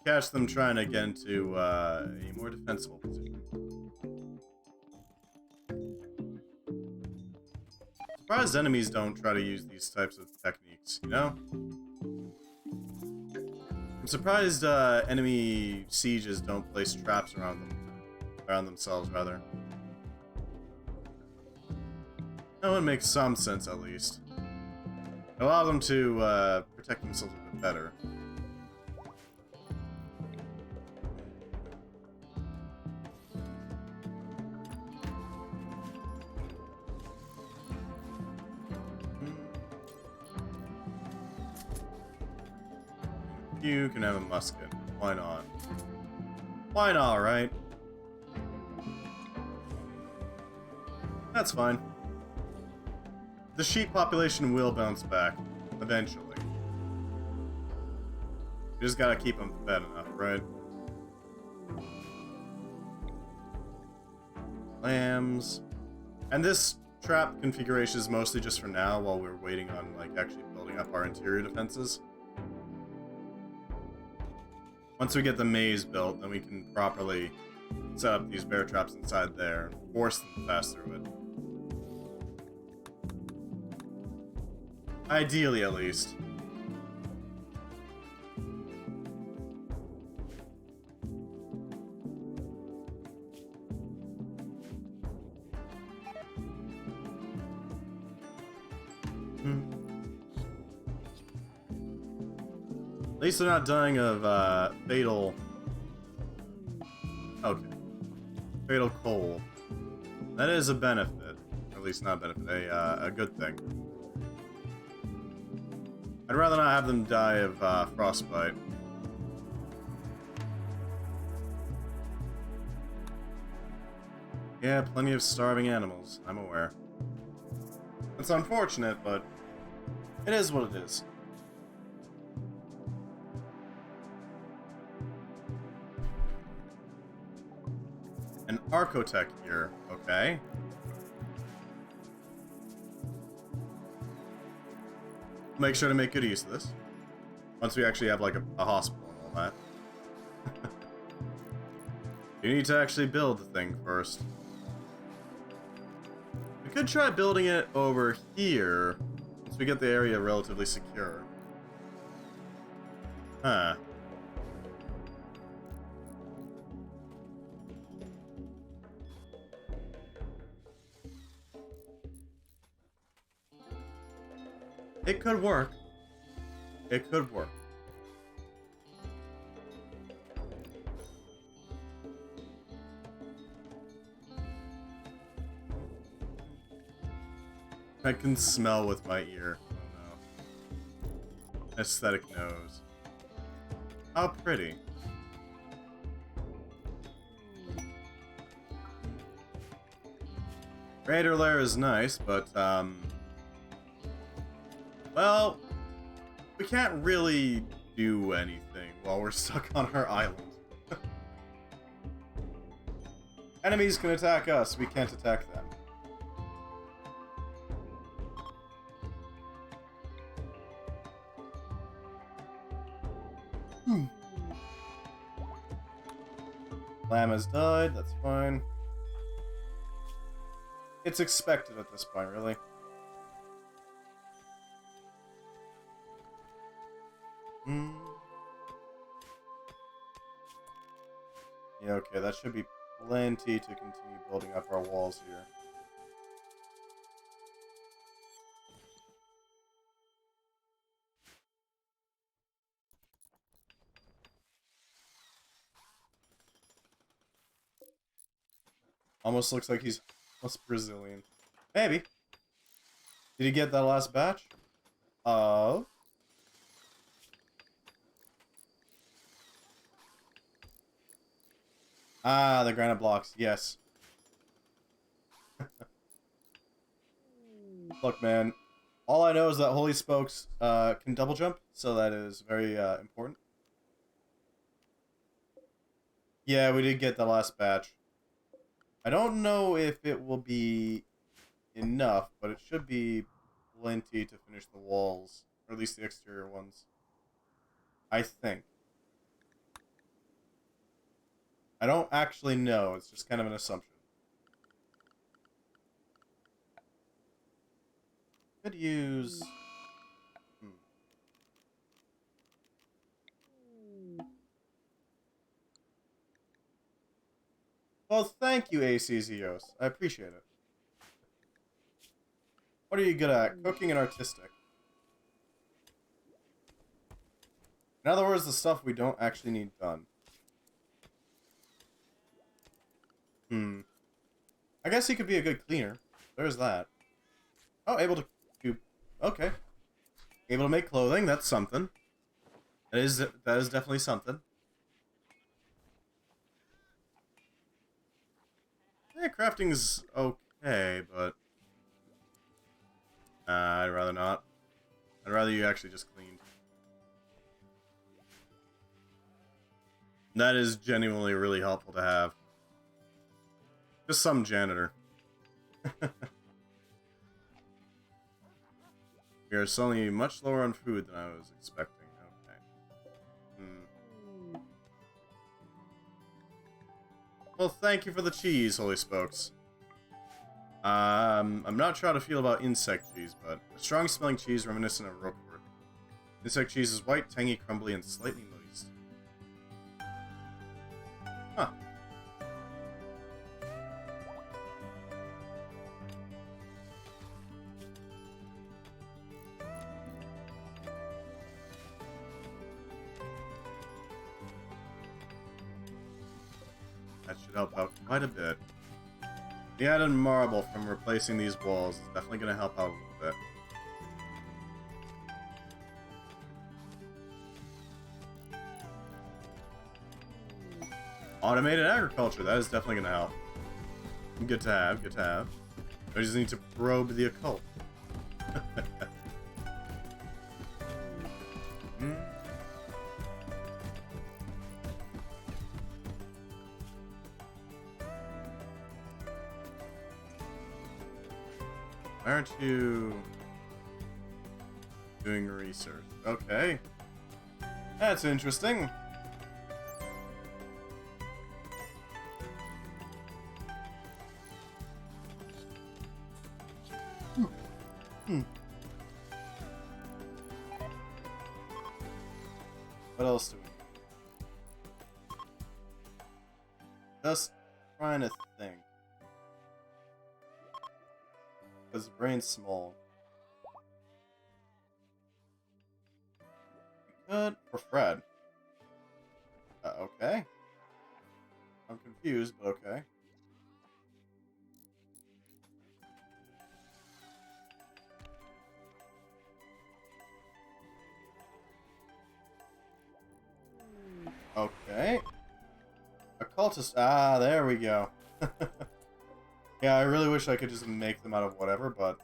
Catch them trying to get into a more defensible position. Surprised enemies don't try to use these types of techniques, you know? I'm surprised enemy sieges don't place traps around themselves, rather. That would make some sense, at least. Allow them to protect themselves a bit better. You can have a musket. Why not? Why not, right? That's fine. The sheep population will bounce back, eventually. You just gotta keep them fed enough, right? Lambs. And this trap configuration is mostly just for now, while we're waiting on, like, actually building up our interior defenses. Once we get the maze built, then we can properly set up these bear traps inside there and force them to pass through it. Ideally, at least. At least they're not dying of fatal. Okay. Fatal cold. That is a benefit. At least not a benefit, a good thing. I'd rather not have them die of frostbite. Yeah, plenty of starving animals, I'm aware. It's unfortunate, but it is what it is. An Archotech here, okay. Make sure to make good use of this. Once we actually have, like, a hospital and all that. You need to actually build the thing first. We could try building it over here. Once we get the area relatively secure. Huh. It could work. It could work. I can smell with my ear. Oh no. Aesthetic nose. How pretty. Raider lair is nice, but, well, we can't really do anything while we're stuck on our island. Enemies can attack us, we can't attack them. Lamb has died, that's fine. It's expected at this point, really. Yeah, okay, that should be plenty to continue building up our walls here. Almost looks like he's almost Brazilian. Maybe. Did he get that last batch? Of... Ah, the granite blocks. Yes. Look, man. All I know is that Holy Spokes can double jump, so that is very important. Yeah, we did get the last batch. I don't know if it will be enough, but it should be plenty to finish the walls, or at least the exterior ones. I think. I don't actually know, it's just kind of an assumption. Could use... Well, thank you, ACZOs. I appreciate it. What are you good at? Cooking and artistic. In other words, the stuff we don't actually need done. I guess he could be a good cleaner. There's that. Oh, able to do... Okay. Able to make clothing, that's something. That is definitely something. Yeah, crafting's okay, but... I'd rather not. I'd rather you actually just cleaned. That is genuinely really helpful to have. Just some janitor. We are suddenly much lower on food than I was expecting. Okay. Well, thank you for the cheese, Holy Spokes. I'm not sure how to feel about insect cheese, but a strong-smelling cheese reminiscent of Roquefort. Insect cheese is white, tangy, crumbly, and slightly moist. Huh. That should help out quite a bit. The added marble from replacing these walls is definitely going to help out a little bit. Automated agriculture, that is definitely going to help. Good to have, good to have. I just need to probe the occult. Why aren't you doing research? Okay. That's interesting. What else do we need? Just trying to think. Because the brain's small. Good for Fred. Okay. I'm confused, but okay. Okay. Occultist. Ah, there we go. Yeah, I really wish I could just make them out of whatever, but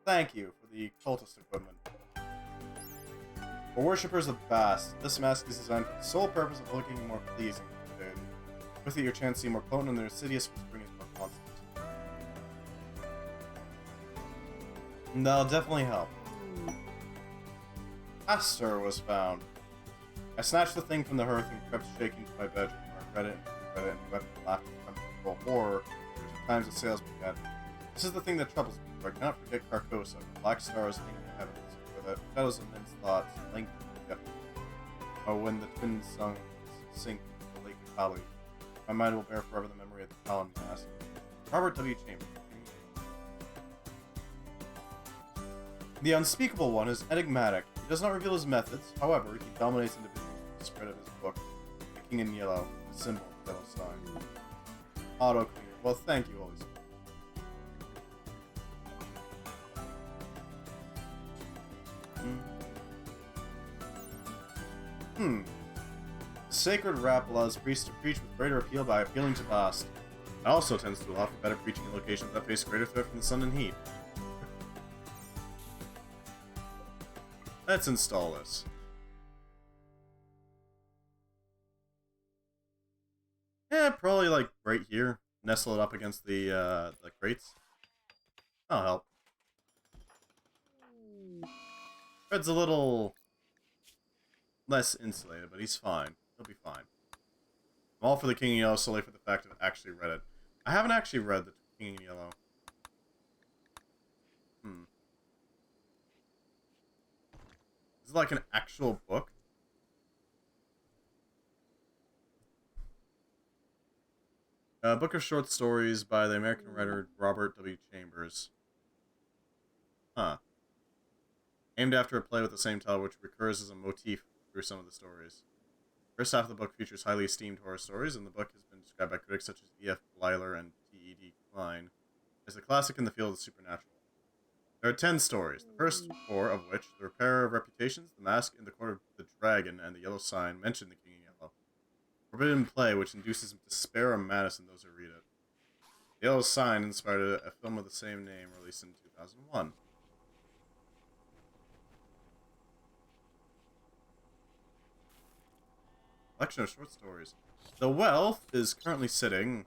thank you for the cultist equipment. For worshippers of Bast, this mask is designed for the sole purpose of looking more pleasing to the dead. With it, your chance to see more potent and their insidious whispering is more constant. That'll definitely help. Aster was found. I snatched the thing from the hearth and crept shaking to my bedroom, where I read it and wept and laughed in front of horror, which at times assails me again. This is the thing that troubles me, for I cannot forget Carcosa, the black stars hanging in the heavens, where the shadows of men's thoughts lengthen together. Or when the twin suns sink into the lake of Kali, my mind will bear forever the memory of the Talon mask. Robert W. Chambers. The unspeakable one is enigmatic. He does not reveal his methods, however, he dominates individuals with the spread of his book, the king in yellow, the symbol of the yellow sign. Auto cleaner. Well, thank you, Holy Spirit. Sacred rap allows priests to preach with greater appeal by appealing to Bast. It also tends to allow for better preaching in locations that face greater threat from the sun and heat. Let's install this. Yeah, probably like right here. Nestle it up against the crates. That'll help. Fred's a little less insulated, but he's fine. He'll be fine. I'm all for the King in Yellow solely for the fact that I've actually read it. I haven't actually read the King in Yellow. Is it like an actual book? A book of short stories by the American writer Robert W. Chambers. Huh. Aimed after a play with the same title, which recurs as a motif through some of the stories. First half of the book features highly esteemed horror stories, and the book has been described by critics such as E.F. Blyler and T.E.D. Klein as a classic in the field of the supernatural. There are 10 stories, the first 4 of which, The Repair of Reputations, The Mask in the Court of the Dragon, and The Yellow Sign, mention the King in Yellow. Forbidden play, which induces despair or madness in those who read it. The Yellow Sign inspired a film of the same name released in 2001. Collection of short stories. The wealth is currently sitting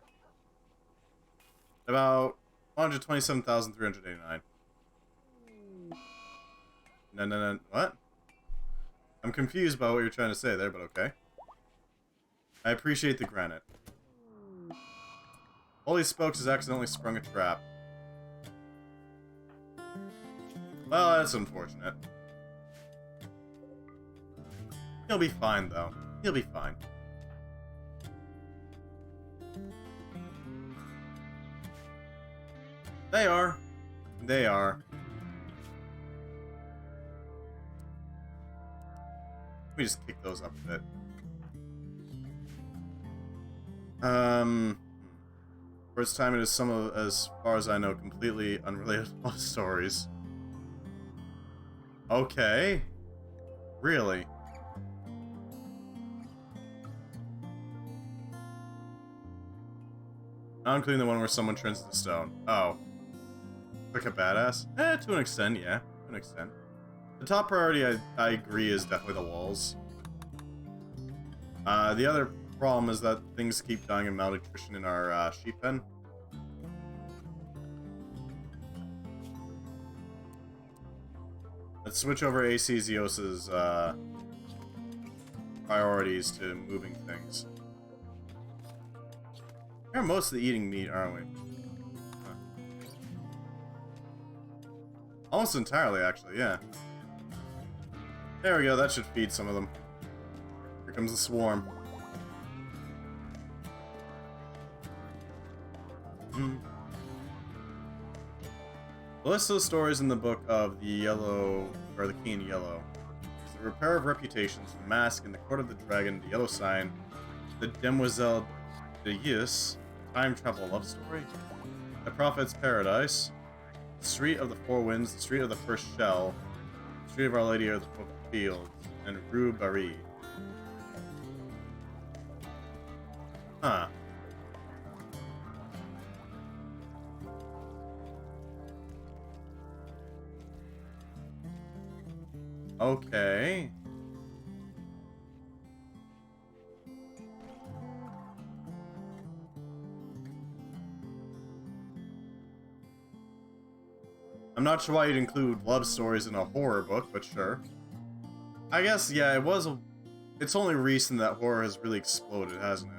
at about 127,389. No, what? I'm confused by what you're trying to say there, but okay. I appreciate the granite. Holy Spokes has accidentally sprung a trap. Well, that's unfortunate. He'll be fine, though. He'll be fine. They are. They are. Let me just kick those up a bit. First time it is some of, as far as I know, completely unrelated love stories. Okay. Really? Not including the one where someone turns into stone. Oh. Like a badass? To an extent, yeah. To an extent. The top priority, I agree, is definitely the walls. The other problem is that things keep dying of malnutrition in our sheep pen. Let's switch over AC Zeos's priorities to moving things. We're mostly eating meat, aren't we? Huh. Almost entirely, actually, yeah. There we go, that should feed some of them. Here comes the swarm. The list of stories in the book of the Yellow, or the King in Yellow, is the Repair of Reputations, the Mask in the Court of the Dragon, the Yellow Sign, the Demoiselle de Yus, Time Travel Love Story, the Prophet's Paradise, the Street of the Four Winds, the Street of the First Shell, the Street of Our Lady of the Fields, and Rue Barry. Huh. Okay. I'm not sure why you'd include love stories in a horror book, but sure. I guess, yeah, it's only recent that horror has really exploded, hasn't it?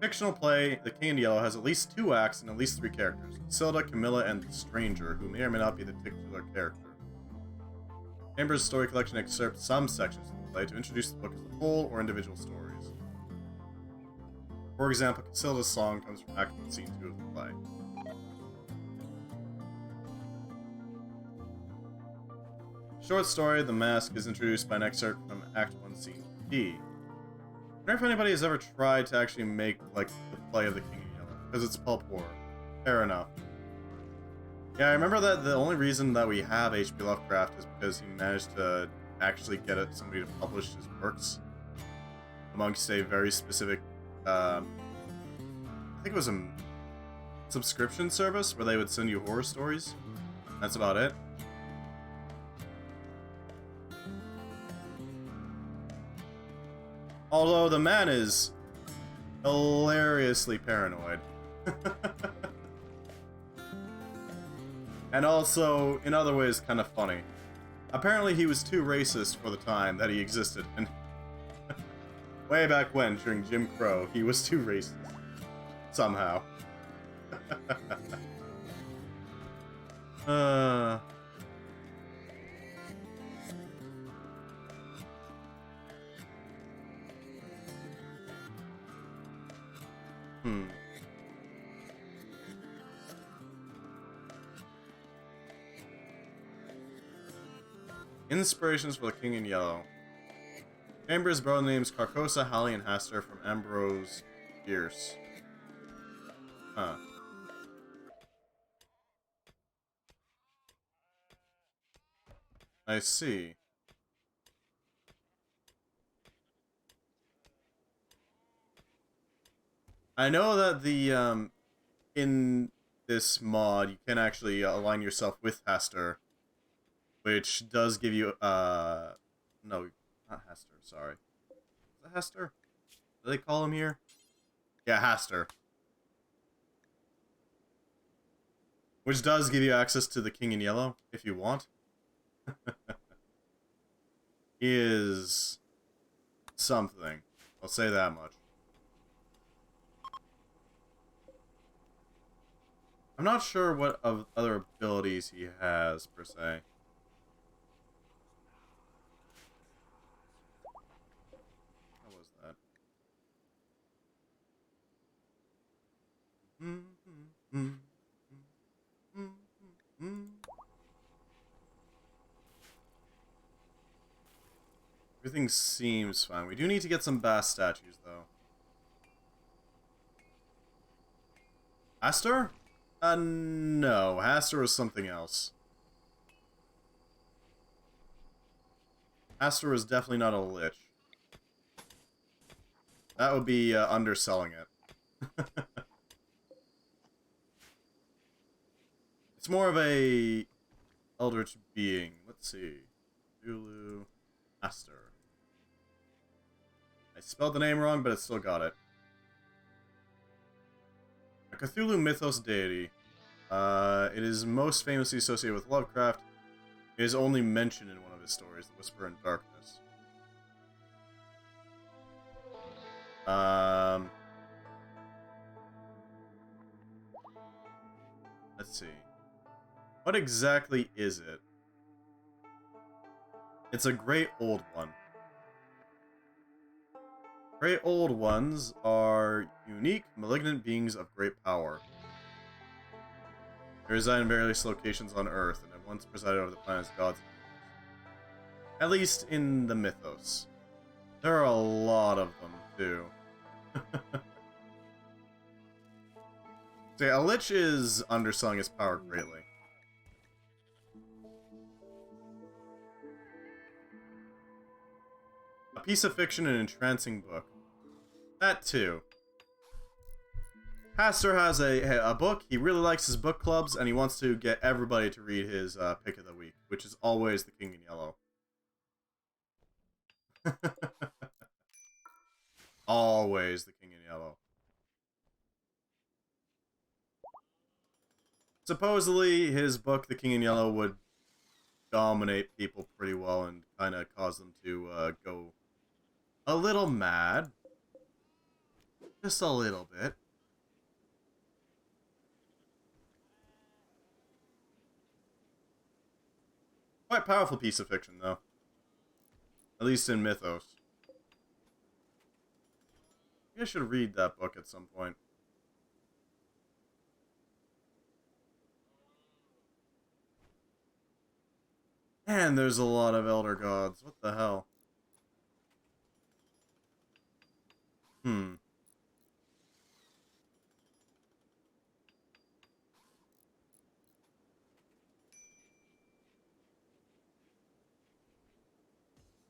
Fictional play, The King in Yellow has at least 2 acts and at least 3 characters. Casilda, Camilla, and the Stranger, who may or may not be the titular character. Chambers' story collection excerpts some sections of the play to introduce the book as a whole or individual stories. For example, Casilda's song comes from Act 1, Scene 2 of the play. Short story, The Mask, is introduced by an excerpt from Act 1, Scene D. I wonder if anybody has ever tried to actually make, like, the play of The King in Yellow, because it's pulp horror. Fair enough. Yeah, I remember that the only reason that we have H.P. Lovecraft is because he managed to actually get somebody to publish his works amongst a very specific, I think it was a subscription service where they would send you horror stories. That's about it. Although the man is hilariously paranoid. And also, in other ways, kind of funny. Apparently he was too racist for the time that he existed, and way back when, during Jim Crow, he was too racist. Somehow. Inspirations for The King in Yellow. Chambers' brother names Carcosa, Hallie, and Hastur from Ambrose Bierce. Huh. I see. I know that the, in this mod, you can actually align yourself with Hastur, which does give you, no, not Hastur, sorry. Is it Hastur? Do they call him here? Yeah, Hastur. Which does give you access to the King in Yellow, if you want. He is something. I'll say that much. I'm not sure what other abilities he has, per se. What was that? Everything seems fine. We do need to get some Bass statues, though. Hastur? No. Hastur is something else. Hastur is definitely not a lich. That would be underselling it. It's more of a eldritch being. Let's see. Cthulhu. Hastur. I spelled the name wrong, but it still got it. A Cthulhu mythos deity. It is most famously associated with Lovecraft. It is only mentioned in one of his stories, The Whisper in Darkness. Let's see. What exactly is it? It's a great old one. Great old ones are unique, malignant beings of great power. They reside in various locations on Earth, and have once presided over the planet's gods. At least in the mythos. There are a lot of them, too. See, a lich is underselling his power greatly. A piece of fiction, an entrancing book. That too. Hastur has a book. He really likes his book clubs, and he wants to get everybody to read his pick of the week, which is always The King in Yellow. Always The King in Yellow. Supposedly, his book, The King in Yellow, would dominate people pretty well and kind of cause them to go a little mad. Just a little bit. Quite powerful piece of fiction, though. At least in Mythos. Maybe I should read that book at some point. Man, there's a lot of Elder Gods. What the hell?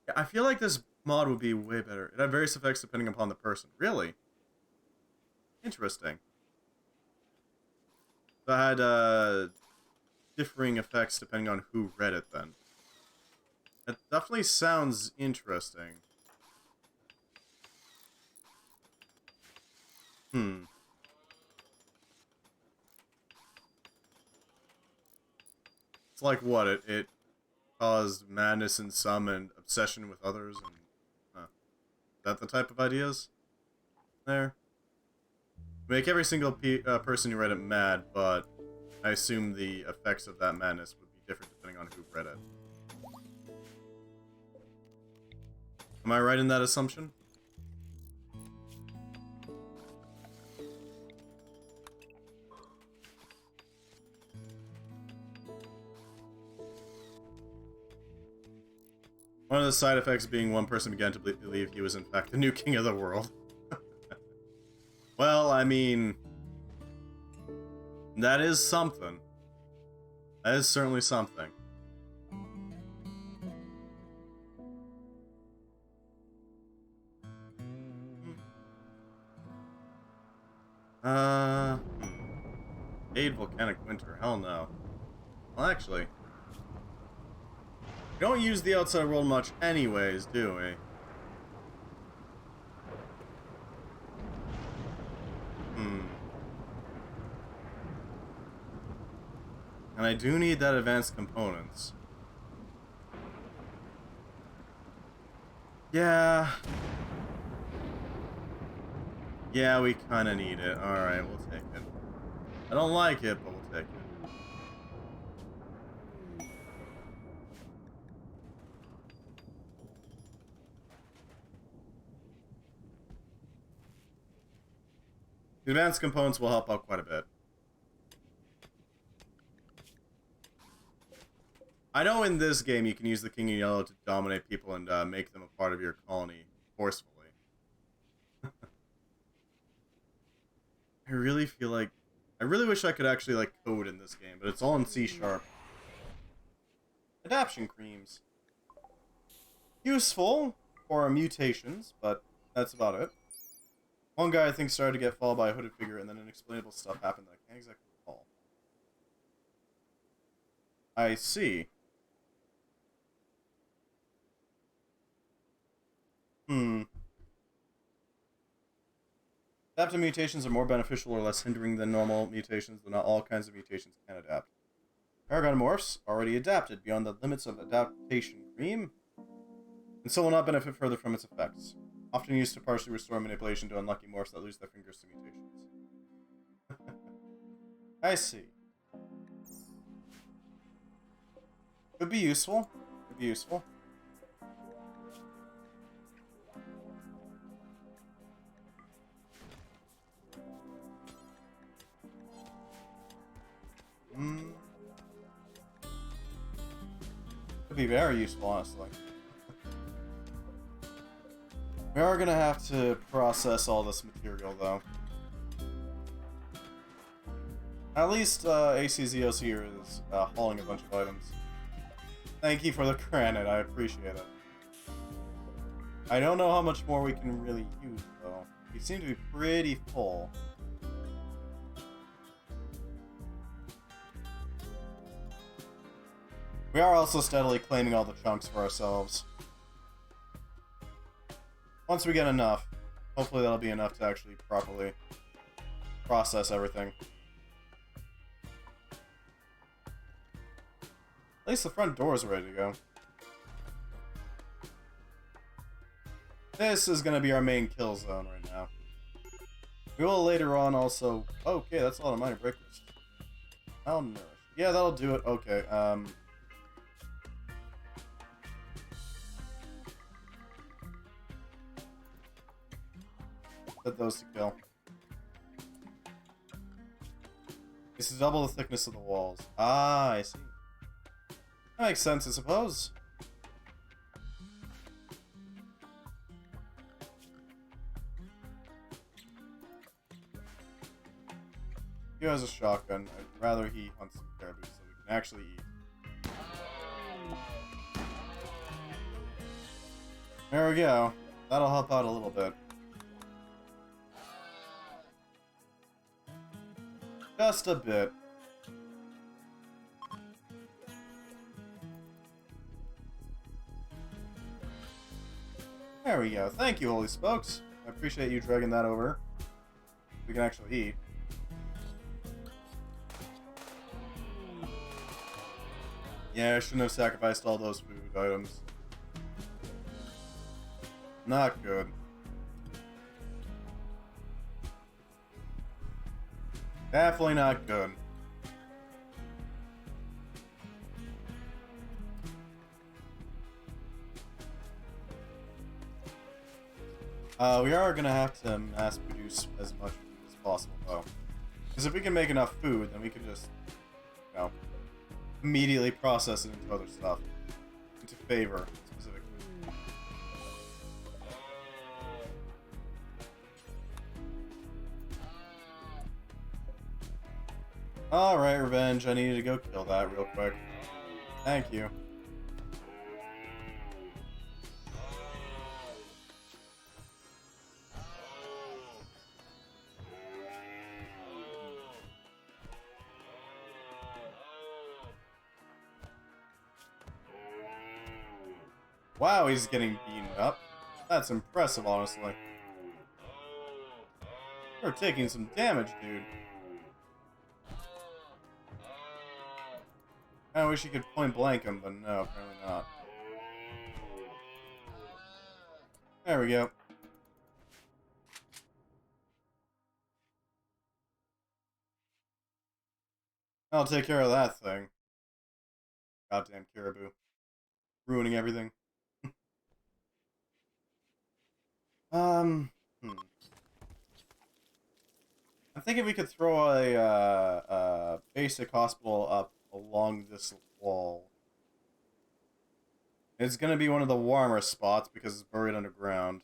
Yeah, I feel like this mod would be way better. It had various effects depending upon the person. Really? Interesting. So I had differing effects depending on who read it then. It definitely sounds interesting. It's like what? It caused madness in some and obsession with others, and is that the type of ideas there? Make every single person who read it mad, but I assume the effects of that madness would be different depending on who read it. Am I right in that assumption? One of the side effects being one person began to believe he was in fact the new king of the world. Well, I mean, that is something. That is certainly something. Aid volcanic winter. Hell no. Well, actually, we don't use the outside world much anyways, do we? And I do need that advanced components. Yeah. Yeah, we kind of need it. Alright, we'll take it. I don't like it, but we'll take it. The advanced components will help out quite a bit. I know in this game you can use the King in Yellow to dominate people and make them a part of your colony forcefully. I really feel like... I really wish I could actually, like, code in this game, but it's all in C#. Adaption creams. Useful for mutations, but that's about it. One guy, I think, started to get followed by a hooded figure, and then inexplainable stuff happened that I can't exactly recall. I see. Adaptive mutations are more beneficial or less hindering than normal mutations, though not all kinds of mutations can adapt. Paragon morphs already adapted beyond the limits of adaptation cream, and so will not benefit further from its effects. Often used to partially restore manipulation to unlucky morphs that lose their fingers to mutations. I see. Could be useful. Could be useful. Could be very useful, honestly. We are gonna have to process all this material, though. At least ACZOC here is hauling a bunch of items. Thank you for the granite, I appreciate it. I don't know how much more we can really use, though. We seem to be pretty full. We are also steadily claiming all the chunks for ourselves. Once we get enough, hopefully that'll be enough to actually properly process everything. At least the front door is ready to go. This is going to be our main kill zone right now. We will later on also... Okay, that's a lot of minor breakers. Malnourished. Yeah, that'll do it. Okay, set those to kill. This is double the thickness of the walls. Ah, I see. That makes sense, I suppose. He has a shotgun. I'd rather he hunts some caribou so we can actually eat. There we go. That'll help out a little bit. Just a bit. There we go. Thank you, Holy Spokes. I appreciate you dragging that over. We can actually eat. Yeah, I shouldn't have sacrificed all those food items. Not good. Definitely not good. We are gonna have to mass produce as much food as possible, though. Because if we can make enough food, then we can just, you know, immediately process it into other stuff. Into favor, specifically. Alright, Revenge, I needed to go kill that real quick. Thank you. Wow, he's getting beaten up. That's impressive, honestly. You're taking some damage, dude. I wish you could point blank him, but no, apparently not. There we go. I'll take care of that thing. Goddamn caribou. Ruining everything. I'm thinking we could throw a basic hospital up along this wall. It's gonna be one of the warmer spots because it's buried underground.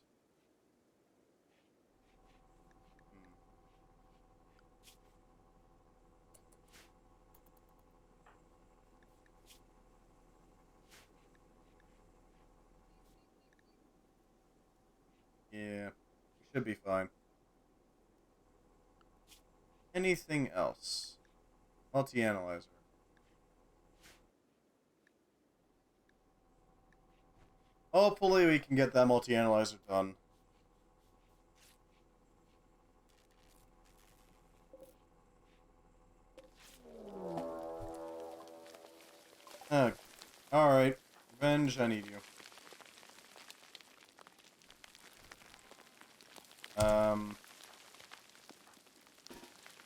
Yeah, we should be fine. Anything else? Multi-analyzer. Hopefully we can get that multi-analyzer done. Okay. Alright. Revenge, I need you.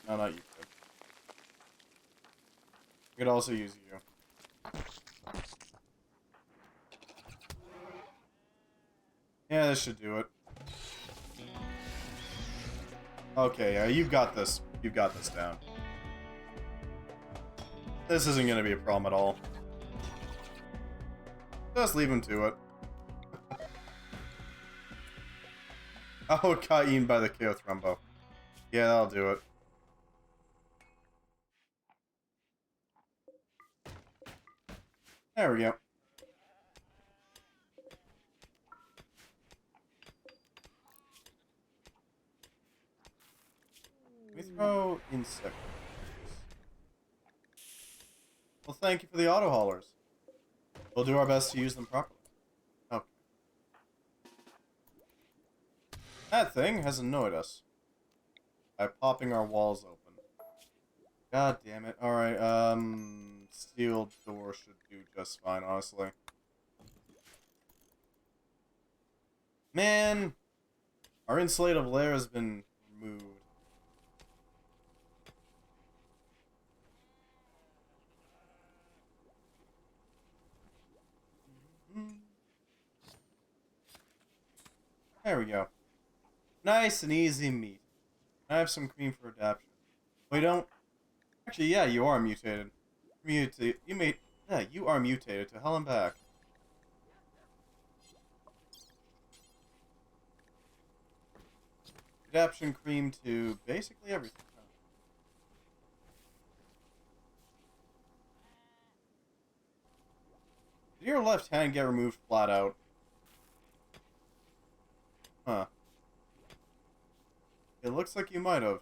No, not you. I could also use you. Yeah, this should do it. Okay, yeah, you've got this. You've got this down. This isn't gonna be a problem at all. Just leave him to it. Oh, it got eaten by the Chaothrumbo. Yeah, that'll do it. There we go. Let me throw insect. Well, thank you for the auto haulers. We'll do our best to use them properly. Okay. That thing has annoyed us by popping our walls open. God damn it. Alright, steel door should do just fine, honestly. Man! Our insulative layer has been removed. There we go. Nice and easy meat. I have some cream for adaptation. We don't... Actually, yeah, you are mutated. You are mutated to hell and back. Adaptation cream to basically everything. Did your left hand get removed flat out? Huh. It looks like you might have.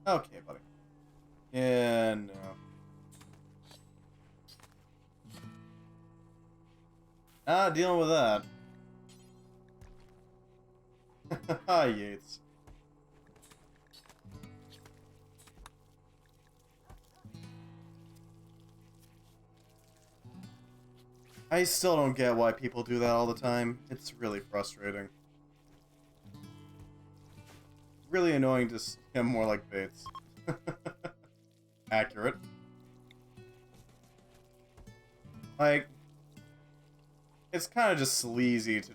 Okay, buddy. Yeah, no. Not dealing with that. Hi, Yates. I still don't get why people do that all the time. It's really frustrating. Really annoying to skim more like Bates. Accurate. Like, it's kind of just sleazy to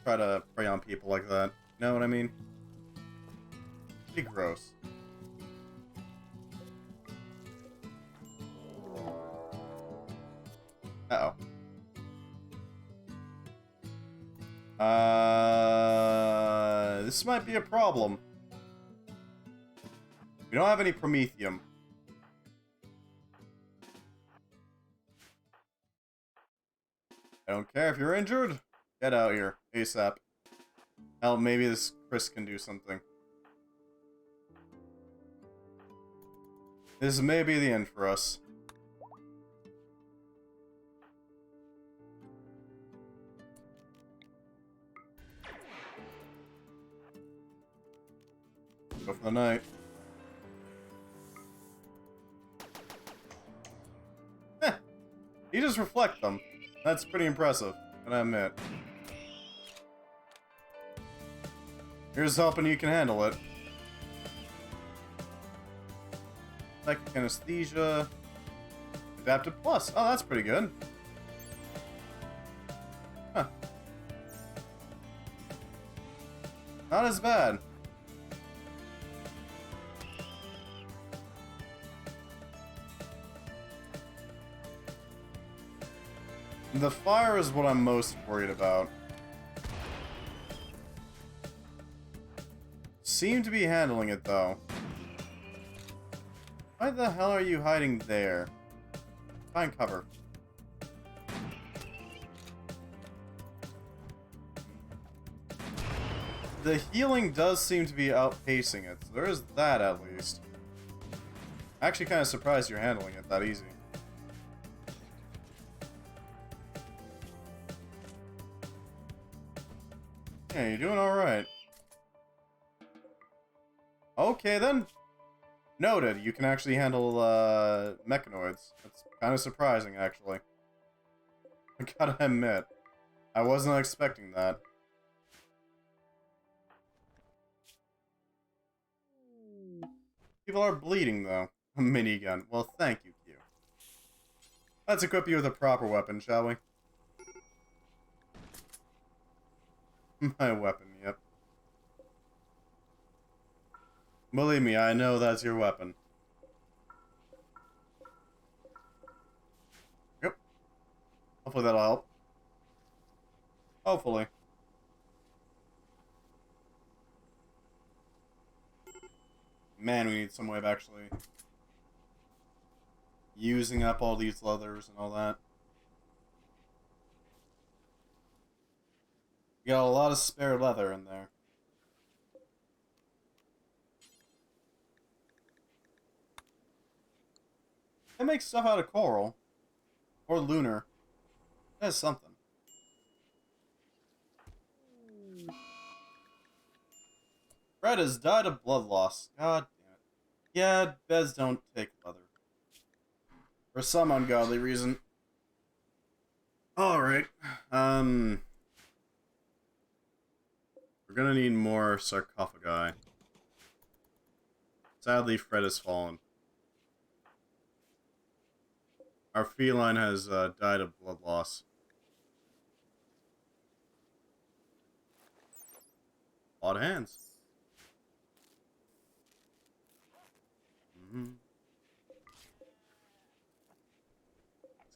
try to prey on people like that. You know what I mean? Pretty gross. Uh-oh. This might be a problem. We don't have any promethium. I don't care if you're injured. Get out here, ASAP. Hell, maybe this Chris can do something. This may be the end for us. Go for the night. Heh. You just reflect them. That's pretty impressive, and I admit. Here's hoping you can handle it. Psychic anesthesia. Adaptive plus. Oh, that's pretty good. Huh. Not as bad. The fire is what I'm most worried about. Seem to be handling it, though. Why the hell are you hiding there? Find cover. The healing does seem to be outpacing it, so there is that at least. Actually kind of surprised you're handling it that easy. Yeah, you're doing alright. Okay then. Noted, you can actually handle mechanoids. That's kind of surprising, actually. I gotta admit. I wasn't expecting that. People are bleeding, though. A minigun. Well, thank you, Q. Let's equip you with a proper weapon, shall we? My weapon, yep. Believe me, I know that's your weapon. Yep. Hopefully that'll help. Hopefully. Man, we need some way of actually using up all these leathers and all that. You got a lot of spare leather in there. They make stuff out of coral. Or lunar. That's something. Fred has died of blood loss. God damn it. Yeah, beds don't take leather. For some ungodly reason. Alright. We're gonna need more sarcophagi. Sadly, Fred has fallen. Our feline has died of blood loss. A lot of hands.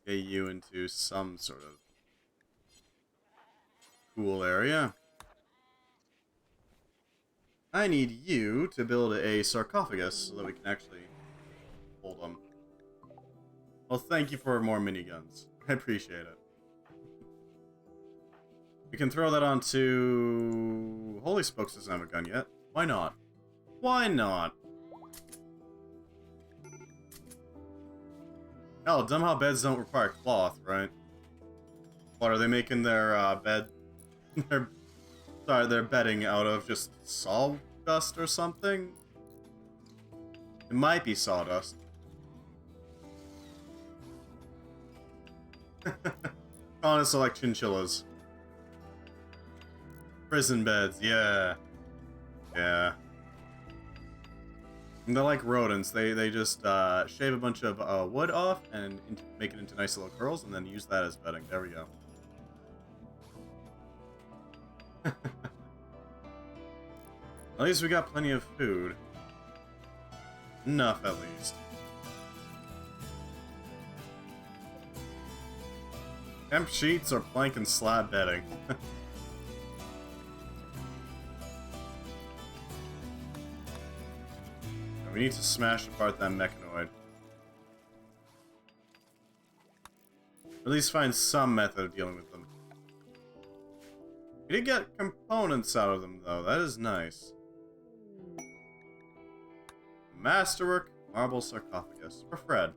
Let's get you into some sort of cool area. I need you to build a sarcophagus so that we can actually hold them. Well, thank you for more miniguns. I appreciate it. We can throw that onto... Holy Spokes doesn't have a gun yet. Why not? Why not? Oh, dumb how beds don't require cloth, right? What, are they making their bed... their bedding out of just sawdust or something? It might be sawdust. Honest select chinchillas. Prison beds, yeah. Yeah. And they're like rodents. They just shave a bunch of wood off and make it into nice little curls and then use that as bedding. There we go. At least we got plenty of food. Enough, at least. Hemp sheets or plank and slab bedding. We need to smash apart that mechanoid. At least find some method of dealing with them. We did get components out of them, though. That is nice. Masterwork, marble sarcophagus. For Fred.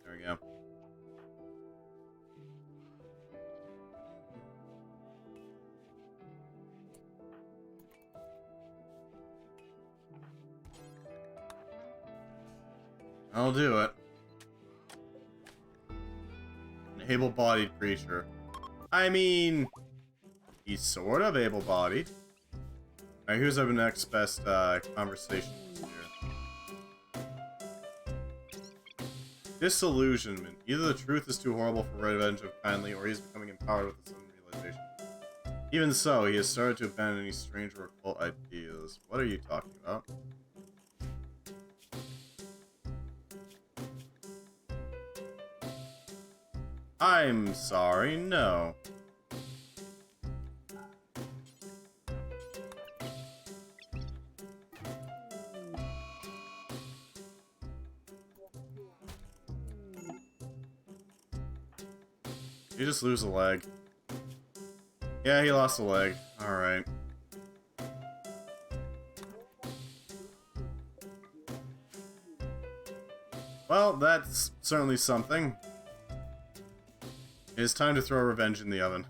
There we go. I'll do it. An able-bodied creature. I mean, he's sort of able-bodied. Alright, here's our next best conversation here. Disillusionment. Either the truth is too horrible for revenge of kindly, or he's becoming empowered with his own realization. Even so, he has started to abandon any strange or occult ideas. What are you talking about? I'm sorry, no. You just lose a leg. Yeah, he lost a leg. Alright. Well, that's certainly something. It's time to throw revenge in the oven.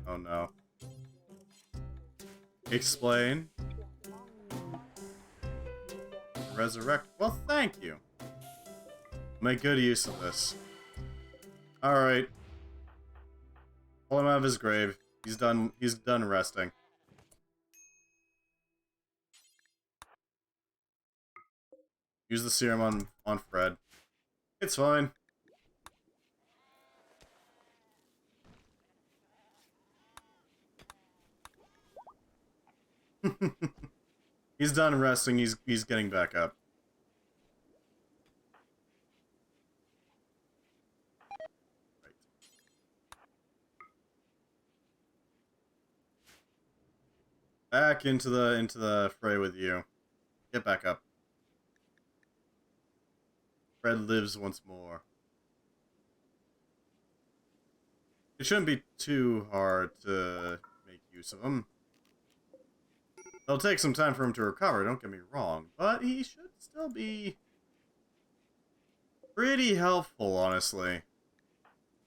Oh no. Explain. Resurrect. Well, thank you. Make good use of this. Alright. Pull him out of his grave. He's done resting. Use the serum on Fred. It's fine. He's done resting. He's getting back up. Right. Back into the fray with you. Get back up. Fred lives once more. It shouldn't be too hard to make use of him. It'll take some time for him to recover, don't get me wrong, but he should still be pretty helpful, honestly.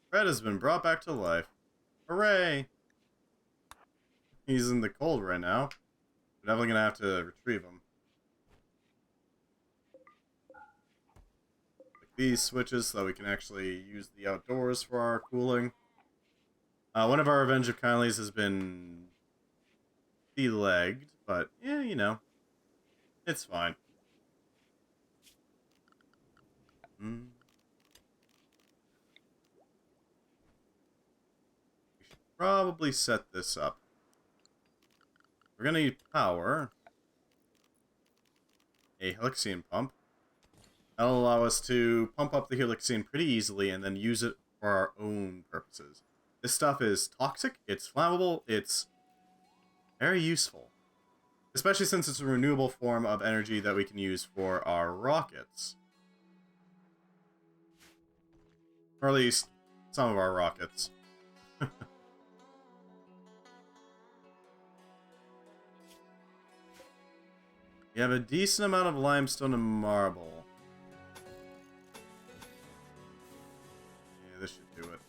Fred has been brought back to life. Hooray! He's in the cold right now. We're definitely gonna have to retrieve him. Like these switches so that we can actually use the outdoors for our cooling. One of our Revenge of Kindlies has been delegged, but yeah, you know, it's fine. We should probably set this up. We're gonna need power. A Helixian pump. That'll allow us to pump up the Helixian pretty easily and then use it for our own purposes. This stuff is toxic, it's flammable, it's very useful. Especially since it's a renewable form of energy that we can use for our rockets. Or at least, some of our rockets. You have a decent amount of limestone and marble. Yeah, this should do it.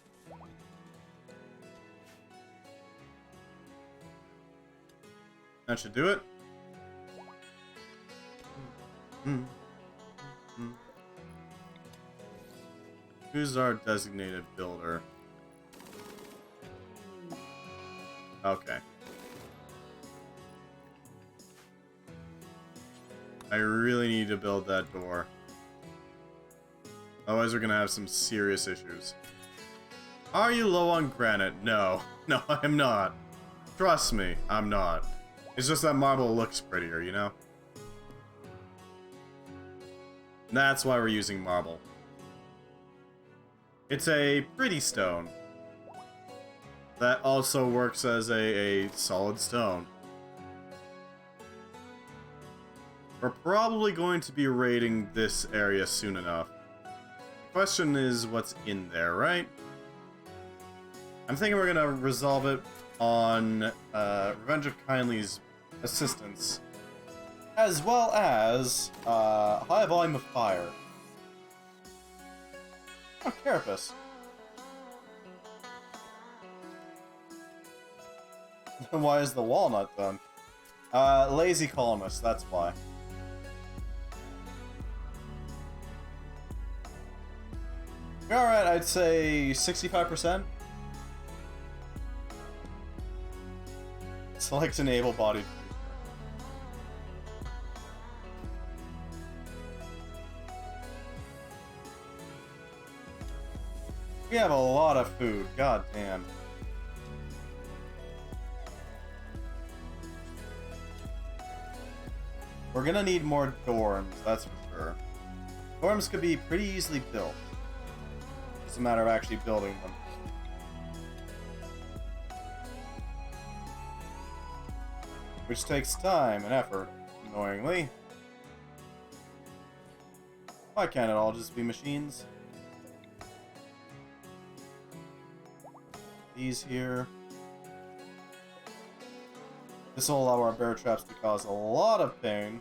That should do it. Who's our designated builder? Okay. I really need to build that door. Otherwise we're gonna have some serious issues. Are you low on granite? No. No, I'm not. Trust me, I'm not. It's just that marble looks prettier, you know? And that's why we're using marble. It's a pretty stone. That also works as a solid stone. We're probably going to be raiding this area soon enough. The question is what's in there, right? I'm thinking we're gonna resolve it on Revenge of Kindly's assistance, as well as high volume of fire. Oh, Carapace. Why is the wall not done? Lazy columnist, that's why. Alright, I'd say 65%. Select an able-bodied creature. We have a lot of food, god damn. We're gonna need more dorms, that's for sure. Dorms could be pretty easily built. It's a matter of actually building them. Which takes time and effort, annoyingly. Why can't it all just be machines? These here. This will allow our bear traps to cause a lot of pain.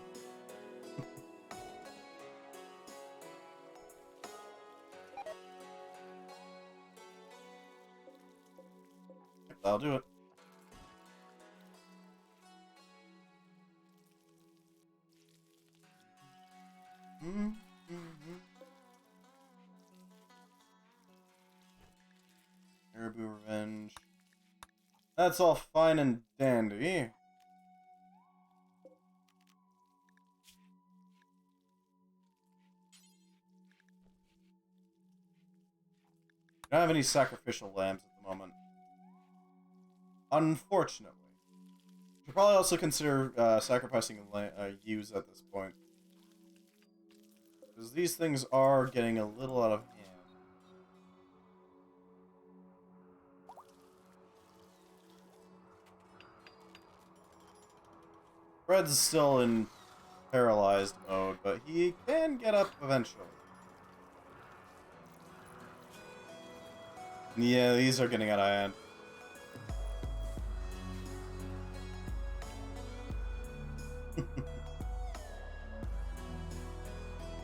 That'll do it. Caribou Revenge. That's all fine and dandy. I don't have any sacrificial lambs at the moment. Unfortunately. Should probably also consider sacrificing ewes at this point. Because these things are getting a little out of hand. Fred's still in paralyzed mode, but he can get up eventually. Yeah, these are getting out of hand.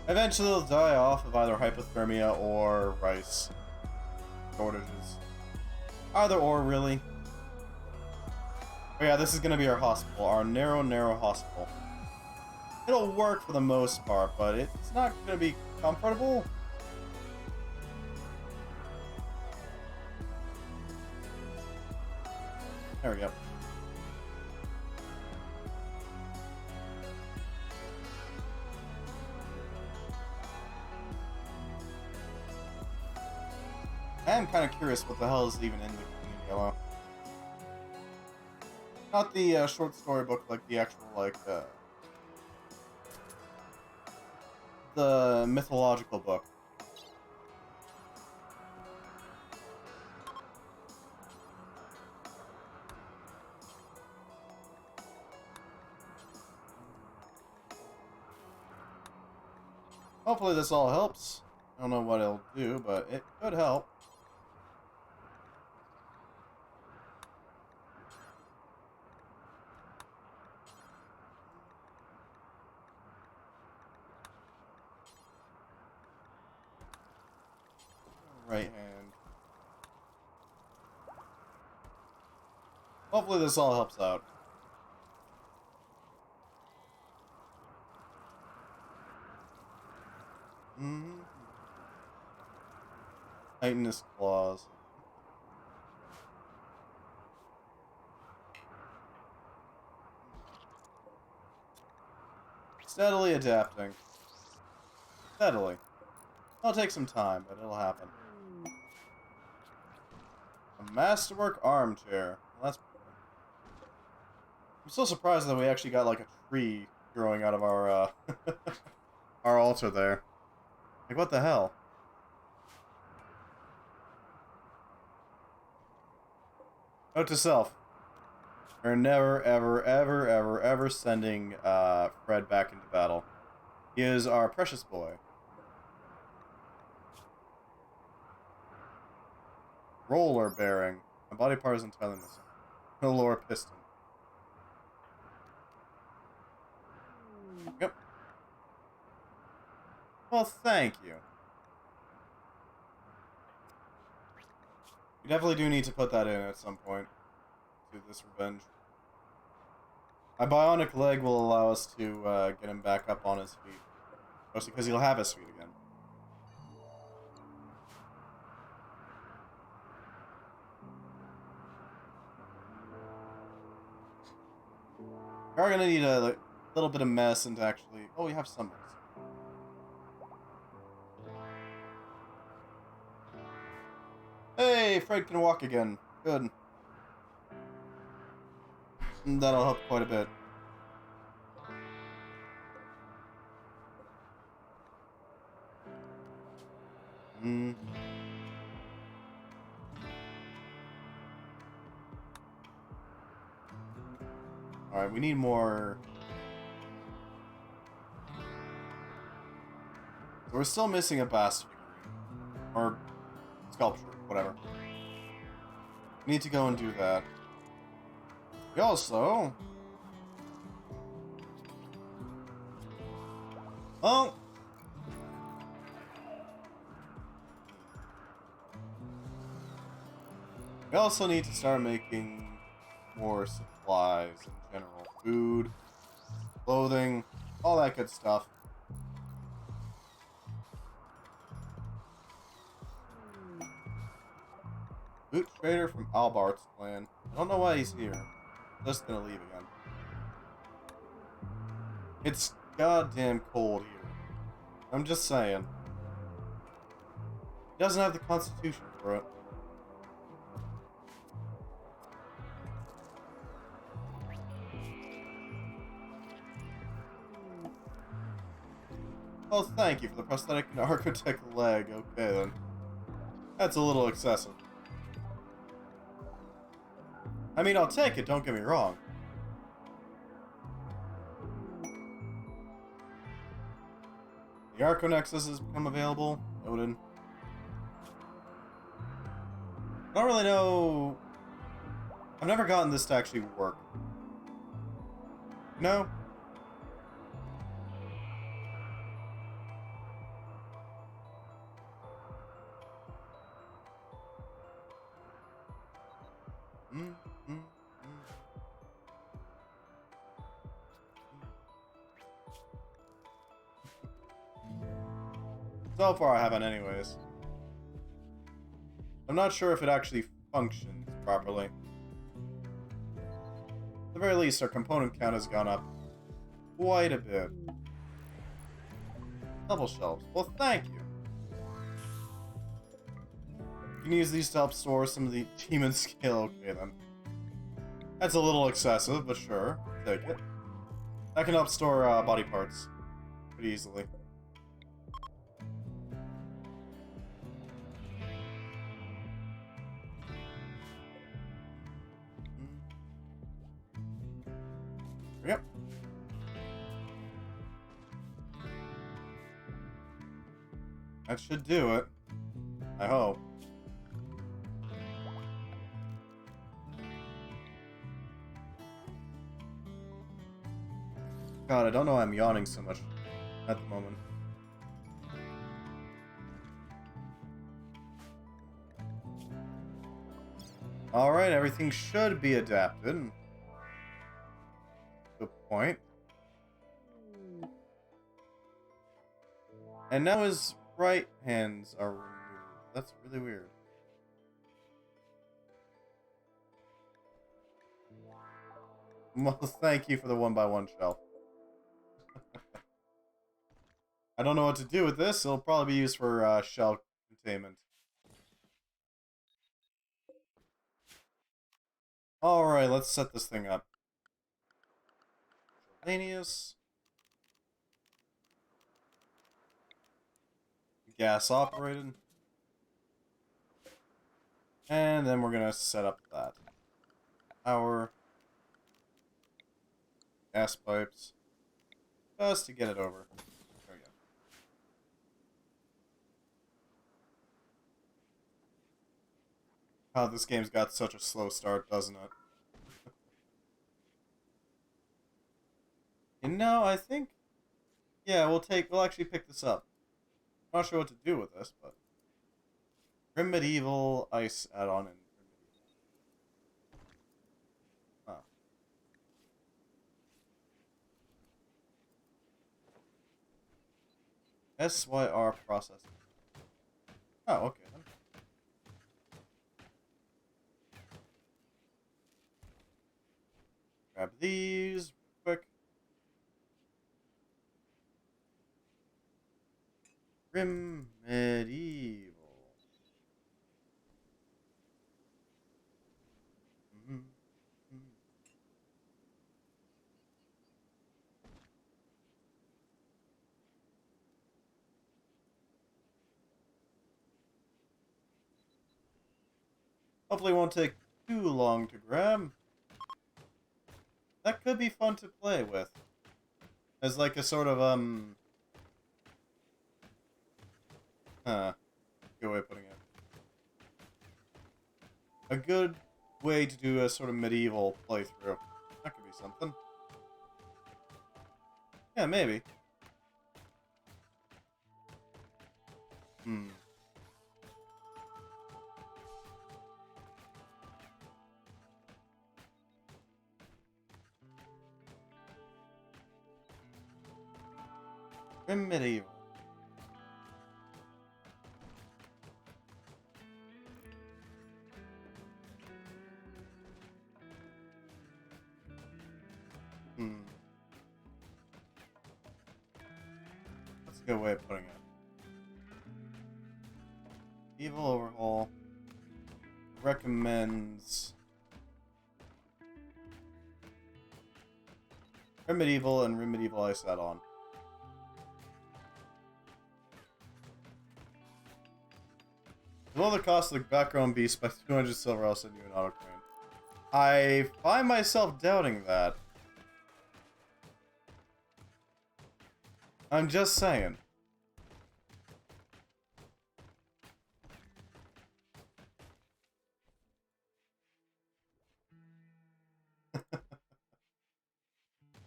Eventually they'll die off of either hypothermia or rice shortages. Either or, really. Oh yeah, this is gonna be our hospital. Our narrow hospital. It'll work for the most part, but it's not gonna be comfortable. There we go. I am kind of curious what the hell is even in the community yellow. Not the short story book, like the actual, like, the mythological book. Hopefully this all helps. I don't know what it'll do, but it could help. Right hand. Hopefully this all helps out. Titanous claws. Steadily adapting. Steadily. It'll take some time, but it'll happen. A masterwork armchair. Well, that's pretty good. I'm so surprised that we actually got like a tree growing out of our our altar there. Like, what the hell? Note to self. We're never, ever sending Fred back into battle. He is our precious boy. Roller bearing. My body part is entirely missing. No lower piston. Yep. Well, thank you. We definitely do need to put that in at some point. Do this revenge. My bionic leg will allow us to get him back up on his feet. Mostly because he'll have his feet again. We are gonna need a little bit of medicine to actually... Oh, we have some medicine. Hey, Fred can walk again. Good. That'll help quite a bit. Alright, we need more... So we're still missing a bast figurine. Or sculpture, whatever. We need to go and do that. We also... Oh! We also need to start making more supplies in general. Food, clothing, all that good stuff. Loot trader from Albart's clan. I don't know why he's here. I'm just gonna leave again. It's goddamn cold here. I'm just saying. He doesn't have the constitution for for it. Well, thank you for the prosthetic and architect leg. Okay, then. That's a little excessive. I mean, I'll take it, don't get me wrong. The Arco Nexus has become available. Noted. I don't really know... I've never gotten this to actually work. No? So far I haven't anyways. I'm not sure if it actually functions properly. At the very least, our component count has gone up quite a bit. Double shelves. Well, thank you. You can use these to help store some of the demon scale. Okay, then. That's a little excessive, but sure. Take it. That can help store body parts pretty easily. Yep. That should do it. I hope. God, I don't know why I'm yawning so much at the moment. Alright, everything should be adapted. To a point. And now his right hands are removed. That's really weird. Well, thank you for the 1x1 shelf. I don't know what to do with this. It'll probably be used for shell containment. Alright, let's set this thing up. Miscellaneous. Gas operated. And then we're gonna set up that. Power. Gas pipes. Just to get it over. There we go. Oh, this game's got such a slow start, doesn't it? You know, I think... Yeah, we'll actually pick this up. I'm not sure what to do with this, but... Grim Medieval Ice add-on and... Oh. SYR processing. Oh, okay then. Grab these quick. Grim Medieval. Hopefully it won't take too long to grab. That could be fun to play with. As like a sort of, good way of putting it. A good way to do a sort of medieval playthrough. That could be something. Yeah, maybe. Grim Medieval. That's a good way of putting it. Evil overhaul. recommends Rimedieval and Rimedieval Ice add-on. Below the cost of the background beast by 200 silver, I'll send you an auto-coin. I find myself doubting that. I'm just saying.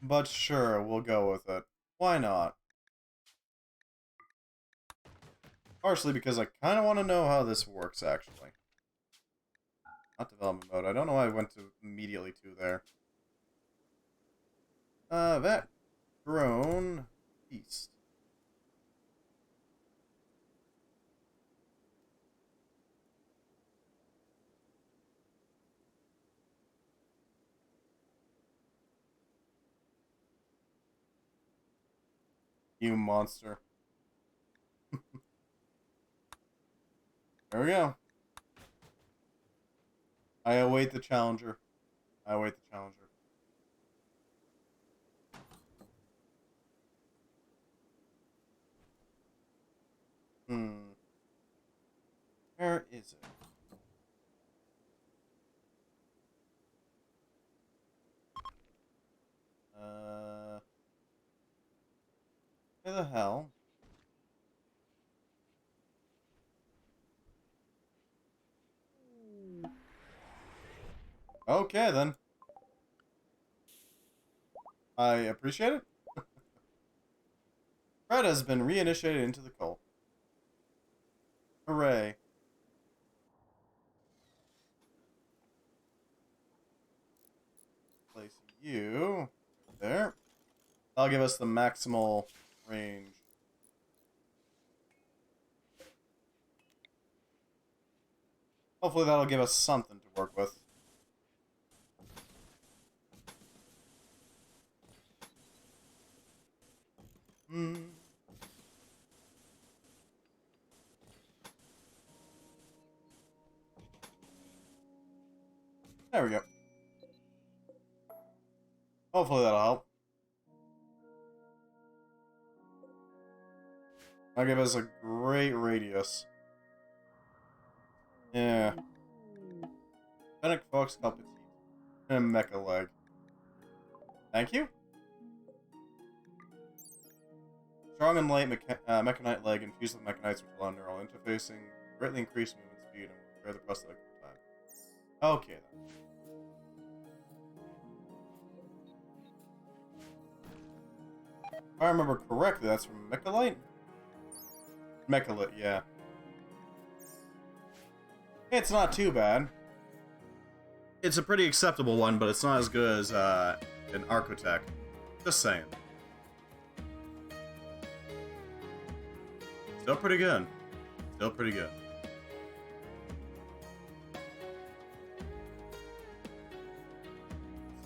But sure, we'll go with it. Why not? Partially because I kind of want to know how this works, actually. Not development mode. I don't know why I went to immediately to there. That drone beast. You monster. There we go. I await the challenger. I await the challenger. Where is it? Where the hell? Okay, then. I appreciate it. Fred has been reinitiated into the cult. Hooray. Place you there. That'll give us the maximal range. Hopefully that'll give us something to work with. There we go. Hopefully that'll help. That'll give us a great radius. Yeah. Fennec Fox Competite. And a mecha leg. Thank you. Strong and light mechanite leg infused with mechanites which allow neural interfacing, greatly increase movement speed, and repair the prosthetic time. Okay then. If I remember correctly, that's from Mechalite? Mechalite, yeah. It's not too bad. It's a pretty acceptable one, but it's not as good as an Architect. Just saying. Still pretty good. Still pretty good.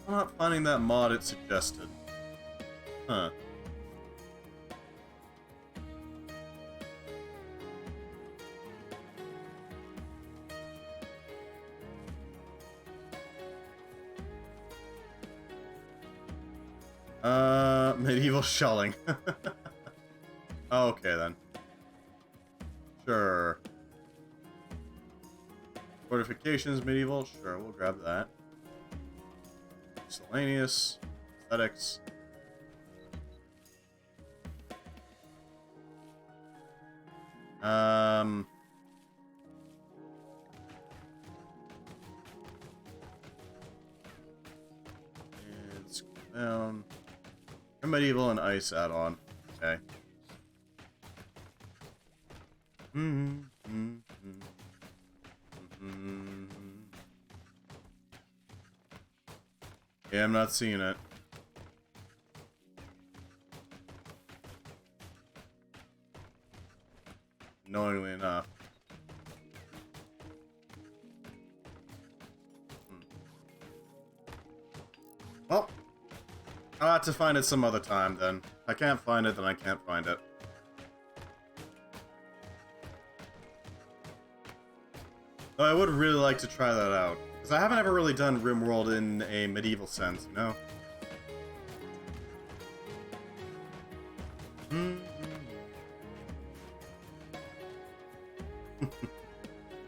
I'm not finding that mod it suggested. Huh. Medieval shelling. Okay then. Sure. Fortifications, medieval. Sure, we'll grab that. Miscellaneous. Aesthetics. Let's go down. Medieval and ice add-on. Okay. Yeah, I'm not seeing it. Knowingly enough. Well, I'll have to find it some other time then. If I can't find it, then I can't find it. Though I would really like to try that out. Because I haven't ever really done Rimworld in a medieval sense, you know?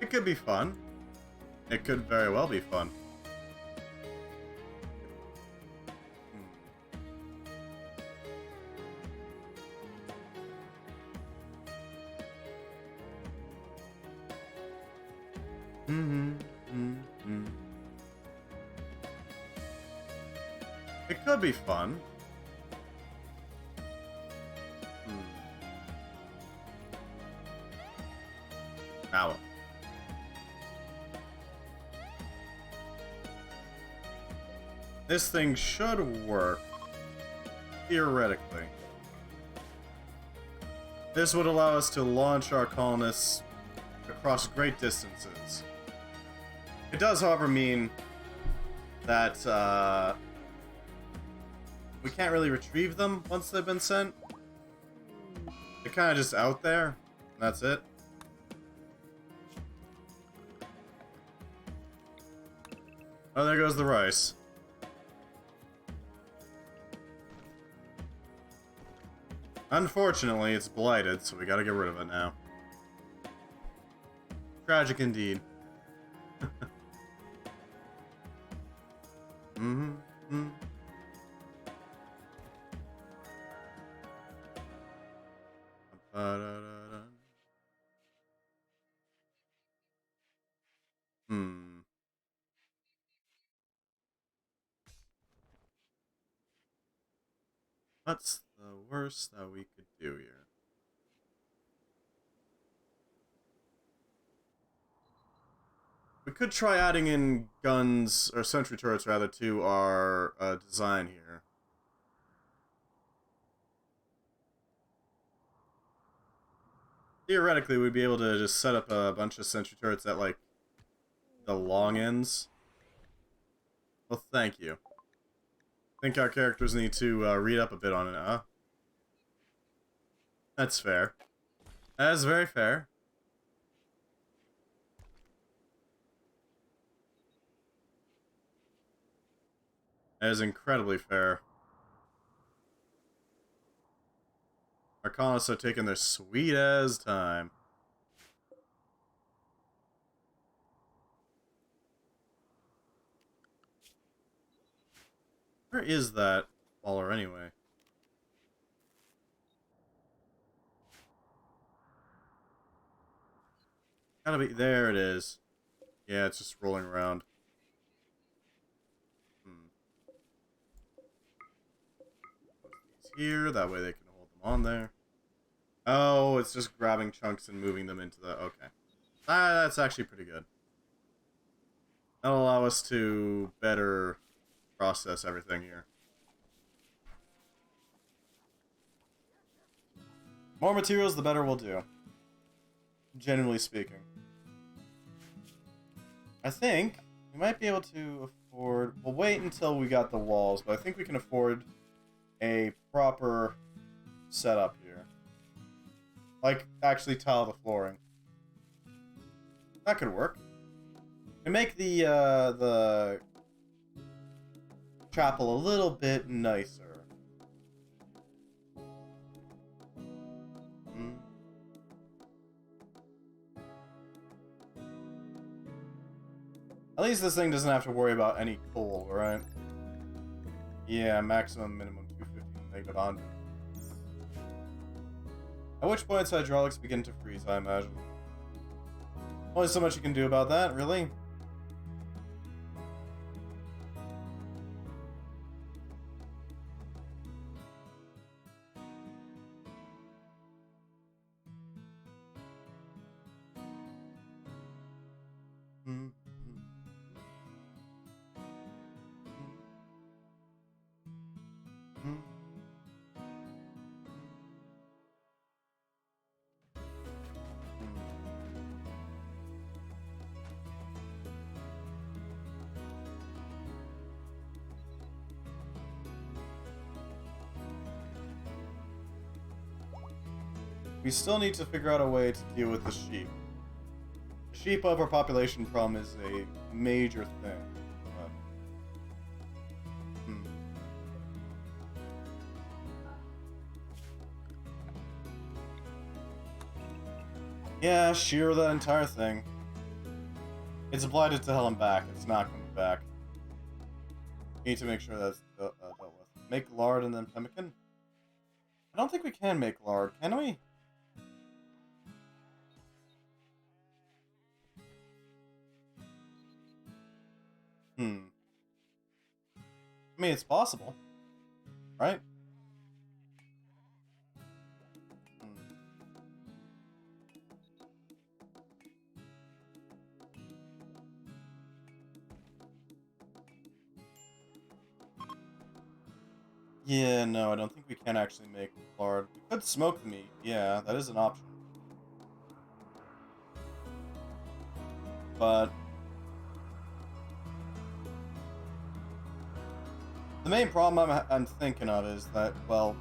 It could be fun. It could very well be fun. It could be fun. Now. This thing should work. Theoretically. This would allow us to launch our colonists across great distances. It does, however, mean that we can't really retrieve them once they've been sent. They're kind of just out there, and that's it. Oh, there goes the rice. Unfortunately, it's blighted, so we gotta get rid of it now. Tragic indeed. What's the worst that we could do here? We could try adding in guns, or sentry turrets rather, to our design here. Theoretically, we'd be able to just set up a bunch of sentry turrets at, like, the long ends. Well, thank you. I think our characters need to read up a bit on it, huh? That's fair. That is very fair. That is incredibly fair. Our colonists are taking their sweet ass time. Where is that waller anyway? Gotta be there. It is. Yeah, it's just rolling around. Here, that way they can hold them on there. Oh, it's just grabbing chunks and moving them into the... Okay. That's actually pretty good. That'll allow us to better process everything here. More materials, the better we'll do. Generally speaking. I think we might be able to afford... We'll wait until we got the walls, but I think we can afford a proper setup here. Like, actually tile the flooring. That could work. And make the chapel a little bit nicer. At least this thing doesn't have to worry about any coal, right? Yeah, maximum, minimum 250, negative 100. At which point hydraulics begin to freeze, I imagine. Only so much you can do about that, really. We still need to figure out a way to deal with the sheep. The sheep overpopulation problem is a major thing. But, hmm. Yeah, shear that entire thing. It's blighted to hell and back. It's not coming back. Need to make sure that's dealt with. Make lard and then pemmican? I don't think we can make lard, can we? I mean, it's possible, right? Hmm. Yeah, no, I don't think we can actually make lard. We could smoke the meat. Yeah, that is an option. But the main problem I'm thinking of is that, well,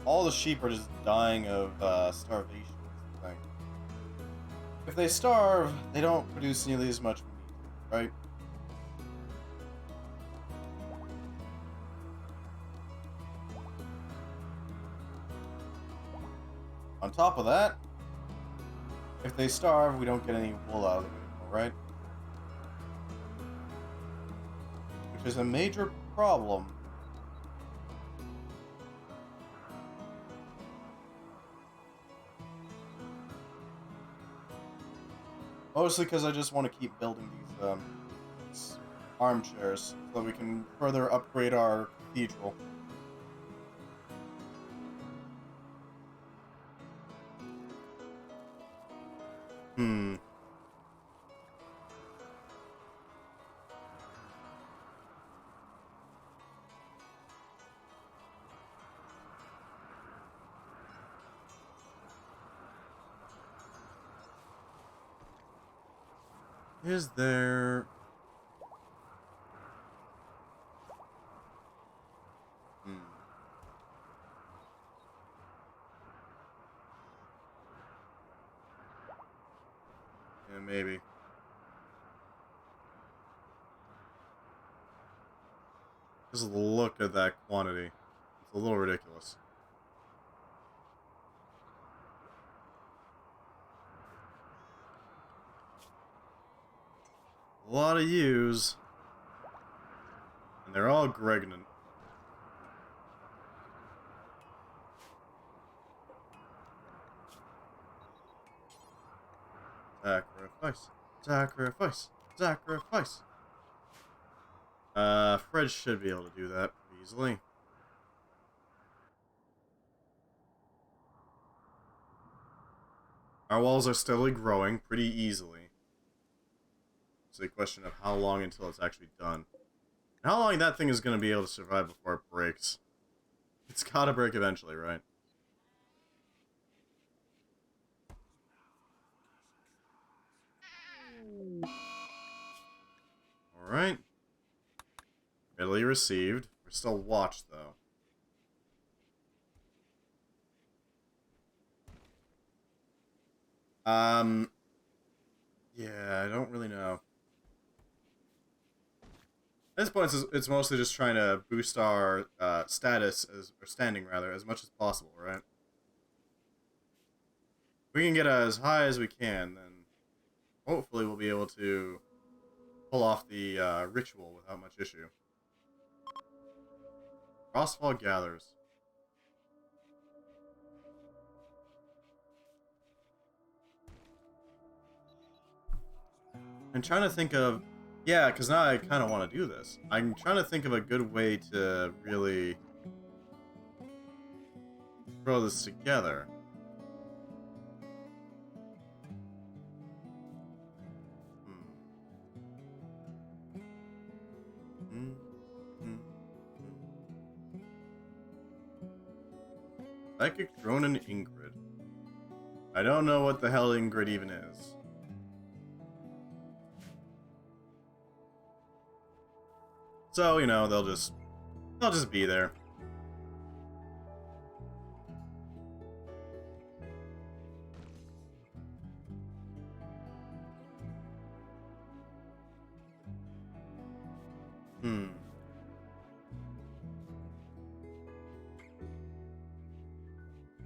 all the sheep are just dying of starvation is the thing. If they starve, they don't produce nearly as much meat, right? On top of that, if they starve, we don't get any wool out of them anymore, right? Which is a major problem. Mostly because I just want to keep building these armchairs so that we can further upgrade our cathedral. Hmm. Is there... Hmm. Yeah, maybe. Just look at that quantity. It's a little ridiculous. A lot of U's. And they're all Gregnant. Sacrifice. Sacrifice. Sacrifice. Fred should be able to do that pretty easily. Our walls are steadily growing pretty easily. It's a question of how long until it's actually done. And how long that thing is going to be able to survive before it breaks. It's gotta break eventually, right? Alright. Readily received. We're still watched, though. Yeah, I don't really know. At this point, it's mostly just trying to boost our status, or standing rather, as much as possible, right? If we can get as high as we can, then hopefully we'll be able to pull off the ritual without much issue. Crossfall gathers. I'm trying to think of... Yeah, because now I kind of want to do this. I'm trying to think of a good way to really throw this together. Hmm. Hmm. Psychic Drone and Ingrid. I don't know what the hell Ingrid even is. So, you know, they'll just be there. Hmm.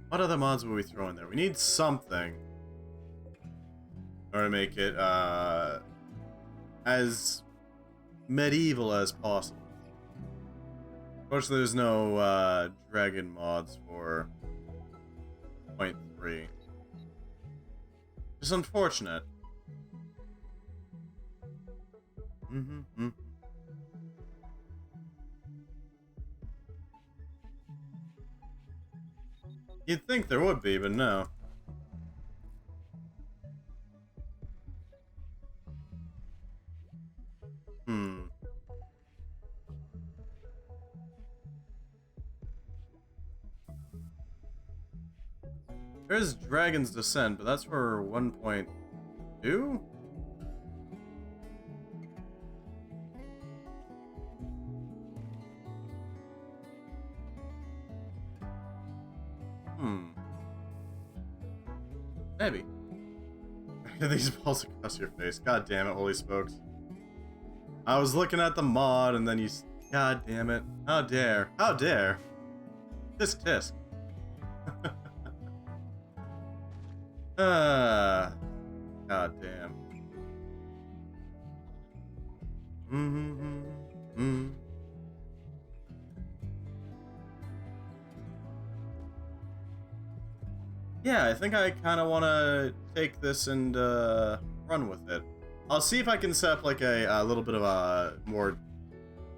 What other mods will we throw in there? We need something in order to make it as medieval as possible. Unfortunately, there's no dragon mods for 0.3. It's unfortunate. Mm-hmm. You'd think there would be, but no. Hmm. There's Dragon's Descent, but that's for 1.2? Hmm. Maybe. These balls across your face. God damn it, holy smokes. I was looking at the mod and then you... God damn it. How dare. How dare. Tisk tisk. God damn. Yeah, I think I kind of want to take this and run with it. I'll see if I can set up like a little bit of a more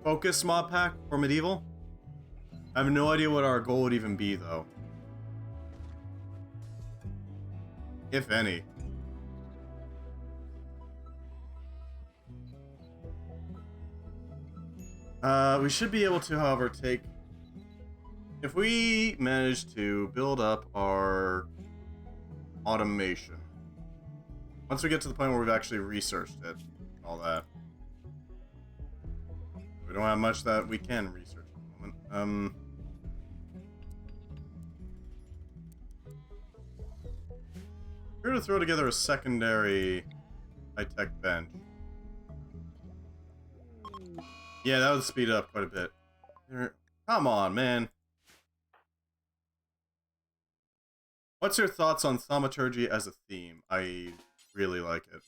focused mod pack for medieval. I have no idea what our goal would even be, though. If any. We should be able to, however, take... If we manage to build up our automation, once we get to the point where we've actually researched it, and all that, we don't have much that we can research at the moment. We're going to throw together a secondary high-tech bench. Yeah, that would speed it up quite a bit. Come on, man. What's your thoughts on thaumaturgy as a theme? I really like it.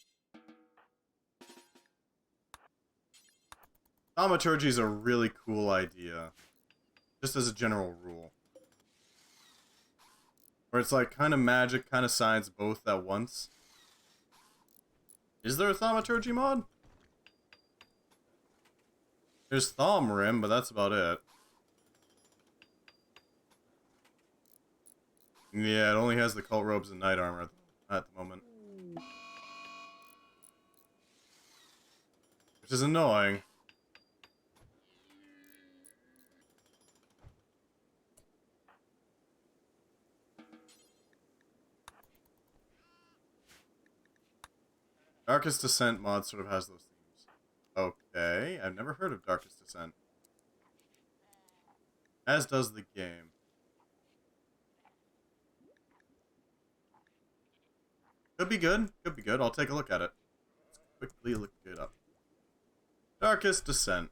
Thaumaturgy is a really cool idea. Just as a general rule. Where it's like kind of magic, kind of science, both at once. Is there a thaumaturgy mod? There's Thaumarim, but that's about it. Yeah, it only has the cult robes and knight armor at the moment. Which is annoying. Darkest Descent mod sort of has those themes. Okay, I've never heard of Darkest Descent. As does the game. Could be good. Could be good. I'll take a look at it. Let's quickly look it up. Darkest Descent.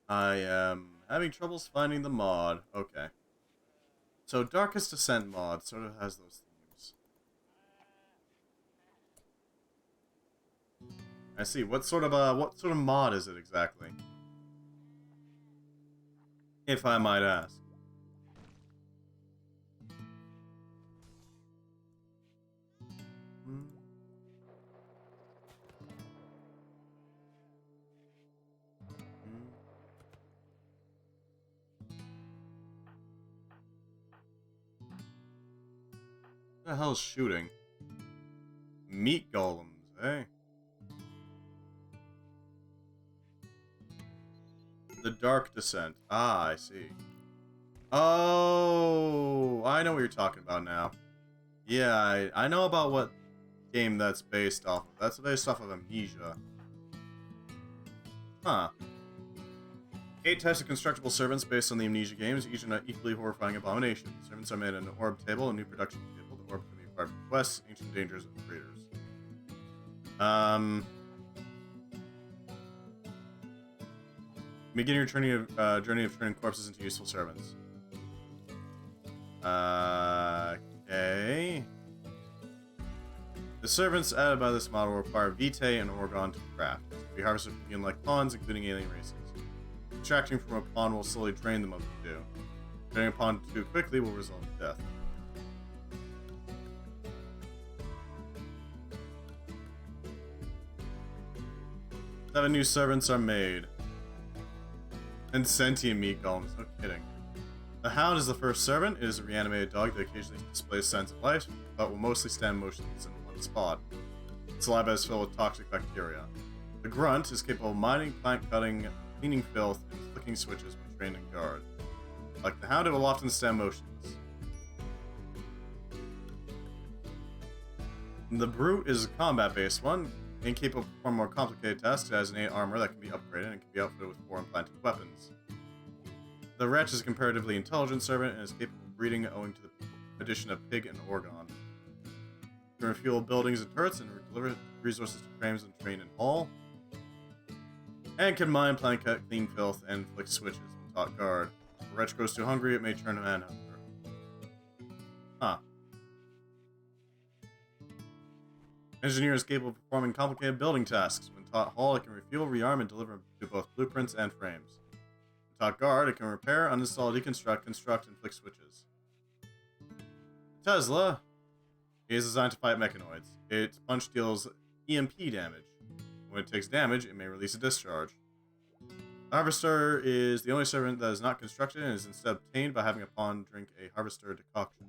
I am having troubles finding the mod. Okay. So Darkest Descent mod sort of has those themes. I see. What sort of mod is it exactly? If I might ask. What the hell's shooting? Meat golems, eh? The Dark Descent. Ah, I see. Oh, I know what you're talking about now. Yeah, I know about what game that's based off of. That's based off of Amnesia. Huh. 8 types of constructible servants based on the Amnesia games, each an equally horrifying abomination. Servants are made in an orb table, a new production table. The orb can be acquired from quests, ancient dangers, and traders. Begin your journey of turning corpses into useful servants. Okay. The servants added by this model require vitae and orgon to craft. They can be harvested from begin like pawns, including alien races. Extracting from a pawn will slowly drain them of the dew. Turning a pawn too quickly will result in death. Seven new servants are made. And sentient meat golems, no kidding. The Hound is the first servant. It is a reanimated dog that occasionally displays signs of life, but will mostly stand motionless in one spot. Its saliva is filled with toxic bacteria. The Grunt is capable of mining, plant cutting, cleaning filth, and flicking switches when trained in guard. Like the Hound, it will often stand motionless. The Brute is a combat-based one, incapable of performing more complicated tasks. It has innate armor that can be upgraded and can be outfitted with 4 implanted weapons. The Wretch is a comparatively intelligent servant and is capable of breeding owing to the addition of Pig and Orgon. It can refuel buildings and turrets and deliver resources to frames and train in Hall. And can mine, plant cut, clean filth, and flick switches when taught guard. If the Wretch grows too hungry, it may turn to manhunter. Huh. Engineer is capable of performing complicated building tasks. When taught Hall, it can refuel, rearm, and deliver to both blueprints and frames. When taught guard, it can repair, uninstall, deconstruct, construct, and flick switches. Tesla is designed to fight mechanoids. Its punch deals EMP damage. When it takes damage, it may release a discharge. The Harvester is the only servant that is not constructed and is instead obtained by having a pawn drink a Harvester decoction.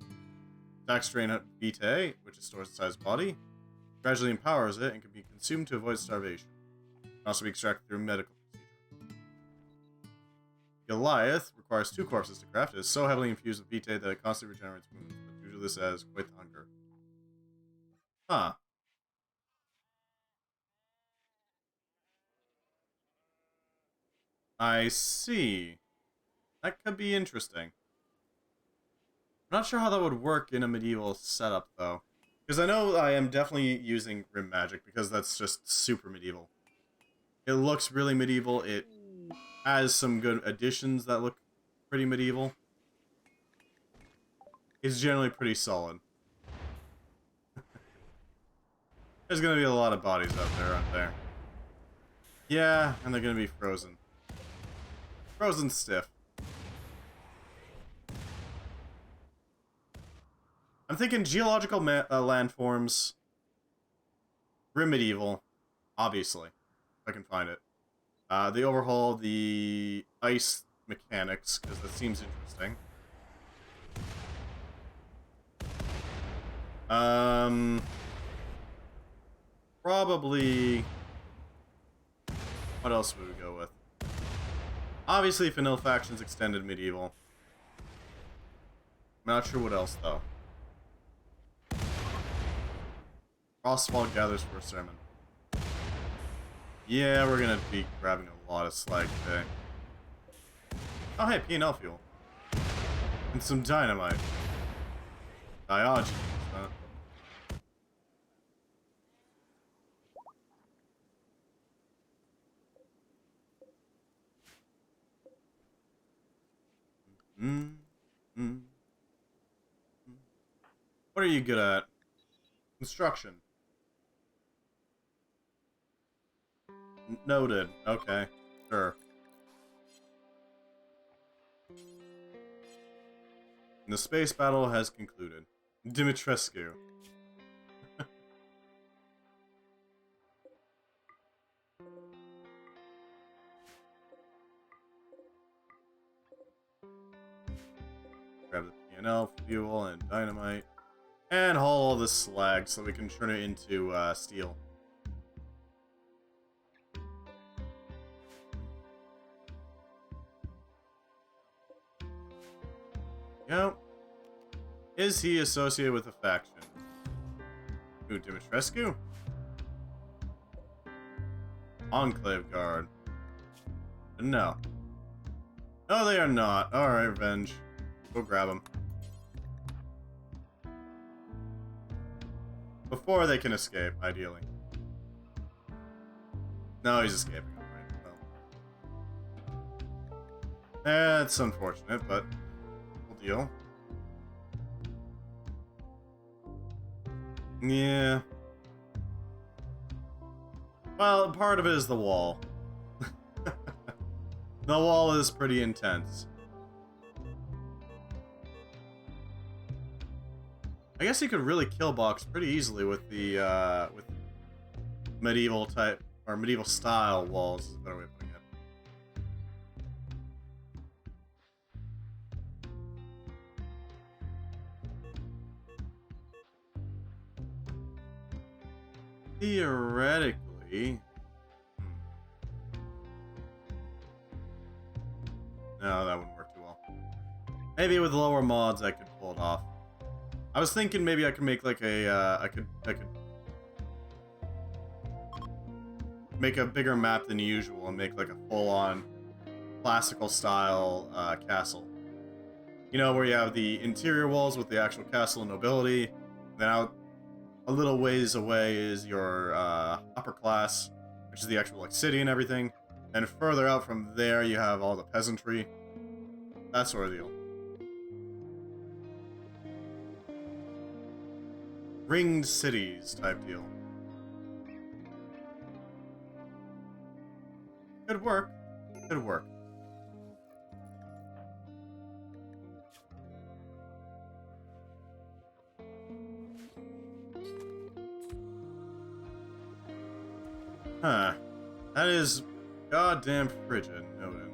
Attacks drain vitae, which it stores inside his body, gradually empowers it, and can be consumed to avoid starvation. It can also be extracted through medical procedure. Goliath requires 2 corpses to craft. It is so heavily infused with vitae that it constantly regenerates wounds, but usually this has quite the hunger. Huh. I see. That could be interesting. I'm not sure how that would work in a medieval setup, though. Because I know I am definitely using Rim Magic, because that's just super medieval. It looks really medieval. It has some good additions that look pretty medieval. It's generally pretty solid. There's gonna be a lot of bodies out there, aren't there? Yeah, and they're gonna be frozen. Frozen stiff. I'm thinking geological landforms, Rim Medieval, obviously, if I can find it. They overhaul the ice mechanics, because that seems interesting. Probably... What else would we go with? Obviously, Vanilla Factions Extended Medieval. I'm not sure what else, though. Frostfall gathers for a sermon. Yeah, we're gonna be grabbing a lot of slag today. Oh hey, P&L fuel. And some dynamite. Diogenes, huh? What are you good at? Construction. Noted. Okay. Sure. And the space battle has concluded. Dimitrescu. Grab the P&L, fuel, and dynamite. And haul all this slag so we can turn it into steel. Yep. Is he associated with a faction? Ooh, Dimitrescu? Enclave Guard. No. No, they are not. Alright, Revenge. Go grab them. Before they can escape, ideally. No, he's escaping. Alright, well. That's unfortunate, but we'll deal. Yeah. Well, part of it is the wall. The wall is pretty intense. I guess you could really kill box pretty easily with the with medieval type or medieval style walls is a better way of putting it. Theoretically. No, that wouldn't work too well. Maybe with lower mods I could pull it off. I was thinking maybe I could make like a I could make a bigger map than usual and make like a full-on classical style castle. You know, where you have the interior walls with the actual castle and nobility, then out a little ways away is your upper class, which is the actual like city and everything. And further out from there, you have all the peasantry. That sort of deal. Ringed cities type deal. Could work. Could work. Huh. That is goddamn frigid, Noden.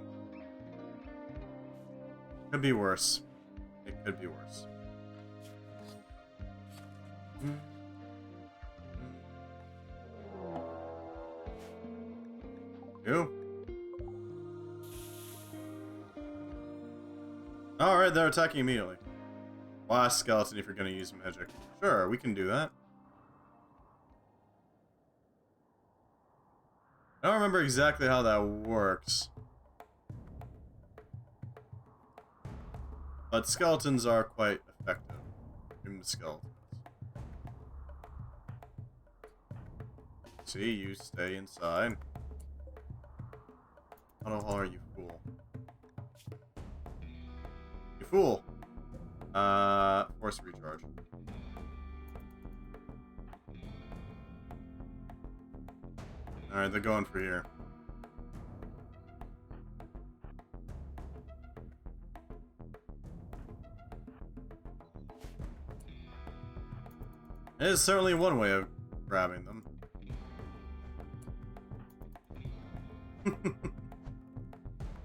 Could be worse. It could be worse. You? Alright, they're attacking immediately. Last skeleton if you're gonna use magic. Sure, we can do that. I don't remember exactly how that works. But skeletons are quite effective. Even the skeletons. See, you stay inside. Auto hauler, you fool. You fool! Force recharge. Alright, they're going for here. It is certainly one way of grabbing them.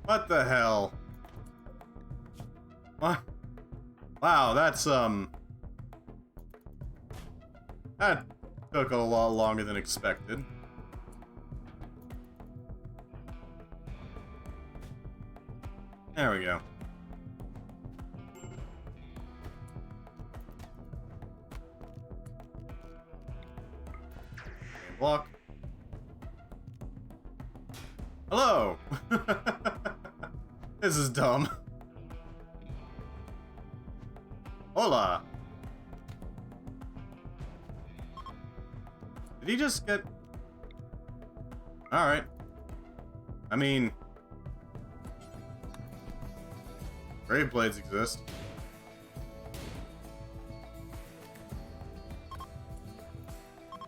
What the hell? What? Wow, that's, that took a lot longer than expected. There we go. Okay, block. Hello! This is dumb. Hola! Did he just get... Alright. I mean... Grave blades exist.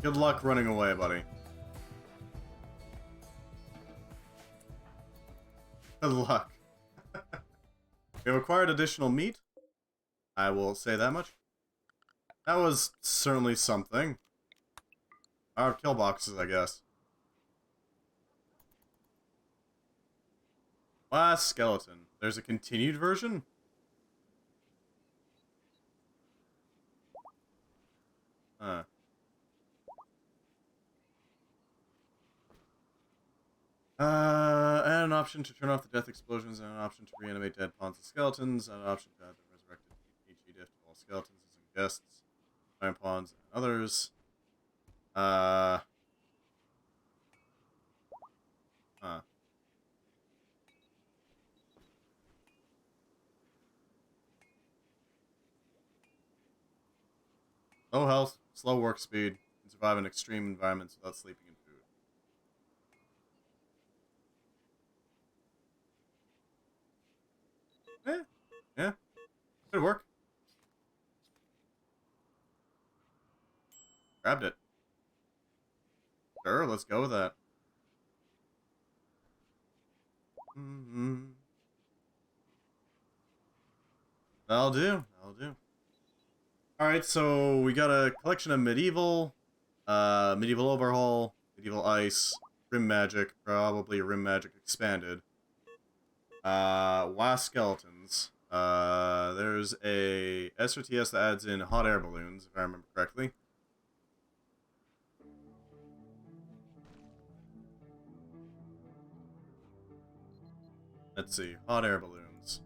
Good luck running away, buddy. Good luck. We have acquired additional meat. I will say that much. That was certainly something. Our kill boxes, I guess. Last skeleton. There's a continued version? Huh. And an option to turn off the death explosions, and an option to reanimate dead pawns and skeletons, and an option to add the resurrected HE diff to all skeletons and guests, fine pawns, and others. Huh. Low health, slow work speed, can survive in extreme environments without sleeping and food. Yeah, could work. Grabbed it. Sure, let's go with that. That'll do. That'll do. Alright, so we got a collection of medieval overhaul, medieval ice, rim magic, probably rim magic expanded. WAS skeletons. There's a SRTS that adds in hot air balloons, if I remember correctly. Let's see, hot air balloons.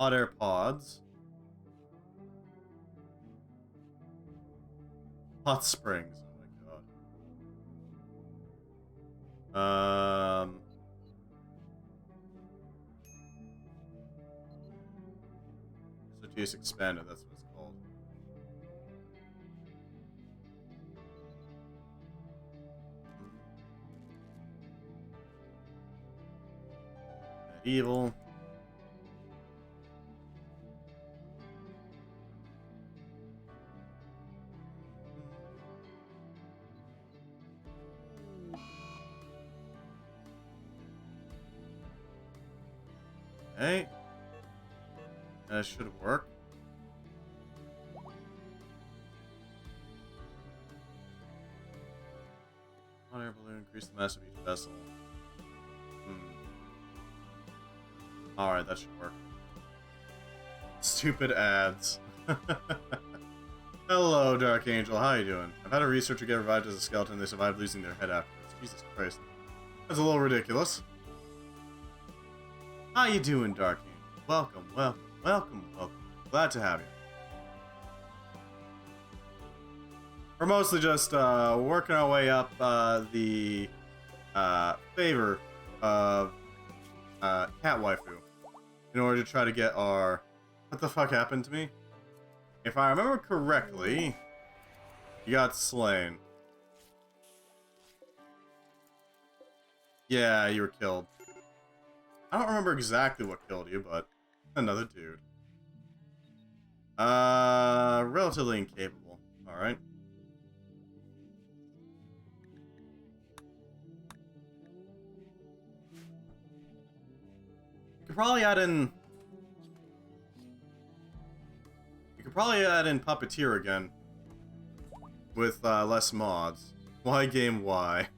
Hot air pods. Hot springs. Oh my god. SRTS expanded, that's what it's called. Medieval. Okay. That should work. Hot air balloon, increase the mass of each vessel. Alright, that should work. Stupid ads. Hello, Dark Angel. How you doing? I've had a researcher get revived as a skeleton. They survived losing their head afterwards. Jesus Christ. That's a little ridiculous. How you doing, Dark Angel? Welcome, welcome, welcome, welcome. Glad to have you. We're mostly just working our way up the favor of Cat Waifu in order to try to get our... What the fuck happened to me? If I remember correctly, you got slain. Yeah, you were killed. I don't remember exactly what killed you, but another dude. Relatively incapable. Alright. You could probably add in... You could probably add in Puppeteer again. With, less mods. Why game why?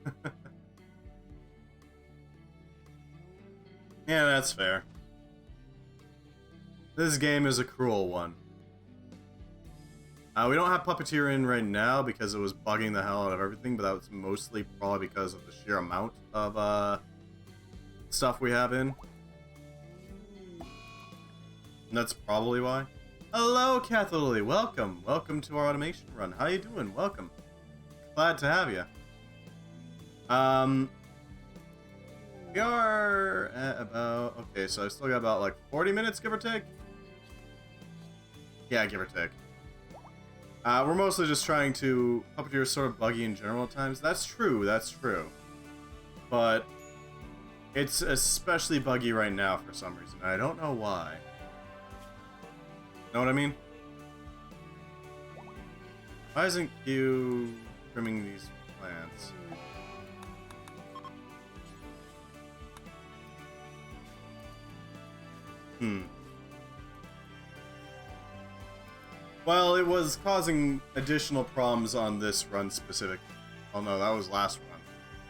Yeah, that's fair. This game is a cruel one. We don't have Puppeteer in right now because it was bugging the hell out of everything, but that was mostly probably because of the sheer amount of stuff we have in. And that's probably why. Hello, Catherly. Welcome. Welcome to our automation run. How you doing? Welcome. Glad to have you. We are at about... Okay, so I've still got about, like, 40 minutes, give or take? Yeah, give or take. We're mostly just trying to... Puppeteer is sort of buggy in general at times. That's true, that's true. But... it's especially buggy right now for some reason. I don't know why. Know what I mean? Why isn't Q trimming these plants? Well, it was causing additional problems on this run specific. Oh no, that was last run.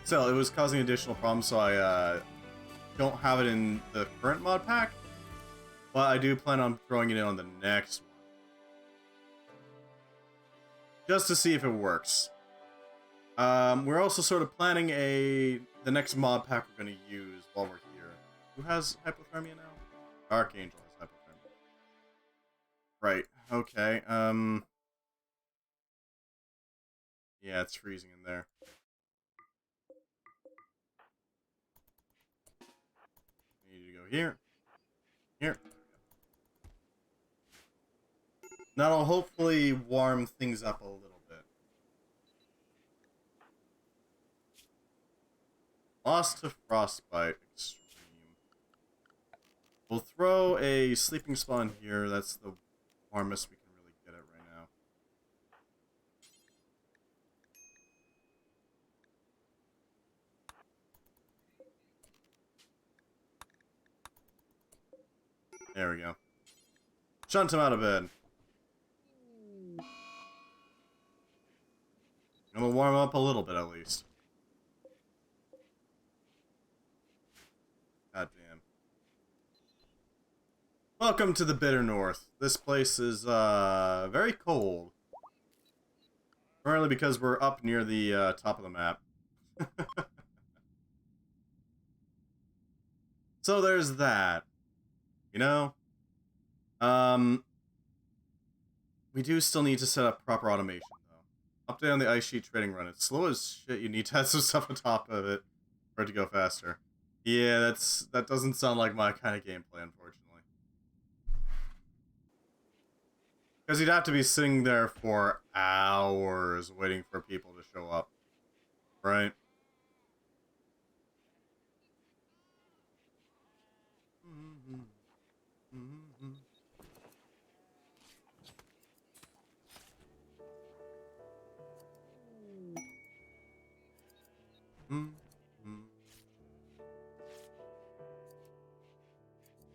Still, it was causing additional problems, so I don't have it in the current mod pack. But I do plan on throwing it in on the next one. Just to see if it works. We're also sort of planning the next mod pack we're going to use while we're here. Who has hypothermia now? Dark Angel has hypothermia. Right. Okay, yeah, it's freezing in there. I need to go here. Here. That'll hopefully warm things up a little bit. Lost to frostbite. Extreme. We'll throw a sleeping spawn here. That's the warmest we can really get it right now. There we go. Shunt him out of bed. And we'll warm up a little bit at least. God damn. Welcome to the bitter north. This place is very cold. Primarily because we're up near the top of the map. So there's that. You know? We do still need to set up proper automation, though. Update on the ice sheet trading run. It's slow as shit. You need to have some stuff on top of it for it to go faster. Yeah, that doesn't sound like my kind of gameplay, unfortunately. Because you'd have to be sitting there for hours waiting for people to show up. Right?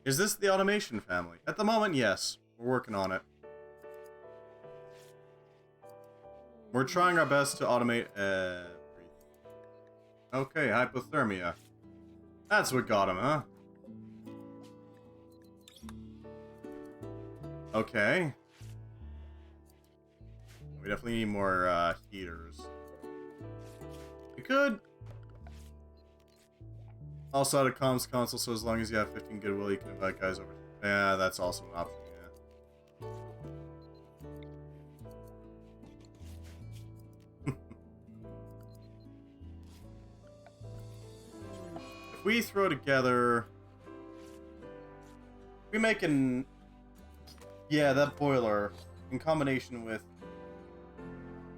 Is this the automation family? At the moment, yes. We're working on it. We're trying our best to automate everything. Okay, hypothermia. That's what got him, huh? Okay. We definitely need more heaters. We could also add a comms console, so as long as you have 15 goodwill, you can invite guys over. Yeah, that's also an option, yeah. If we throw together... We make an... Yeah, that boiler, in combination with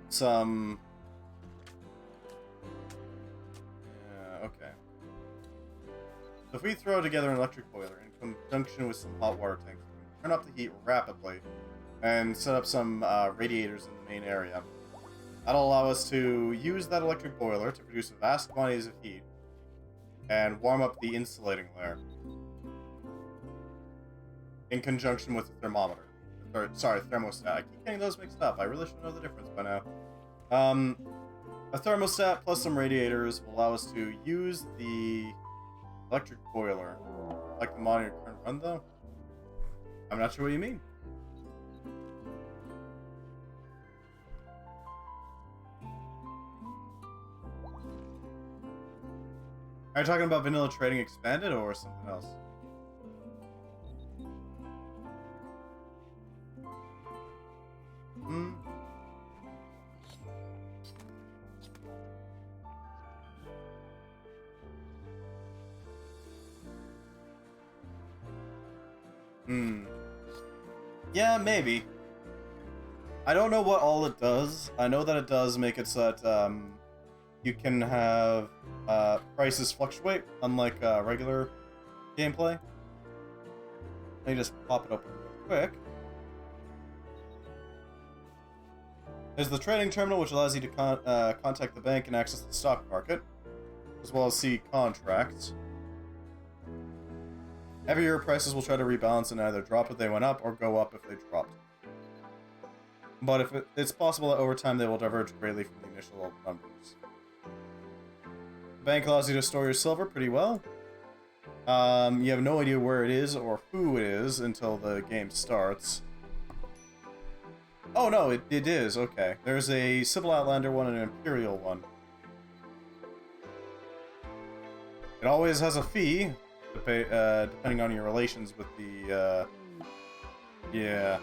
some... Yeah, okay. So if we throw together an electric boiler in conjunction with some hot water tanks, we can turn up the heat rapidly and set up some radiators in the main area. That'll allow us to use that electric boiler to produce vast quantities of heat and warm up the insulating layer in conjunction with the thermometer. Or, sorry, thermostat. I keep getting those mixed up. I really should know the difference by now. A thermostat plus some radiators will allow us to use the electric boiler. Like the monitor current run, though? I'm not sure what you mean. Are you talking about vanilla trading expanded or something else? Yeah, maybe. I don't know what all it does. I know that it does make it so that you can have prices fluctuate, unlike regular gameplay. Let me just pop it open real quick. There's the trading terminal, which allows you to contact the bank and access the stock market, as well as see contracts. Every year, prices will try to rebalance and either drop if they went up or go up if they dropped. But if it's possible that over time they will diverge greatly from the initial numbers. The bank allows you to store your silver pretty well. You have no idea where it is or who it is until the game starts. Oh no, it is, okay. There's a Civil Outlander one and an Imperial one. It always has a fee, to pay, depending on your relations with the, yeah.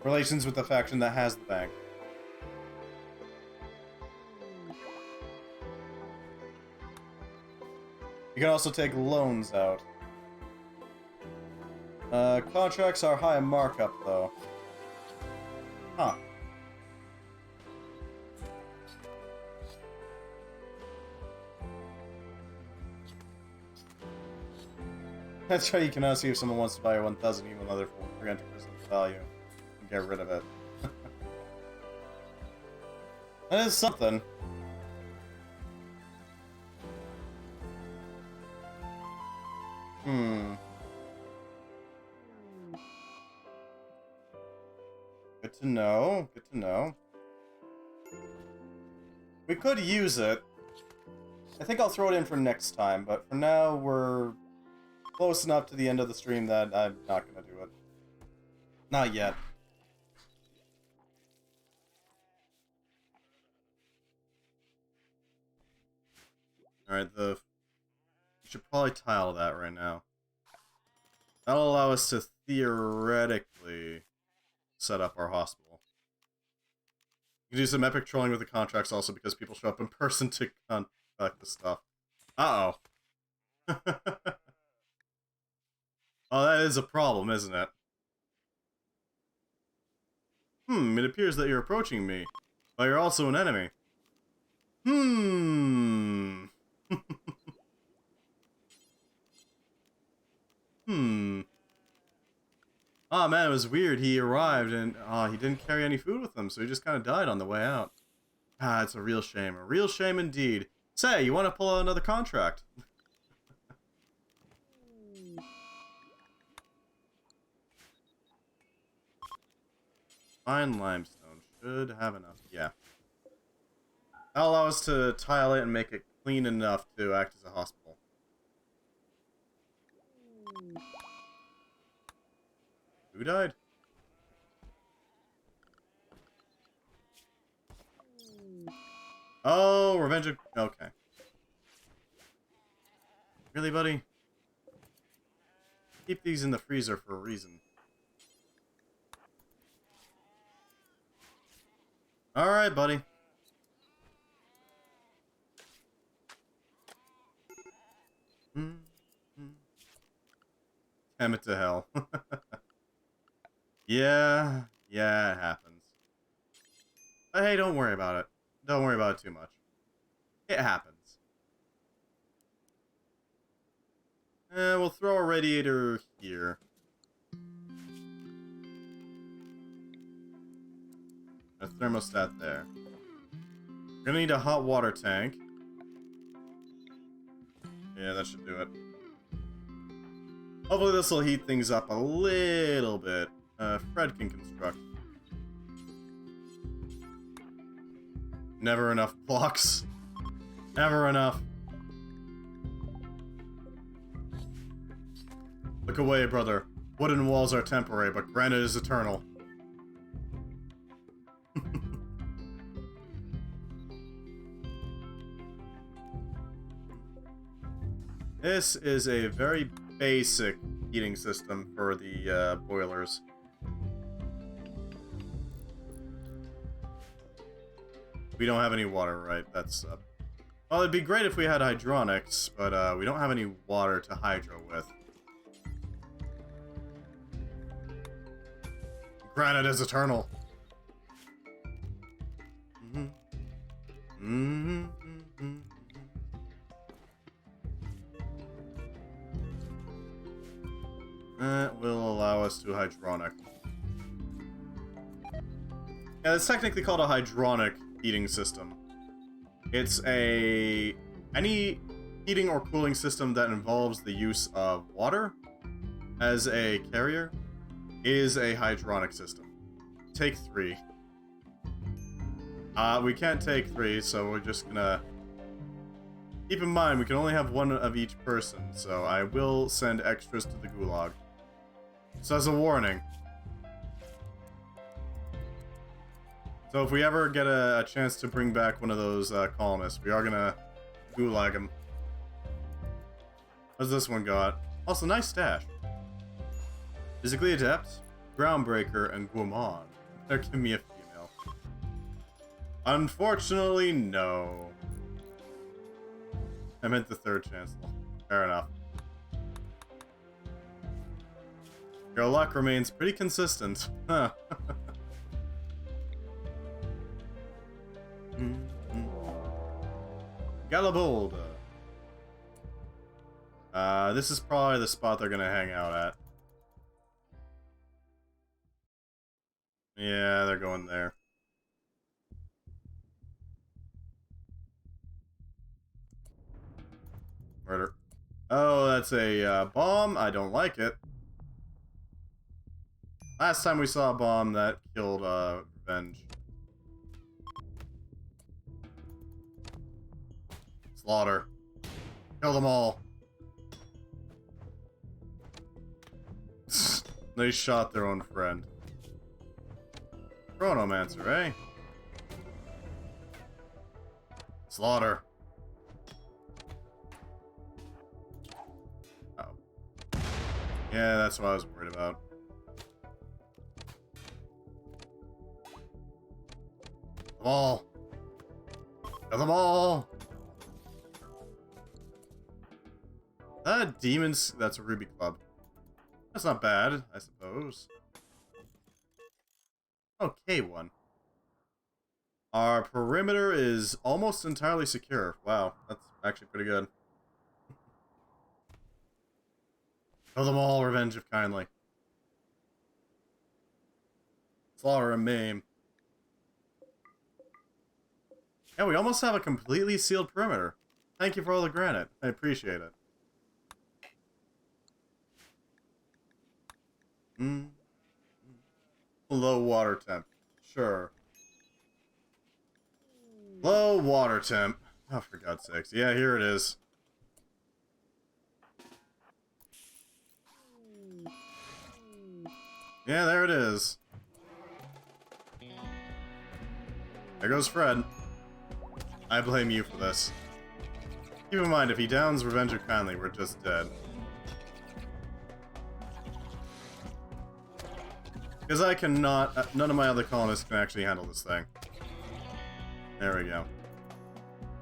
Relations with the faction that has the bank. You can also take loans out. Contracts are high in markup, though. Huh. That's right, you can now see if someone wants to buy a 1,000 even though they're 300% value. And get rid of it. That is something. Good to know. Good to know. We could use it. I think I'll throw it in for next time, but for now we're close enough to the end of the stream that I'm not gonna do it. Not yet. Alright, we should probably tile that right now. That'll allow us to theoretically set up our hospital. You can do some epic trolling with the contracts also because people show up in person to collect the stuff. Uh-oh. Oh, that is a problem, isn't it? It appears that you're approaching me, but you're also an enemy. Oh man, it was weird. He arrived and he didn't carry any food with him, so he just kind of died on the way out. Ah, it's a real shame. A real shame indeed. Say, you want to pull out another contract? Fine limestone. Should have enough. Yeah. That'll allow us to tile it and make it clean enough to act as a hospital. Who died? Oh, Revenge of... Okay. Really, buddy? Keep these in the freezer for a reason. Alright, buddy. Damn it to hell. Yeah, it happens. But hey, don't worry about it. Don't worry about it too much. It happens. We'll throw a radiator here. A thermostat there. We're gonna need a hot water tank. Yeah, that should do it. Hopefully this will heat things up a little bit. Fred can construct. Never enough blocks. Never enough. Look away, brother. Wooden walls are temporary, but granite is eternal. This is a very basic heating system for the boilers. We don't have any water, right? That's well, it'd be great if we had hydronics, but we don't have any water to hydro with. Granite is eternal. That will allow us to hydronic. Yeah, it's technically called a hydronic heating system. It's any heating or cooling system that involves the use of water as a carrier is a hydronic system. Take 3. We can't take 3, so we're just gonna... Keep in mind, we can only have 1 of each person, so I will send extras to the gulag. So as a warning. So if we ever get a chance to bring back one of those colonists, we are gonna gulag him. What's this one got? Also, nice stash. Physically adept, groundbreaker, and gourmand. Or give me a female. Unfortunately, no. I meant the third chancellor. Fair enough. Your luck remains pretty consistent. Huh. Galabolda. This is probably the spot they're gonna hang out at. Yeah, they're going there. Murder. Oh, that's a bomb. I don't like it. Last time we saw a bomb that killed Revenge. Slaughter. Kill them all. They shot their own friend. Chronomancer, eh? Slaughter. Oh. Yeah, that's what I was worried about. Them all. Kill them all. That demons. That's a Ruby Club. That's not bad, I suppose. Okay, one. Our perimeter is almost entirely secure. Wow, that's actually pretty good. Kill them all, Revenge of Kindly. Slaughter and maim. Yeah, we almost have a completely sealed perimeter. Thank you for all the granite. I appreciate it. Low water temp. Sure. Low water temp. Oh, for God's sakes. Yeah, here it is. Yeah, there it is. There goes Fred. I blame you for this. Keep in mind, if he downs Revenge of Kindly, we're just dead. Because I cannot... none of my other colonists can actually handle this thing. There we go.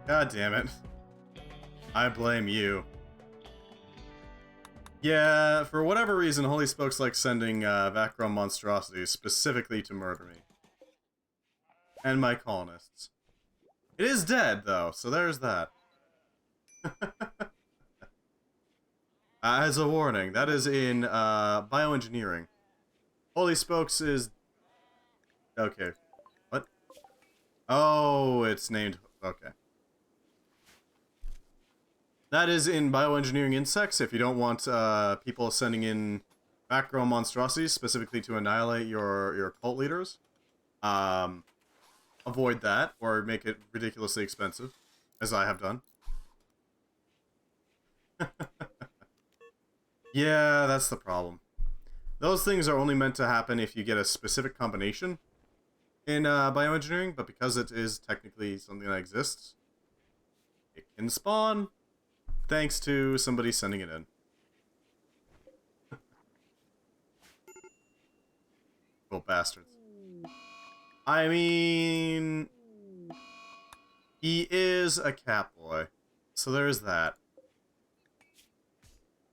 God damn it. I blame you. Yeah, for whatever reason, Holy Spokes like sending Vacrom monstrosities specifically to murder me. And my colonists. It is dead, though, so there's that. As a warning, that is in bioengineering. Holy Spokes is... Okay. What? Oh, it's named... Okay. That is in bioengineering insects, if you don't want people sending in macro monstrosities, specifically to annihilate your cult leaders. Avoid that, or make it ridiculously expensive, as I have done. Yeah, that's the problem. Those things are only meant to happen if you get a specific combination in bioengineering, but because it is technically something that exists, it can spawn, thanks to somebody sending it in. Little bastards. I mean, he is a cat boy, so there's that.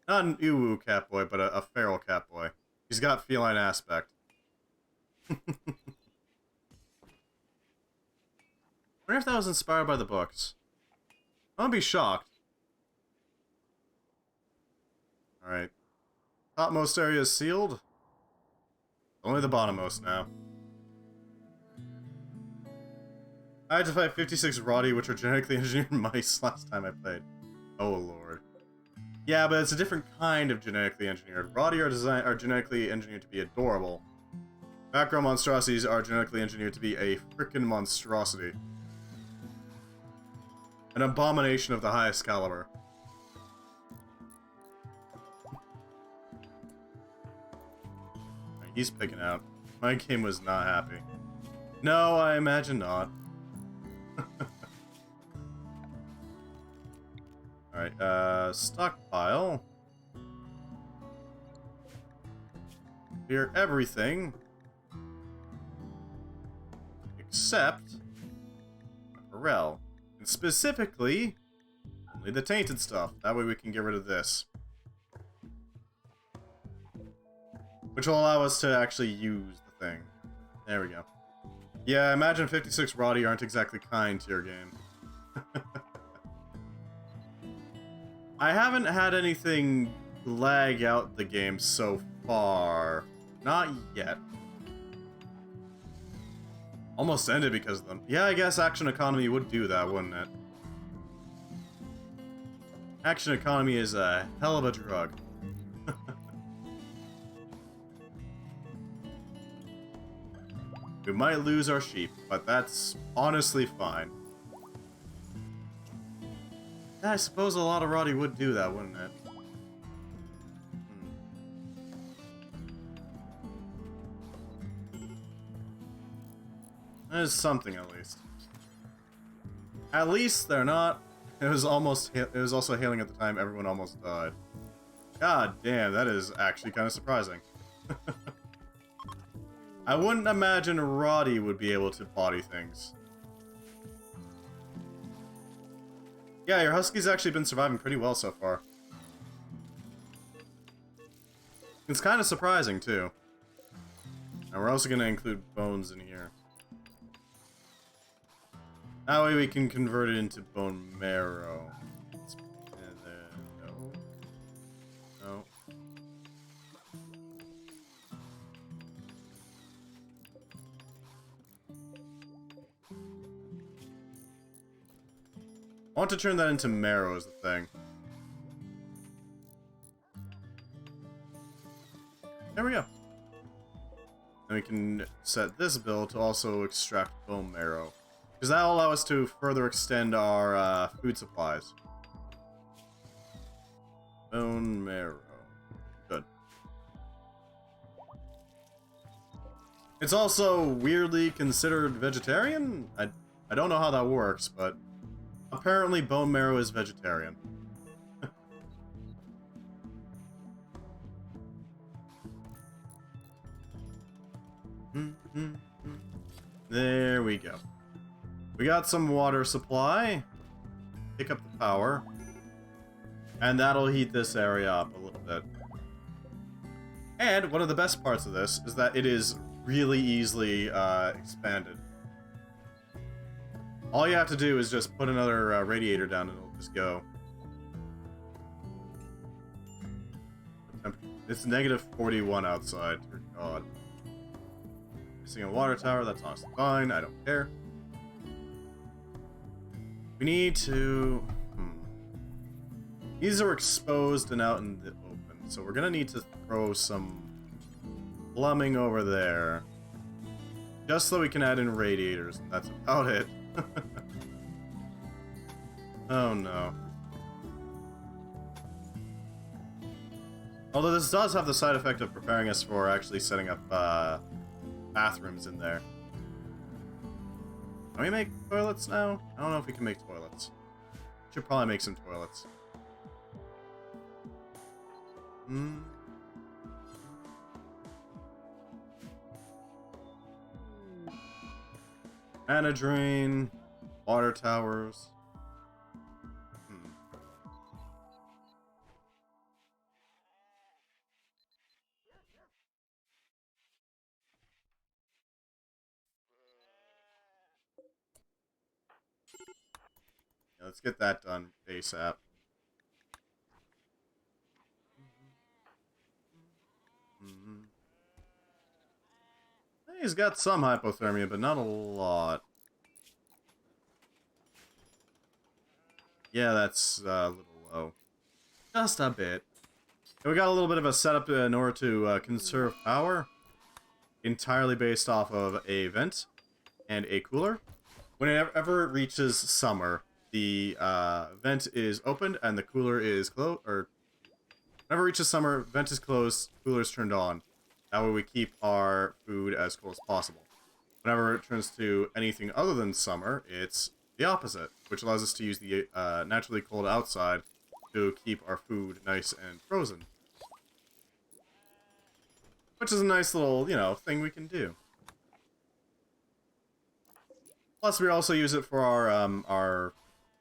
Not an uwu cat boy, but a feral cat boy. He's got feline aspect. I wonder if that was inspired by the books. I wouldn't be shocked. Alright. Topmost area is sealed. Only the bottommost now. I had to fight 56 Roddy, which are genetically engineered mice last time I played. Oh lord. Yeah, but it's a different kind of genetically engineered. Roddy are genetically engineered to be adorable. Macro monstrosities are genetically engineered to be a frickin' monstrosity. An abomination of the highest caliber. He's picking out. My game was not happy. No, I imagine not. Alright, stockpile. Clear everything. except Pharrell. And specifically, only the tainted stuff. That way we can get rid of this. Which will allow us to actually use the thing. There we go. Yeah, imagine 56 Roddy aren't exactly kind to your game. I haven't had anything lag out the game so far. Not yet. Almost ended because of them. Yeah, I guess Action Economy would do that, wouldn't it? Action Economy is a hell of a drug. We might lose our sheep, but that's honestly fine. Yeah, I suppose a lot of Roddy would do that, wouldn't it? There's something at least. At least they're not. It was also hailing at the time everyone almost died. God damn, that is actually kind of surprising. I wouldn't imagine Roddy would be able to body things. Yeah, your Husky's actually been surviving pretty well so far. It's kind of surprising, too. And we're also going to include bones in here. That way we can convert it into bone marrow. And then, no. I want to turn that into marrow as the thing. There we go. And we can set this build to also extract bone marrow. Because that will allow us to further extend our food supplies. Bone marrow. Good. It's also weirdly considered vegetarian? I don't know how that works, but apparently bone marrow is vegetarian. There we go. We got some water supply. Pick up the power. And that'll heat this area up a little bit. And one of the best parts of this is that it is really easily expanded. All you have to do is just put another radiator down and it'll just go. It's negative 41 outside. Dear God. Missing a water tower, that's honestly fine. I don't care. We need to... These are exposed and out in the open, so we're gonna need to throw some plumbing over there. Just so we can add in radiators, and that's about it. Oh no. Although this does have the side effect of preparing us for actually setting up bathrooms in there. Can we make toilets now? I don't know if we can make toilets. Should probably make some toilets. And a drain, water towers. Yeah, let's get that done ASAP. He's got some hypothermia, but not a lot. Yeah, that's a little low. Just a bit. And we got a little bit of a setup in order to conserve power. Entirely based off of a vent and a cooler. Whenever it reaches summer, the vent is opened and the cooler is closed. Or whenever it reaches summer, vent is closed, cooler is turned on. That way we keep our food as cool as possible. Whenever it turns to anything other than summer, it's the opposite, which allows us to use the naturally cold outside to keep our food nice and frozen. Which is a nice little, you know, thing we can do. Plus, we also use it for our not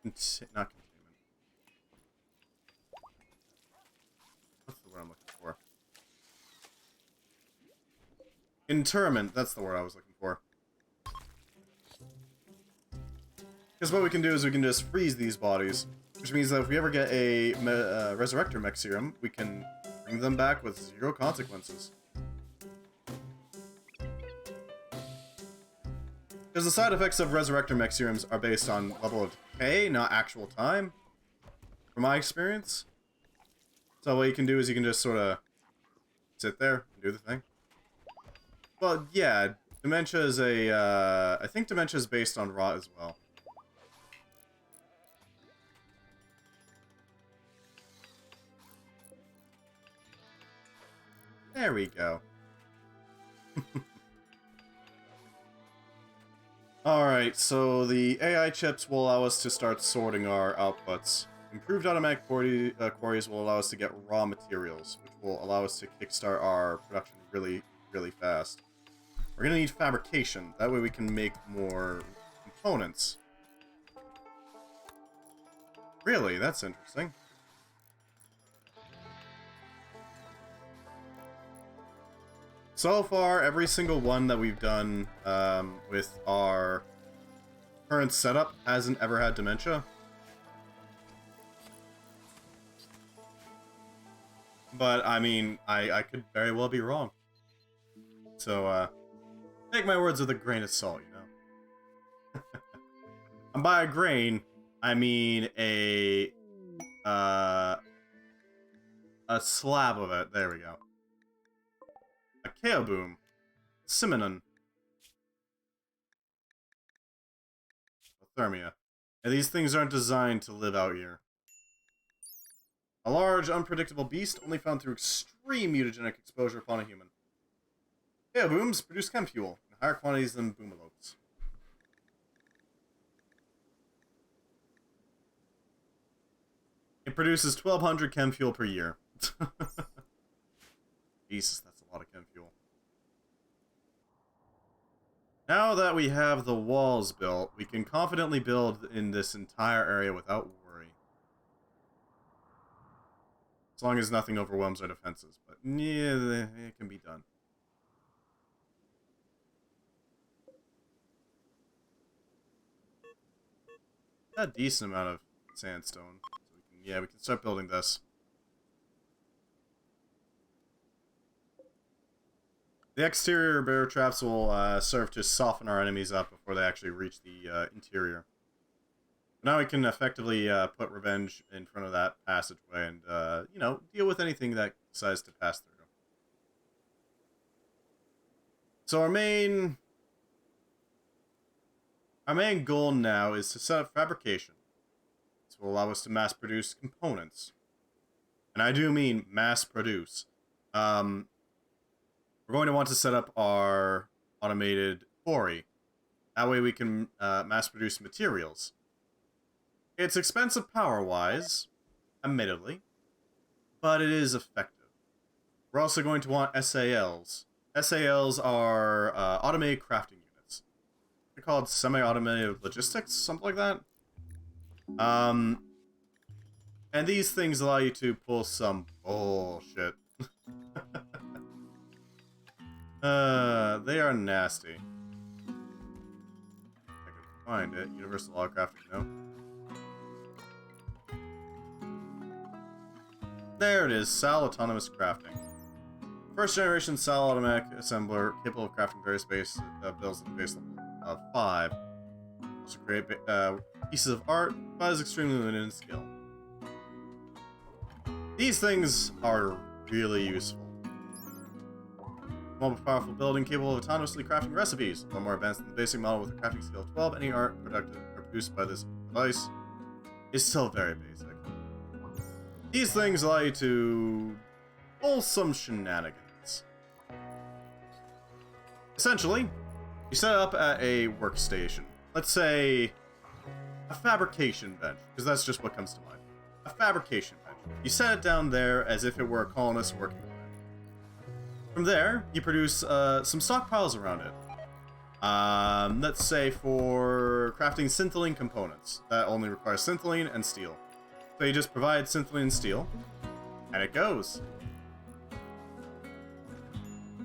containment. What's the word I'm looking for? Interment. That's the word I was looking for. Because what we can do is we can just freeze these bodies, which means that if we ever get a Resurrector Mech Serum, we can bring them back with 0 consequences. Because the side effects of Resurrector Mech Serums are based on level of decay, not actual time, from my experience. So what you can do is you can just sort of sit there and do the thing. Well, yeah, dementia is a, I think dementia is based on rot as well. There we go. Alright, so the AI chips will allow us to start sorting our outputs. Improved automatic quarries will allow us to get raw materials, which will allow us to kickstart our production really, really fast. We're gonna need fabrication, that way we can make more components. Really? That's interesting. So far, every single one that we've done with our current setup hasn't ever had dementia. But, I mean, I could very well be wrong. So, take my words with a grain of salt, you know? And by a grain, I mean a slab of it. There we go. A Kaoboom. Simonon. Thermia. And these things aren't designed to live out here. A large, unpredictable beast only found through extreme mutagenic exposure upon a human. Kaobooms produce chem fuel in higher quantities than boomalopes. It produces 1,200 chem fuel per year. Jesus, that's a lot of chem fuel. Now that we have the walls built, we can confidently build in this entire area without worry. As long as nothing overwhelms our defenses. But yeah, it can be done. A decent amount of sandstone. So we can start building this. The exterior bear traps will serve to soften our enemies up before they actually reach the interior. Now we can effectively put revenge in front of that passageway and, you know, deal with anything that decides to pass through. So our main goal now is to set up fabrication. This will allow us to mass produce components. And I do mean mass produce. We're going to want to set up our automated quarry. That way we can mass produce materials. It's expensive power-wise, admittedly, but it is effective. We're also going to want SALs. SALs are automated crafting units. They're called semi-automated logistics, something like that. And these things allow you to pull some bullshit. They are nasty. I can find it. Universal law crafting, no. There it is, SAL Autonomous Crafting. First generation SAL automatic assembler capable of crafting various base builds at the base level of 5. Also create pieces of art, but is extremely limited in skill. These things are really useful. Small but powerful building capable of autonomously crafting recipes. One more advanced than the basic model with a crafting skill of 12. Any art produced by this device is still very basic. These things allow you to pull some shenanigans. Essentially, you set it up at a workstation. Let's say a fabrication bench, because that's just what comes to mind. A fabrication bench. You set it down there as if it were a colonist working on it. From there, you produce some stockpiles around it. Let's say for crafting syntheline components. That only requires syntheline and steel. So you just provide syntheline and steel, and it goes.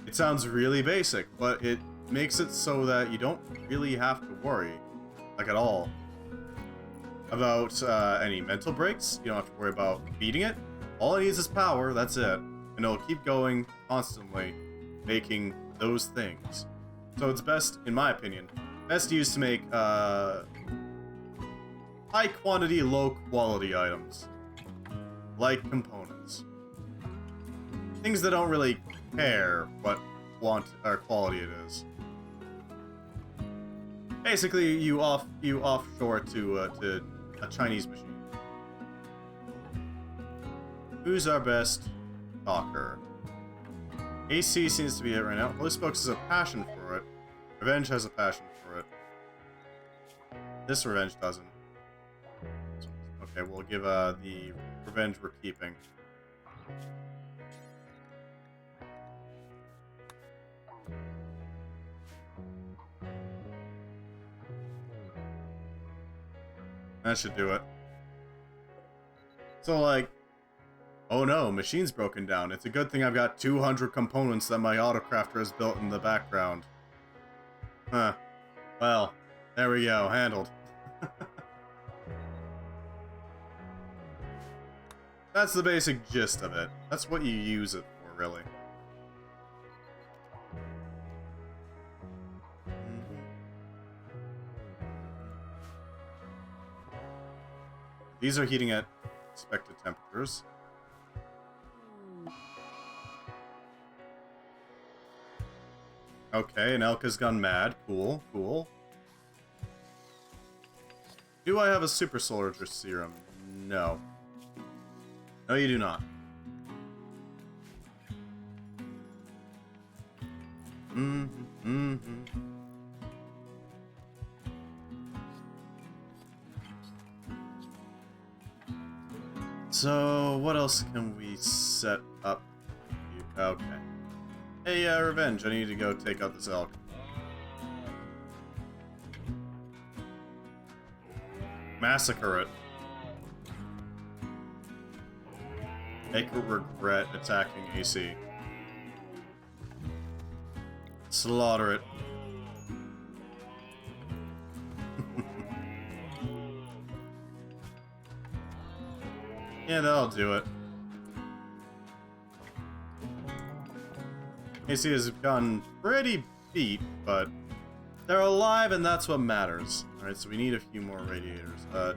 It sounds really basic, but it makes it so that you don't really have to worry, like at all, about any mental breaks. You don't have to worry about beating it. All it needs is power, that's it. And it'll keep going constantly, making those things. So it's best, in my opinion, best used to make high quantity, low quality items. Like components. Things that don't really care what quality it is. Basically, you offshore it to a Chinese machine. Who's our best talker? AC seems to be it right now. Holy Spokes has a passion for it. Revenge has a passion for it. This Revenge doesn't. Okay, we'll give the Revenge we're keeping. That should do it. So, like, oh no, machine's broken down. It's a good thing I've got 200 components that my autocrafter has built in the background. Huh. Well, there we go. Handled. That's the basic gist of it. That's what you use it for, really. These are heating at expected temperatures. Okay, and Elka's gone mad. Cool, cool. Do I have a super soldier serum? No. No, you do not. So, what else can we set up? Okay. Hey, Revenge, I need to go take out this elk. Massacre it. Make it regret attacking AC. Slaughter it. Yeah, that'll do it. AC has gotten pretty beat, but they're alive and that's what matters. Alright, so we need a few more radiators. That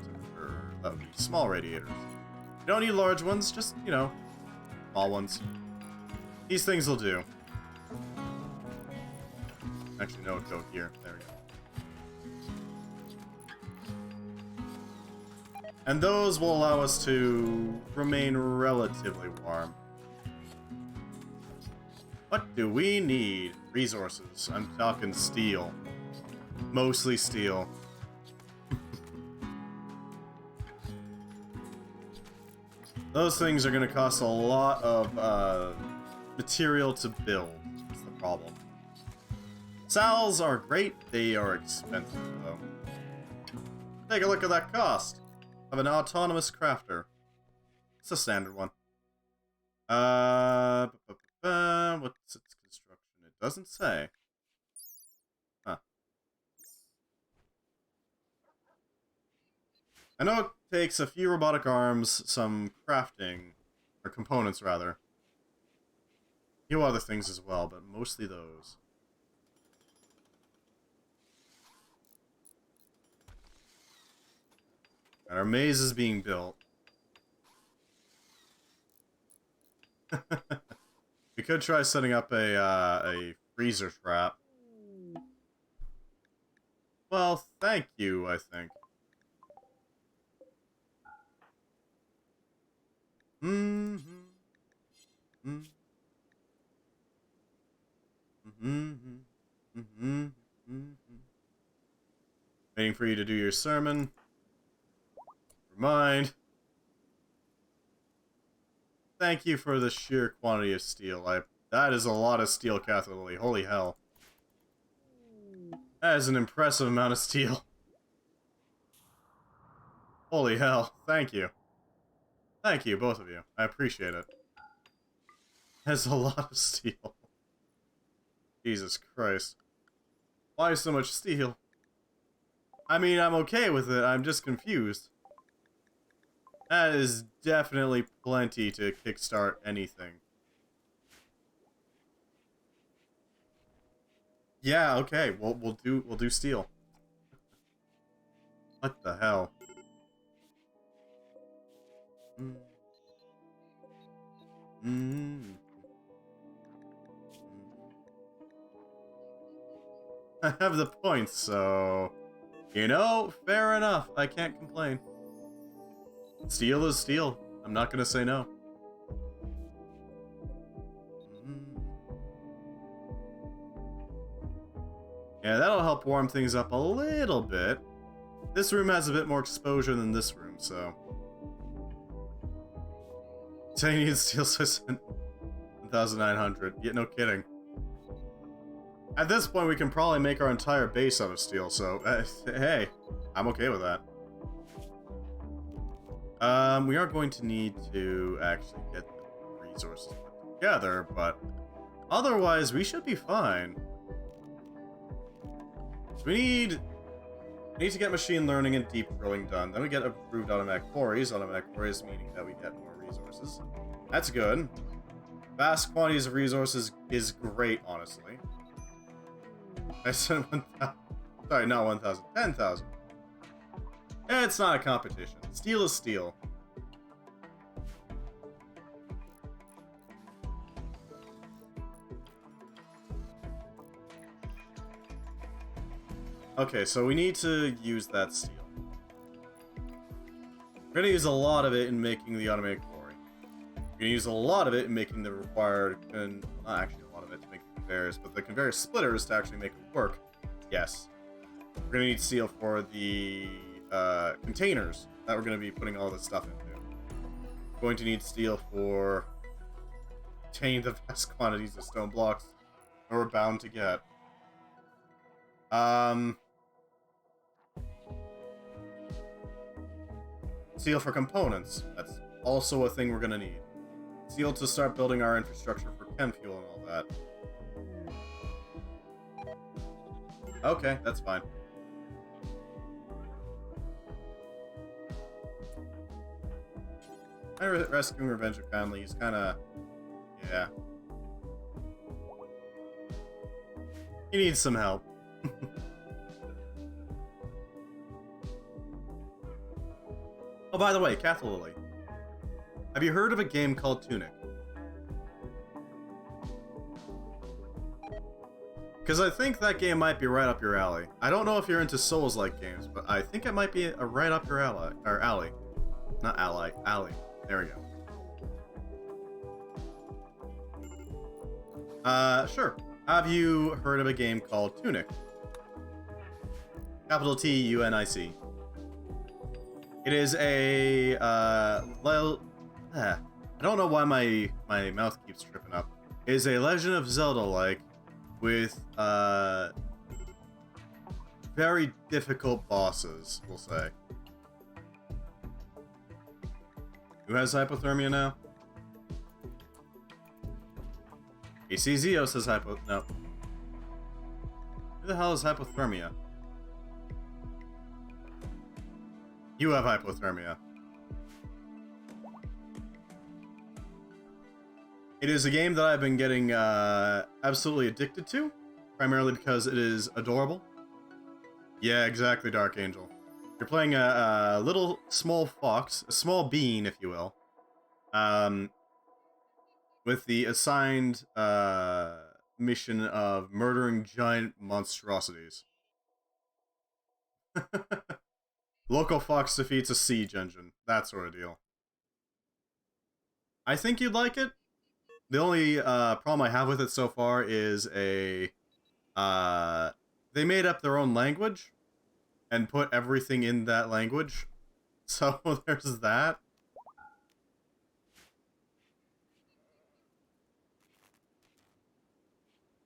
would be small radiators. You don't need large ones, just, you know, small ones. These things will do. Actually, no, go here. There we go. And those will allow us to remain relatively warm. What do we need? Resources. I'm talking steel. Mostly steel. Those things are going to cost a lot of material to build. That's the problem. Sals are great. They are expensive, though. Take a look at that cost of an autonomous crafter. It's a standard one. What's its construction? It doesn't say. Huh. I know it takes a few robotic arms, some crafting, or components rather. A few other things as well, but mostly those. And our maze is being built. We could try setting up a freezer trap. Well, thank you, I think. Waiting for you to do your sermon. Never mind. Thank you for the sheer quantity of steel. That is a lot of steel, Catherine Lily. Holy hell. That is an impressive amount of steel. Holy hell, thank you. Thank you, both of you. I appreciate it. That's a lot of steel. Jesus Christ. Why so much steel? I mean, I'm okay with it, I'm just confused. That is definitely plenty to kickstart anything. Yeah, okay, we'll do steel. What the hell? Mm. Mm. I have the points, so... You know, fair enough. I can't complain. Steel is steel. I'm not gonna say no. Yeah, that'll help warm things up a little bit. This room has a bit more exposure than this room, so... Titanium steel size 1,900. Yeah, no kidding. At this point, we can probably make our entire base out of steel, so... hey, I'm okay with that. We are going to need to actually get the resources together, but... Otherwise, we should be fine. So we need to get machine learning and deep drilling done. Then we get approved automatic quarries. Automatic quarries meaning that we get more resources. That's good. Vast quantities of resources is great, honestly. I said 1,000. Sorry, not 1,000. 10,000. It's not a competition. Steel is steel. Okay, so we need to use that steel. We're going to use a lot of it in making the automated quarry. We're going to use a lot of it in making the required, and not actually a lot of it to make the conveyors, but the conveyor splitters to actually make it work. Yes. We're going to need steel for the containers that we're going to be putting all this stuff into. We're going to need steel for obtaining the vast quantities of stone blocks that we're bound to get. Steel for components. That's also a thing we're gonna need. Steel to start building our infrastructure for chem fuel and all that. Okay, that's fine. Rescuing Revenge of Kindly, he's kinda... yeah. He needs some help. Oh, by the way, Cattle Lily. Have you heard of a game called Tunic? Because I think that game might be right up your alley. I don't know if you're into Souls-like games, but I think it might be a right up your alley. Or alley. Not ally. Alley. There we go. Sure. Have you heard of a game called Tunic? Capital T-U-N-I-C. It is a, I don't know why my mouth keeps tripping up. It is a Legend of Zelda-like with, very difficult bosses, we'll say. Who has hypothermia now? ACZO says no. Who the hell is hypothermia? You have hypothermia. It is a game that I've been getting absolutely addicted to, primarily because it is adorable. Yeah, exactly, Dark Angel. You're playing a little small fox, a small bean, if you will, with the assigned mission of murdering giant monstrosities. Local fox defeats a siege engine. That sort of deal. I think you'd like it. The only problem I have with it so far is they made up their own language and put everything in that language. So there's that.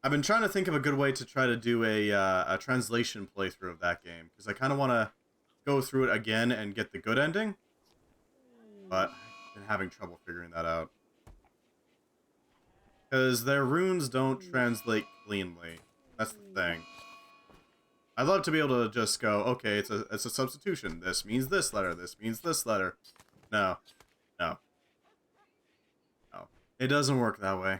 I've been trying to think of a good way to try to do a translation playthrough of that game, because I kind of want to go through it again and get the good ending, but I've been having trouble figuring that out. Because their runes don't translate cleanly. That's the thing. I'd love to be able to just go, okay, it's a substitution. This means this letter. This means this letter. No. No. No. It doesn't work that way.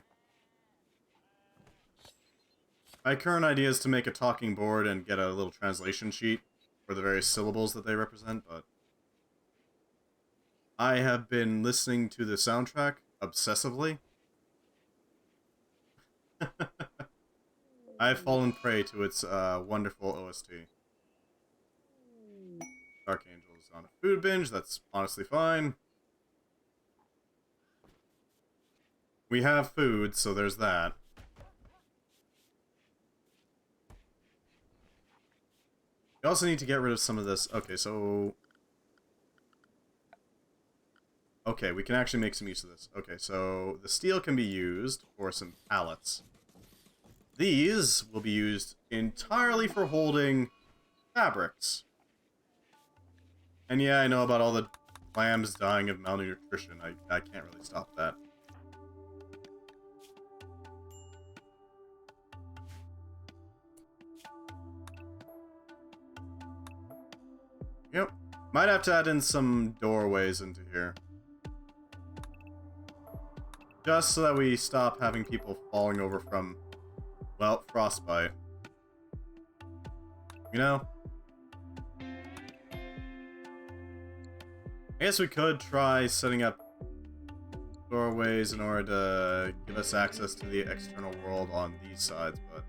My current idea is to make a talking board and get a little translation sheet for the various syllables that they represent, but I have been listening to the soundtrack obsessively. I've fallen prey to its wonderful OST. Dark Angel is on a food binge, that's honestly fine. We have food, so there's that. We also need to get rid of some of this. Okay, so... Okay, we can actually make some use of this. Okay, so the steel can be used for some pallets. These will be used entirely for holding fabrics. And yeah, I know about all the lambs dying of malnutrition. I can't really stop that. Yep. Might have to add in some doorways into here. Just so that we stop having people falling over from, well, frostbite. You know? I guess we could try setting up doorways in order to give us access to the external world on these sides, but...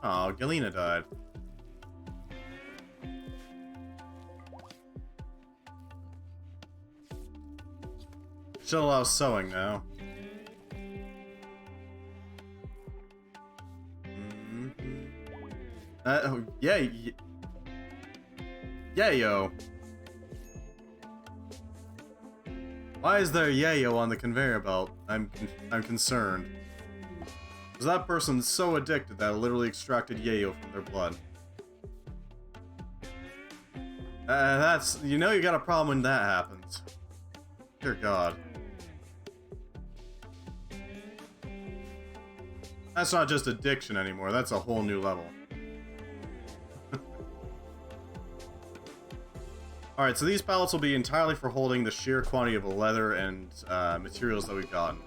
Oh, Galena died. Should allow sewing now. Oh, yeah, yayo. Why is there yayo on the conveyor belt? I'm concerned. Was that person so addicted that it literally extracted yayo from their blood? That's... You know you got a problem when that happens. Dear God. That's not just addiction anymore, that's a whole new level. Alright, so these pallets will be entirely for holding the sheer quantity of leather and materials that we've gotten.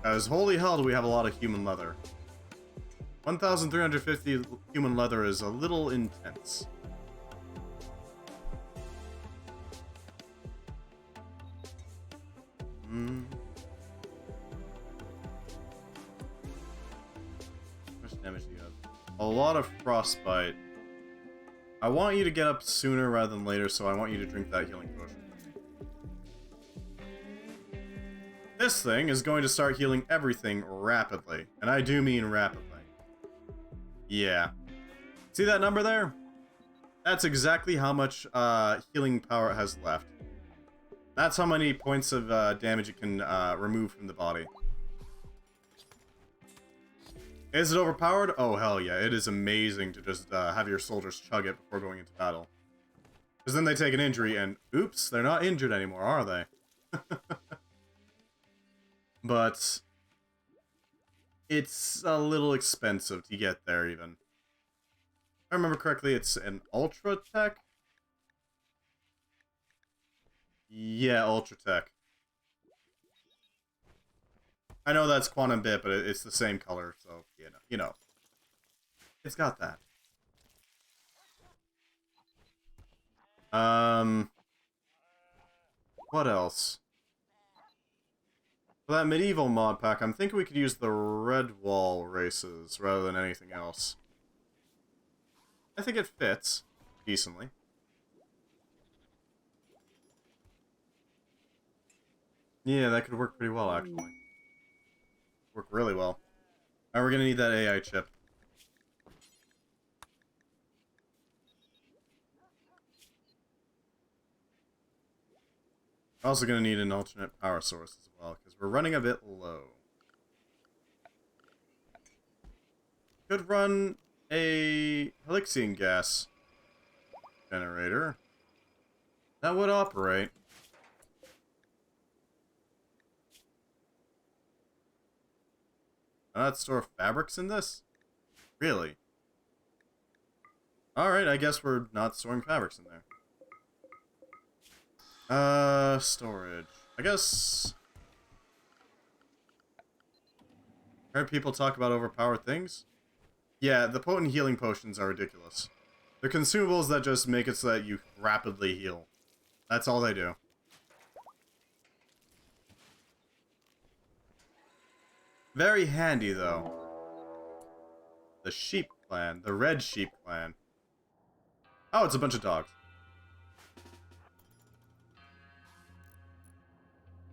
As holy hell do we have a lot of human leather. 1,350 human leather is a little intense. How much damage do you have? A lot of frostbite. I want you to get up sooner rather than later, so I want you to drink that healing potion. This thing is going to start healing everything rapidly. And I do mean rapidly. Yeah. See that number there? That's exactly how much healing power it has left. That's how many points of damage it can remove from the body. Is it overpowered? Oh, hell yeah. It is amazing to just have your soldiers chug it before going into battle. Because then they take an injury and, oops, they're not injured anymore, are they? But it's a little expensive to get there, even. If I remember correctly, it's an Ultra Tech? Yeah, Ultra Tech. I know that's Quantum Bit, but it's the same color, so, you know. It's got that. What else? For that medieval mod pack, I'm thinking we could use the red wall races rather than anything else. I think it fits decently. Yeah, that could work pretty well, actually. Work really well. Alright, we're gonna need that AI chip. We're also gonna need an alternate power source as well, because we're running a bit low. Could run a Helixian gas generator. That would operate. Not store fabrics in this? Really? Alright, I guess we're not storing fabrics in there. Storage. I guess... Heard people talk about overpowered things? Yeah, the potent healing potions are ridiculous. They're consumables that just make it so that you rapidly heal. That's all they do. Very handy, though. The sheep clan. The red sheep clan. Oh, it's a bunch of dogs.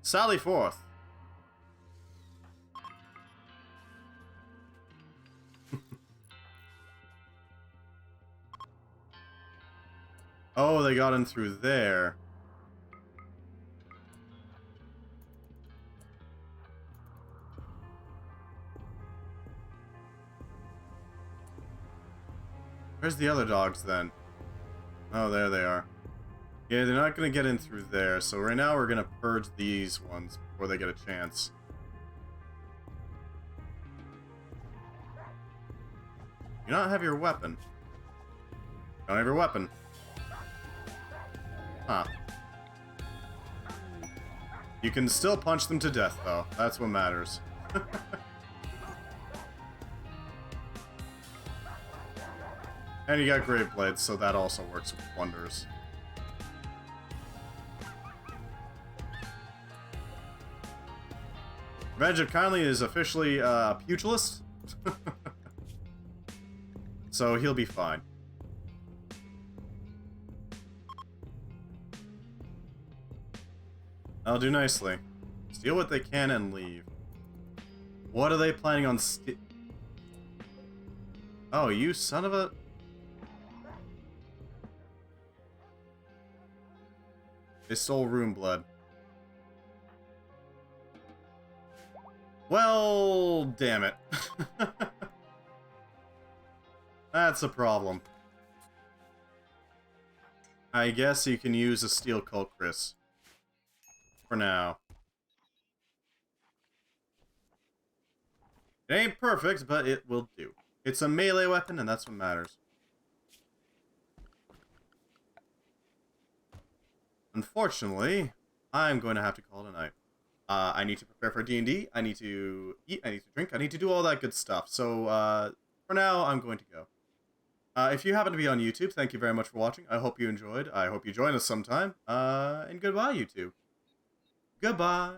Sally forth. Oh, they got in through there. Where's the other dogs, then? Oh, there they are. Yeah, they're not going to get in through there, so right now we're going to purge these ones before they get a chance. You not have your weapon. Don't have your weapon. Huh. You can still punch them to death, though. That's what matters. And you got Grave Blades, so that also works wonders. Revenge of Kindly is officially a pugilist. So he'll be fine. I'll do nicely. Steal what they can and leave. What are they planning on Oh, you son of a... They stole Rune Blood. Well, damn it. That's a problem. I guess you can use a Steel Cult, Chris. For now. It ain't perfect, but it will do. It's a melee weapon, and that's what matters. Unfortunately, I'm going to have to call it a night. I need to prepare for D&D, I need to eat, I need to drink, I need to do all that good stuff. So, for now, I'm going to go. If you happen to be on YouTube, thank you very much for watching. I hope you enjoyed. I hope you join us sometime. And goodbye, YouTube. Goodbye.